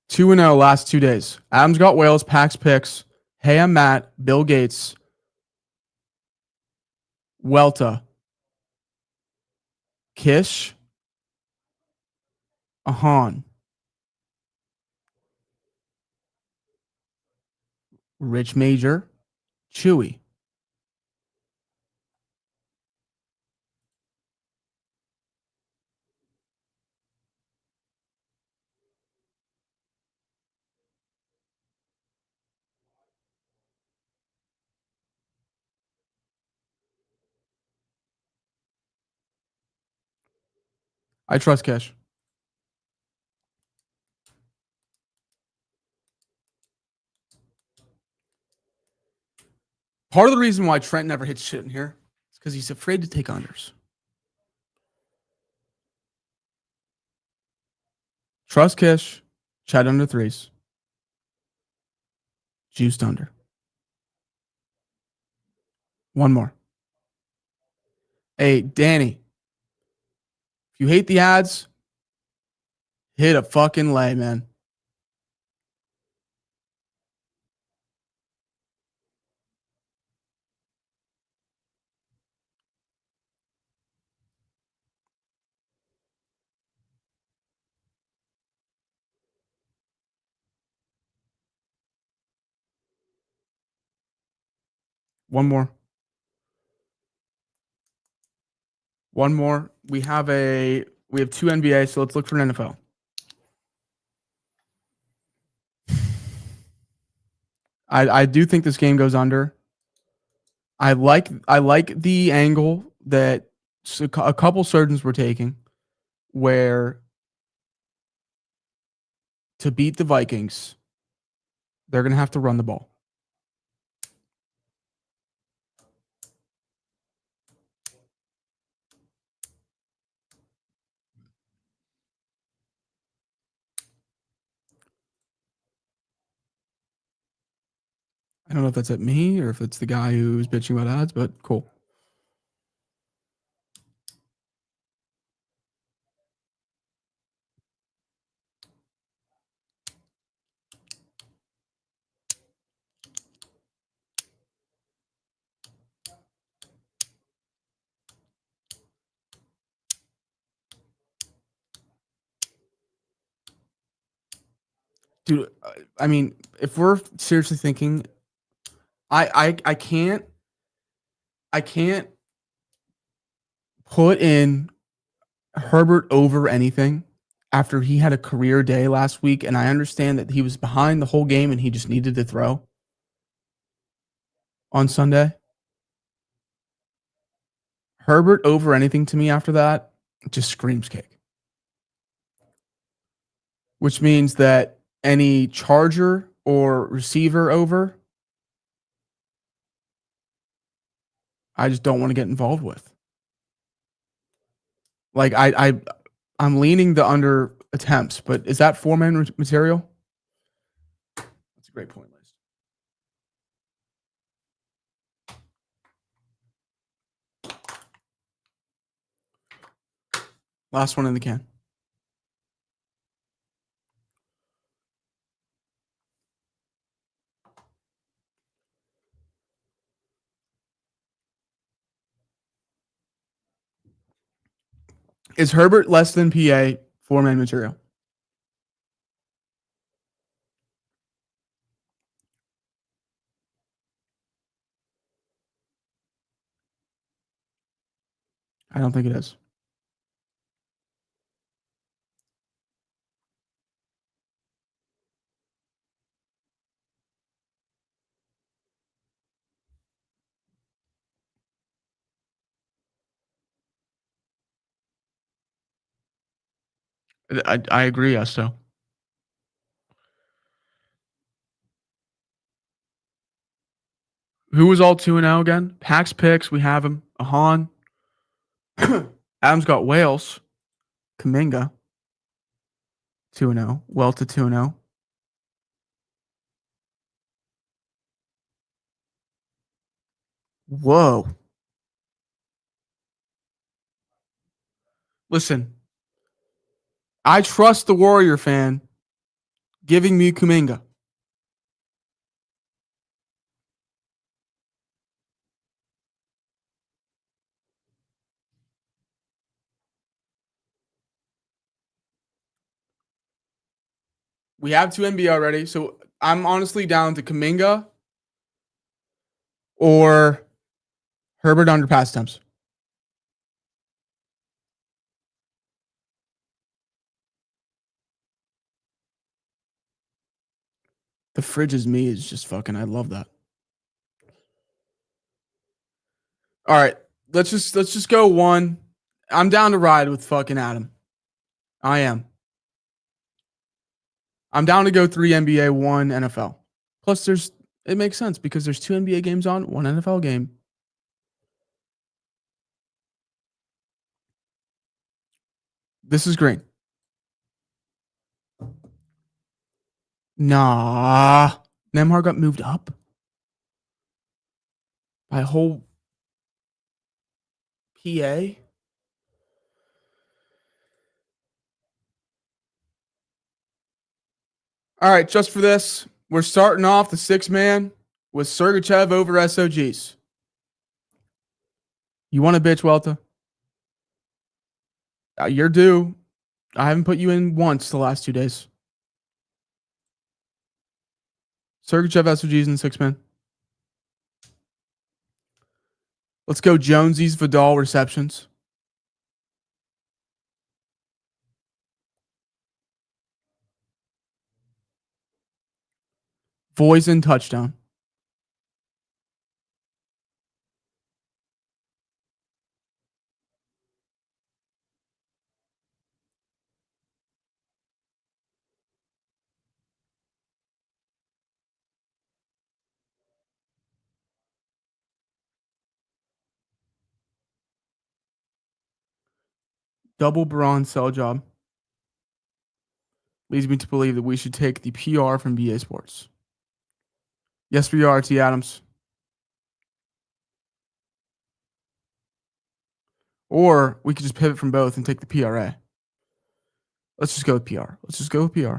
Two and 0 last 2 days. Adams got Wales, Pax picks. Hey, I'm Matt, Bill Gates, Welta, Kish, Ahan, Rich Major, Chewy. I trust Kish. Part of the reason why Trent never hits shit in here is because he's afraid to take unders. Trust Kish. Chat under threes. Juiced under. One more. Hey, Danny. If you hate the ads, hit a fucking lay, man. One more. One more. We have two NBA, so let's look for an NFL. I do think this game goes under. I like the angle that a couple surgeons were taking where to beat the Vikings, they're going to have to run the ball. I don't know if that's at me or if it's the guy who's bitching about ads, but cool. Dude, I mean, if we're seriously thinking, I can't put in Herbert over anything after he had a career day last week, and I understand that he was behind the whole game and he just needed to throw on Sunday. Herbert over anything to me after that just screams cake. Which means that any Charger or receiver over, I just don't want to get involved with. Like I'm leaning the under attempts, but is that four-man material? That's a great point, Liz. Last one in the can. Is Herbert less than PA four-man material? I don't think it is. I agree, Esto. Who was all 2-0 again? Pax picks, we have him. Ahan. Adam's got Wales. Kaminga. 2-0. Welta 2-0. Whoa. Listen, I trust the Warrior fan giving me Kuminga. We have two NBA already, so I'm honestly down to Kuminga or Herbert under pass attempts. The fridge is me is just fucking, I love that. All right, let's just go one. I'm down to ride with fucking Adam. I am. I'm down to go 3 NBA, 1 NFL. Plus, it makes sense because there's 2 NBA games on, 1 NFL game. This is green. Nah. Nemhard got moved up by a whole PA. All right, just for this, we're starting off the 6-man with Sergachev over SOGs. You want a bitch, Welta? You're due. I haven't put you in once the last 2 days. Sergachev SOGs in 6-man. Let's go Jonesy's Vidal receptions. Voisin touchdown. double bronze sell job leads me to believe that we should take the PR from BA Sports. Yes, we are, T. Adams. Or we could just pivot from both and take the PRA. Let's just go with PR. Let's just go with PR.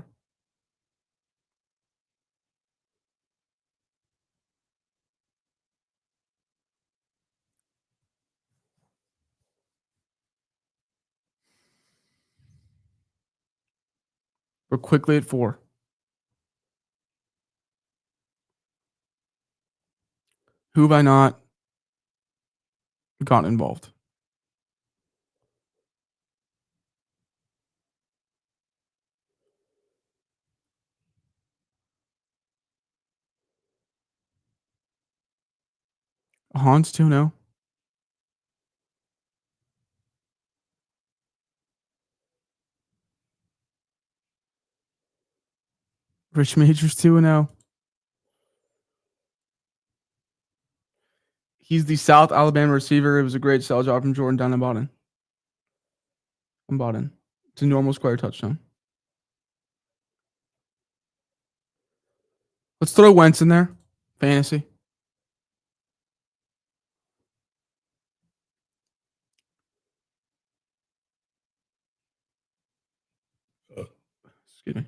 We're quickly at 4. Who have I not gotten involved? Hans 2-0. Rich Majors 2-0. He's the South Alabama receiver. It was a great sell job from Jordan down in Boston. I'm bought in. It's a normal square touchdown. Let's throw Wentz in there. Fantasy. Excuse me.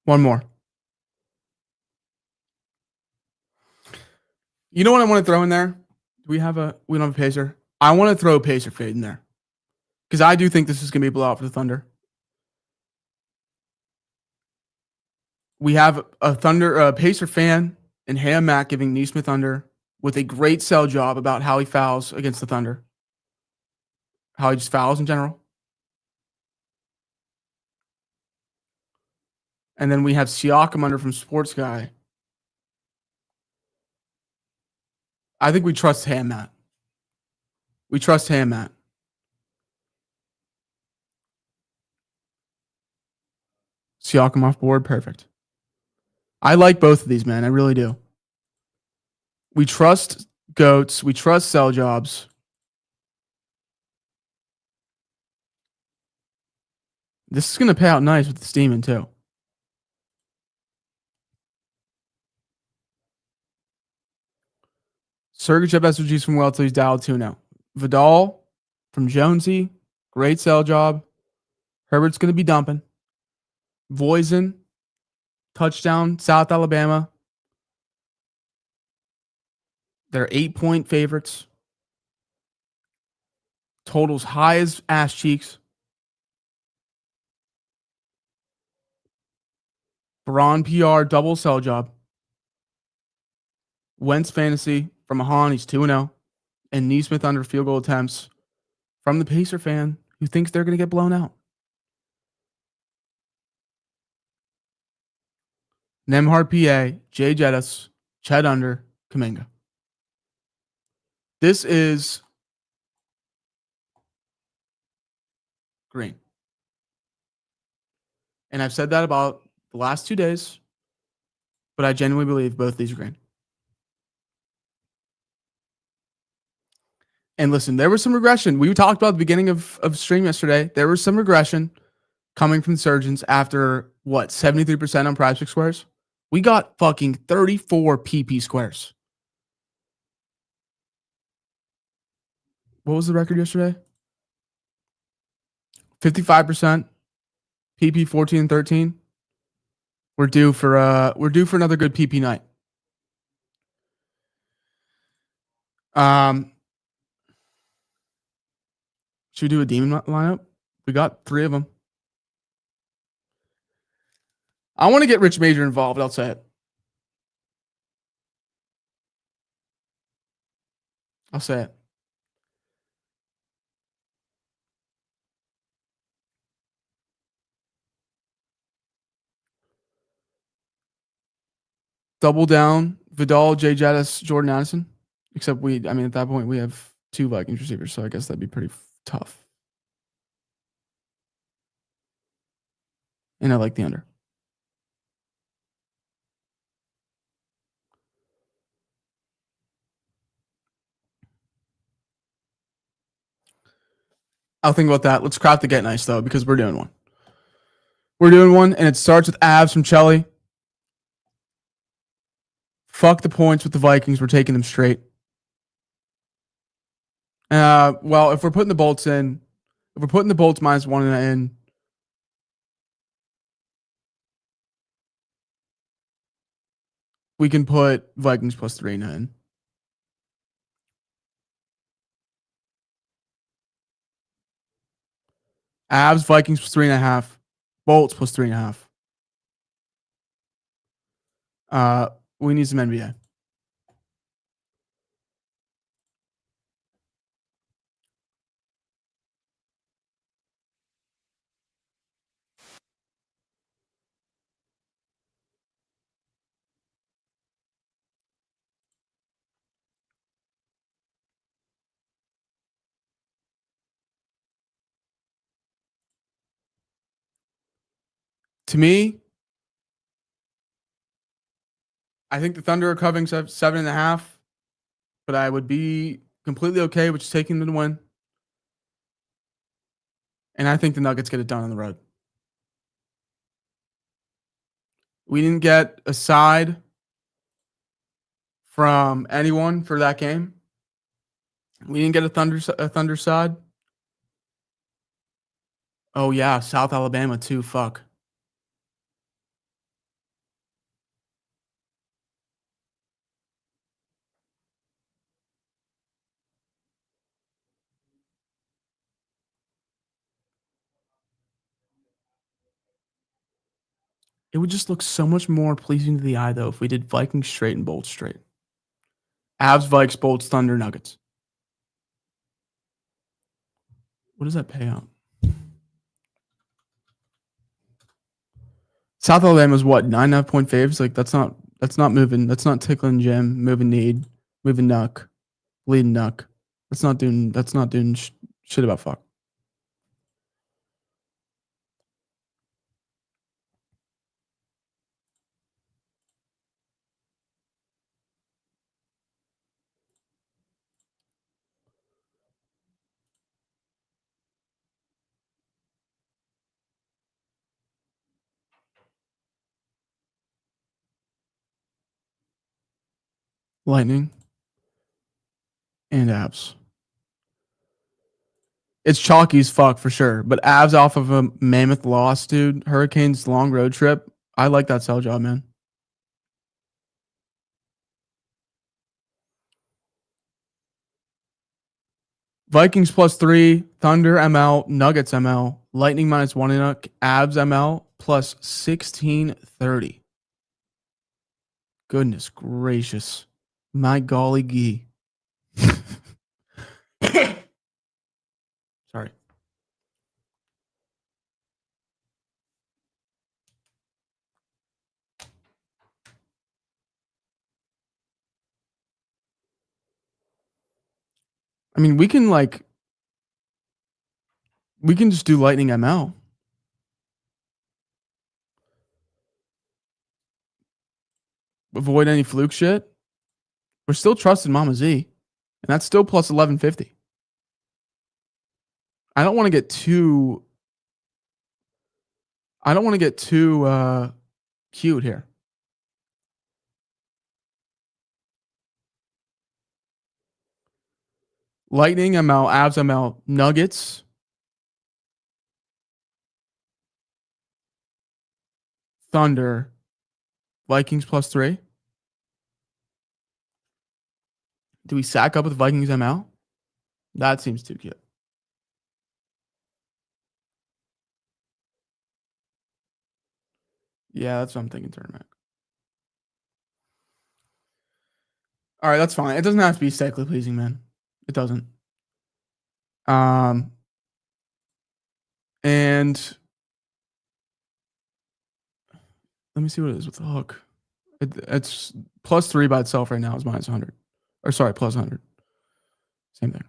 One more. You know what I want to throw in there? We don't have a pacer. I want to throw a pacer fade in there. Because I do think this is going to be a blowout for the Thunder. We have a Pacer fan and Ham Mack giving Neesmith under with a great sell job about how he fouls against the Thunder. How he just fouls in general. And then we have Siakam under from Sports Guy. I think we trust Ham Matt. We trust Ham Matt. Siakam off board. Perfect. I like both of these, man. I really do. We trust goats. We trust sell jobs. This is going to pay out nice with the Steeman, too. Sergachev SOGs from Wellesley's dialed 2-0. Vidal from Jonesy. Great sell job. Herbert's going to be dumping. Voisin. Touchdown. South Alabama. They're 8-point favorites. Totals high as ass cheeks. Braun PR double sell job. Wentz fantasy from Mahan. He's 2-0. And Neesmith under field goal attempts from the Pacer fan who thinks they're going to get blown out. Nemhard PA, Jay Jettis, Ched under, Kuminga. This is green. And I've said that about the last 2 days, but I genuinely believe both these are green. And listen, there was some regression. We talked about at the beginning of stream yesterday. There was some regression coming from the Surgeons after, 73% on Prize Pick squares? We got fucking 34 PP squares. What was the record yesterday? 55%. PP 14 and 13. We're due for another good PP night. Should we do a demon lineup? We got 3 of them. I want to get Rich Major involved. I'll say it. I'll say it. Double down. Vidal, Jay Jettis, Jordan Addison. Except at that point, we have 2 Vikings receivers, so I guess that'd be pretty tough. And I like the under. I'll think about that. Let's craft the get nice though, because we're doing one. We're doing one, and it starts with abs from Chelly. Fuck the points with the Vikings. We're taking them straight. Well, if we're putting the bolts in, if we're putting the bolts -1 in, we can put Vikings +3 in. Abs, Vikings +3.5. Bolts +3.5. We need some NBA. To me, I think the Thunder are covering 7.5, but I would be completely okay with just taking them to win. And I think the Nuggets get it done on the road. We didn't get a side from anyone for that game. We didn't get a Thunder side. Oh yeah, South Alabama too. Fuck. It would just look so much more pleasing to the eye though if we did Vikings straight and Bolts straight. Avs, Vikes, Bolts, Thunder, Nuggets. What does that pay out? South Alabama's what, 9.5 point faves? Like that's not moving. That's not tickling Jim, moving Need, moving Nuck, bleeding Nuck. That's not doing shit about fuck. Lightning and abs. It's chalky as fuck for sure, but abs off of a mammoth loss, dude. Hurricanes long road trip. I like that sell job, man. Vikings +3, Thunder ML, Nuggets ML, Lightning -1, Abs ML +1630. Goodness gracious. My golly gee. Sorry. I mean, we can just do Lightning ML. Avoid any fluke shit. We're still trusting Mama Z, and that's still +1150. I don't want to get too cute here. Lightning ML, Avs ML, Nuggets, Thunder, Vikings +3. Do we sack up with Vikings ML? That seems too cute. Yeah, that's what I'm thinking tournament. All right, that's fine. It doesn't have to be aesthetically pleasing, man. It doesn't. And let me see what it is with the hook. It's +3 by itself right now is -100. Or sorry, +100. Same thing.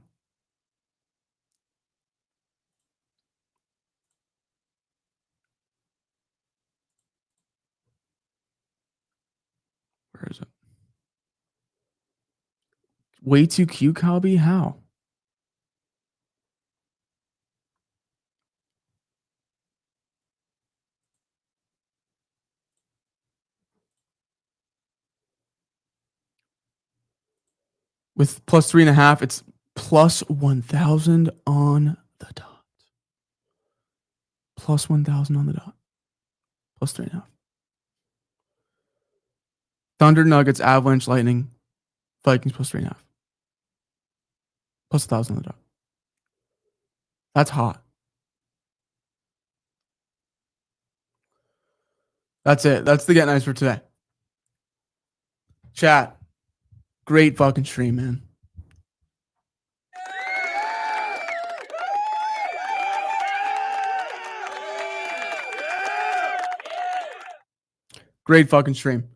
Where is it? Way too cute, Calby? How? With plus 3.5, it's plus 1,000 on the dot. Plus 1,000 on the dot. Plus 3.5. Thunder, Nuggets, Avalanche, Lightning, Vikings plus 3.5. Plus 1,000 on the dot. That's hot. That's it. That's the Get Nice for today. Chat. Great fucking stream, man. Great fucking stream.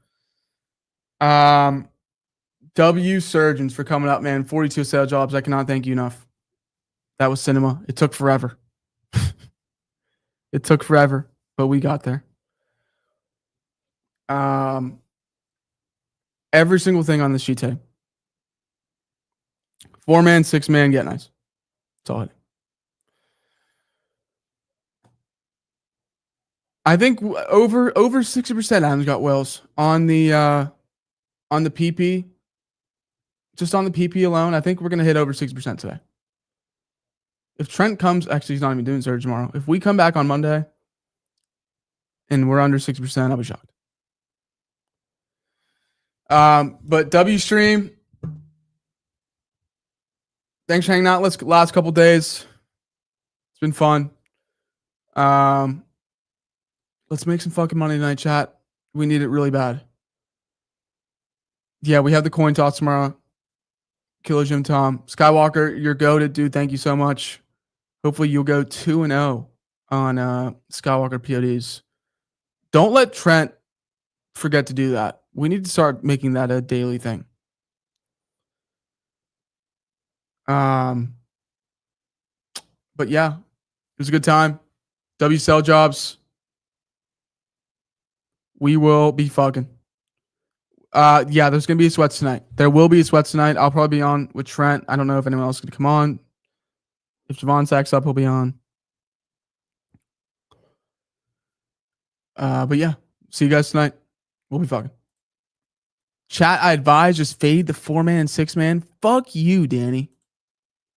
W Surgeons for coming up, man. 42 sale jobs. I cannot thank you enough. That was cinema. It took forever. It took forever, but we got there. Every single thing on the sheet today. 4-man, 6-man, Get Nice. That's all I do. I think over 60% Adams got Wells on the PP. Just on the PP alone, I think we're gonna hit over 60% today. If Trent comes, actually he's not even doing surgery tomorrow. If we come back on Monday and we're under 6%, I'll be shocked. But W stream. Thanks for hanging out. Last couple days. It's been fun. Let's make some fucking money tonight, chat. We need it really bad. Yeah, we have the coin toss tomorrow. Killer Jim Tom. Skywalker, you're goated, dude. Thank you so much. Hopefully you'll go 2-0 on Skywalker PODs. Don't let Trent forget to do that. We need to start making that a daily thing. But yeah, it was a good time. W Cell Jobs. We will be fucking. Yeah, there's gonna be a sweats tonight. There will be a sweats tonight. I'll probably be on with Trent. I don't know if anyone else could come on. If Jovan sacks up, he'll be on. But yeah, see you guys tonight. We'll be fucking. Chat, I advise just fade the 4-man and 6-man. Fuck you, Danny.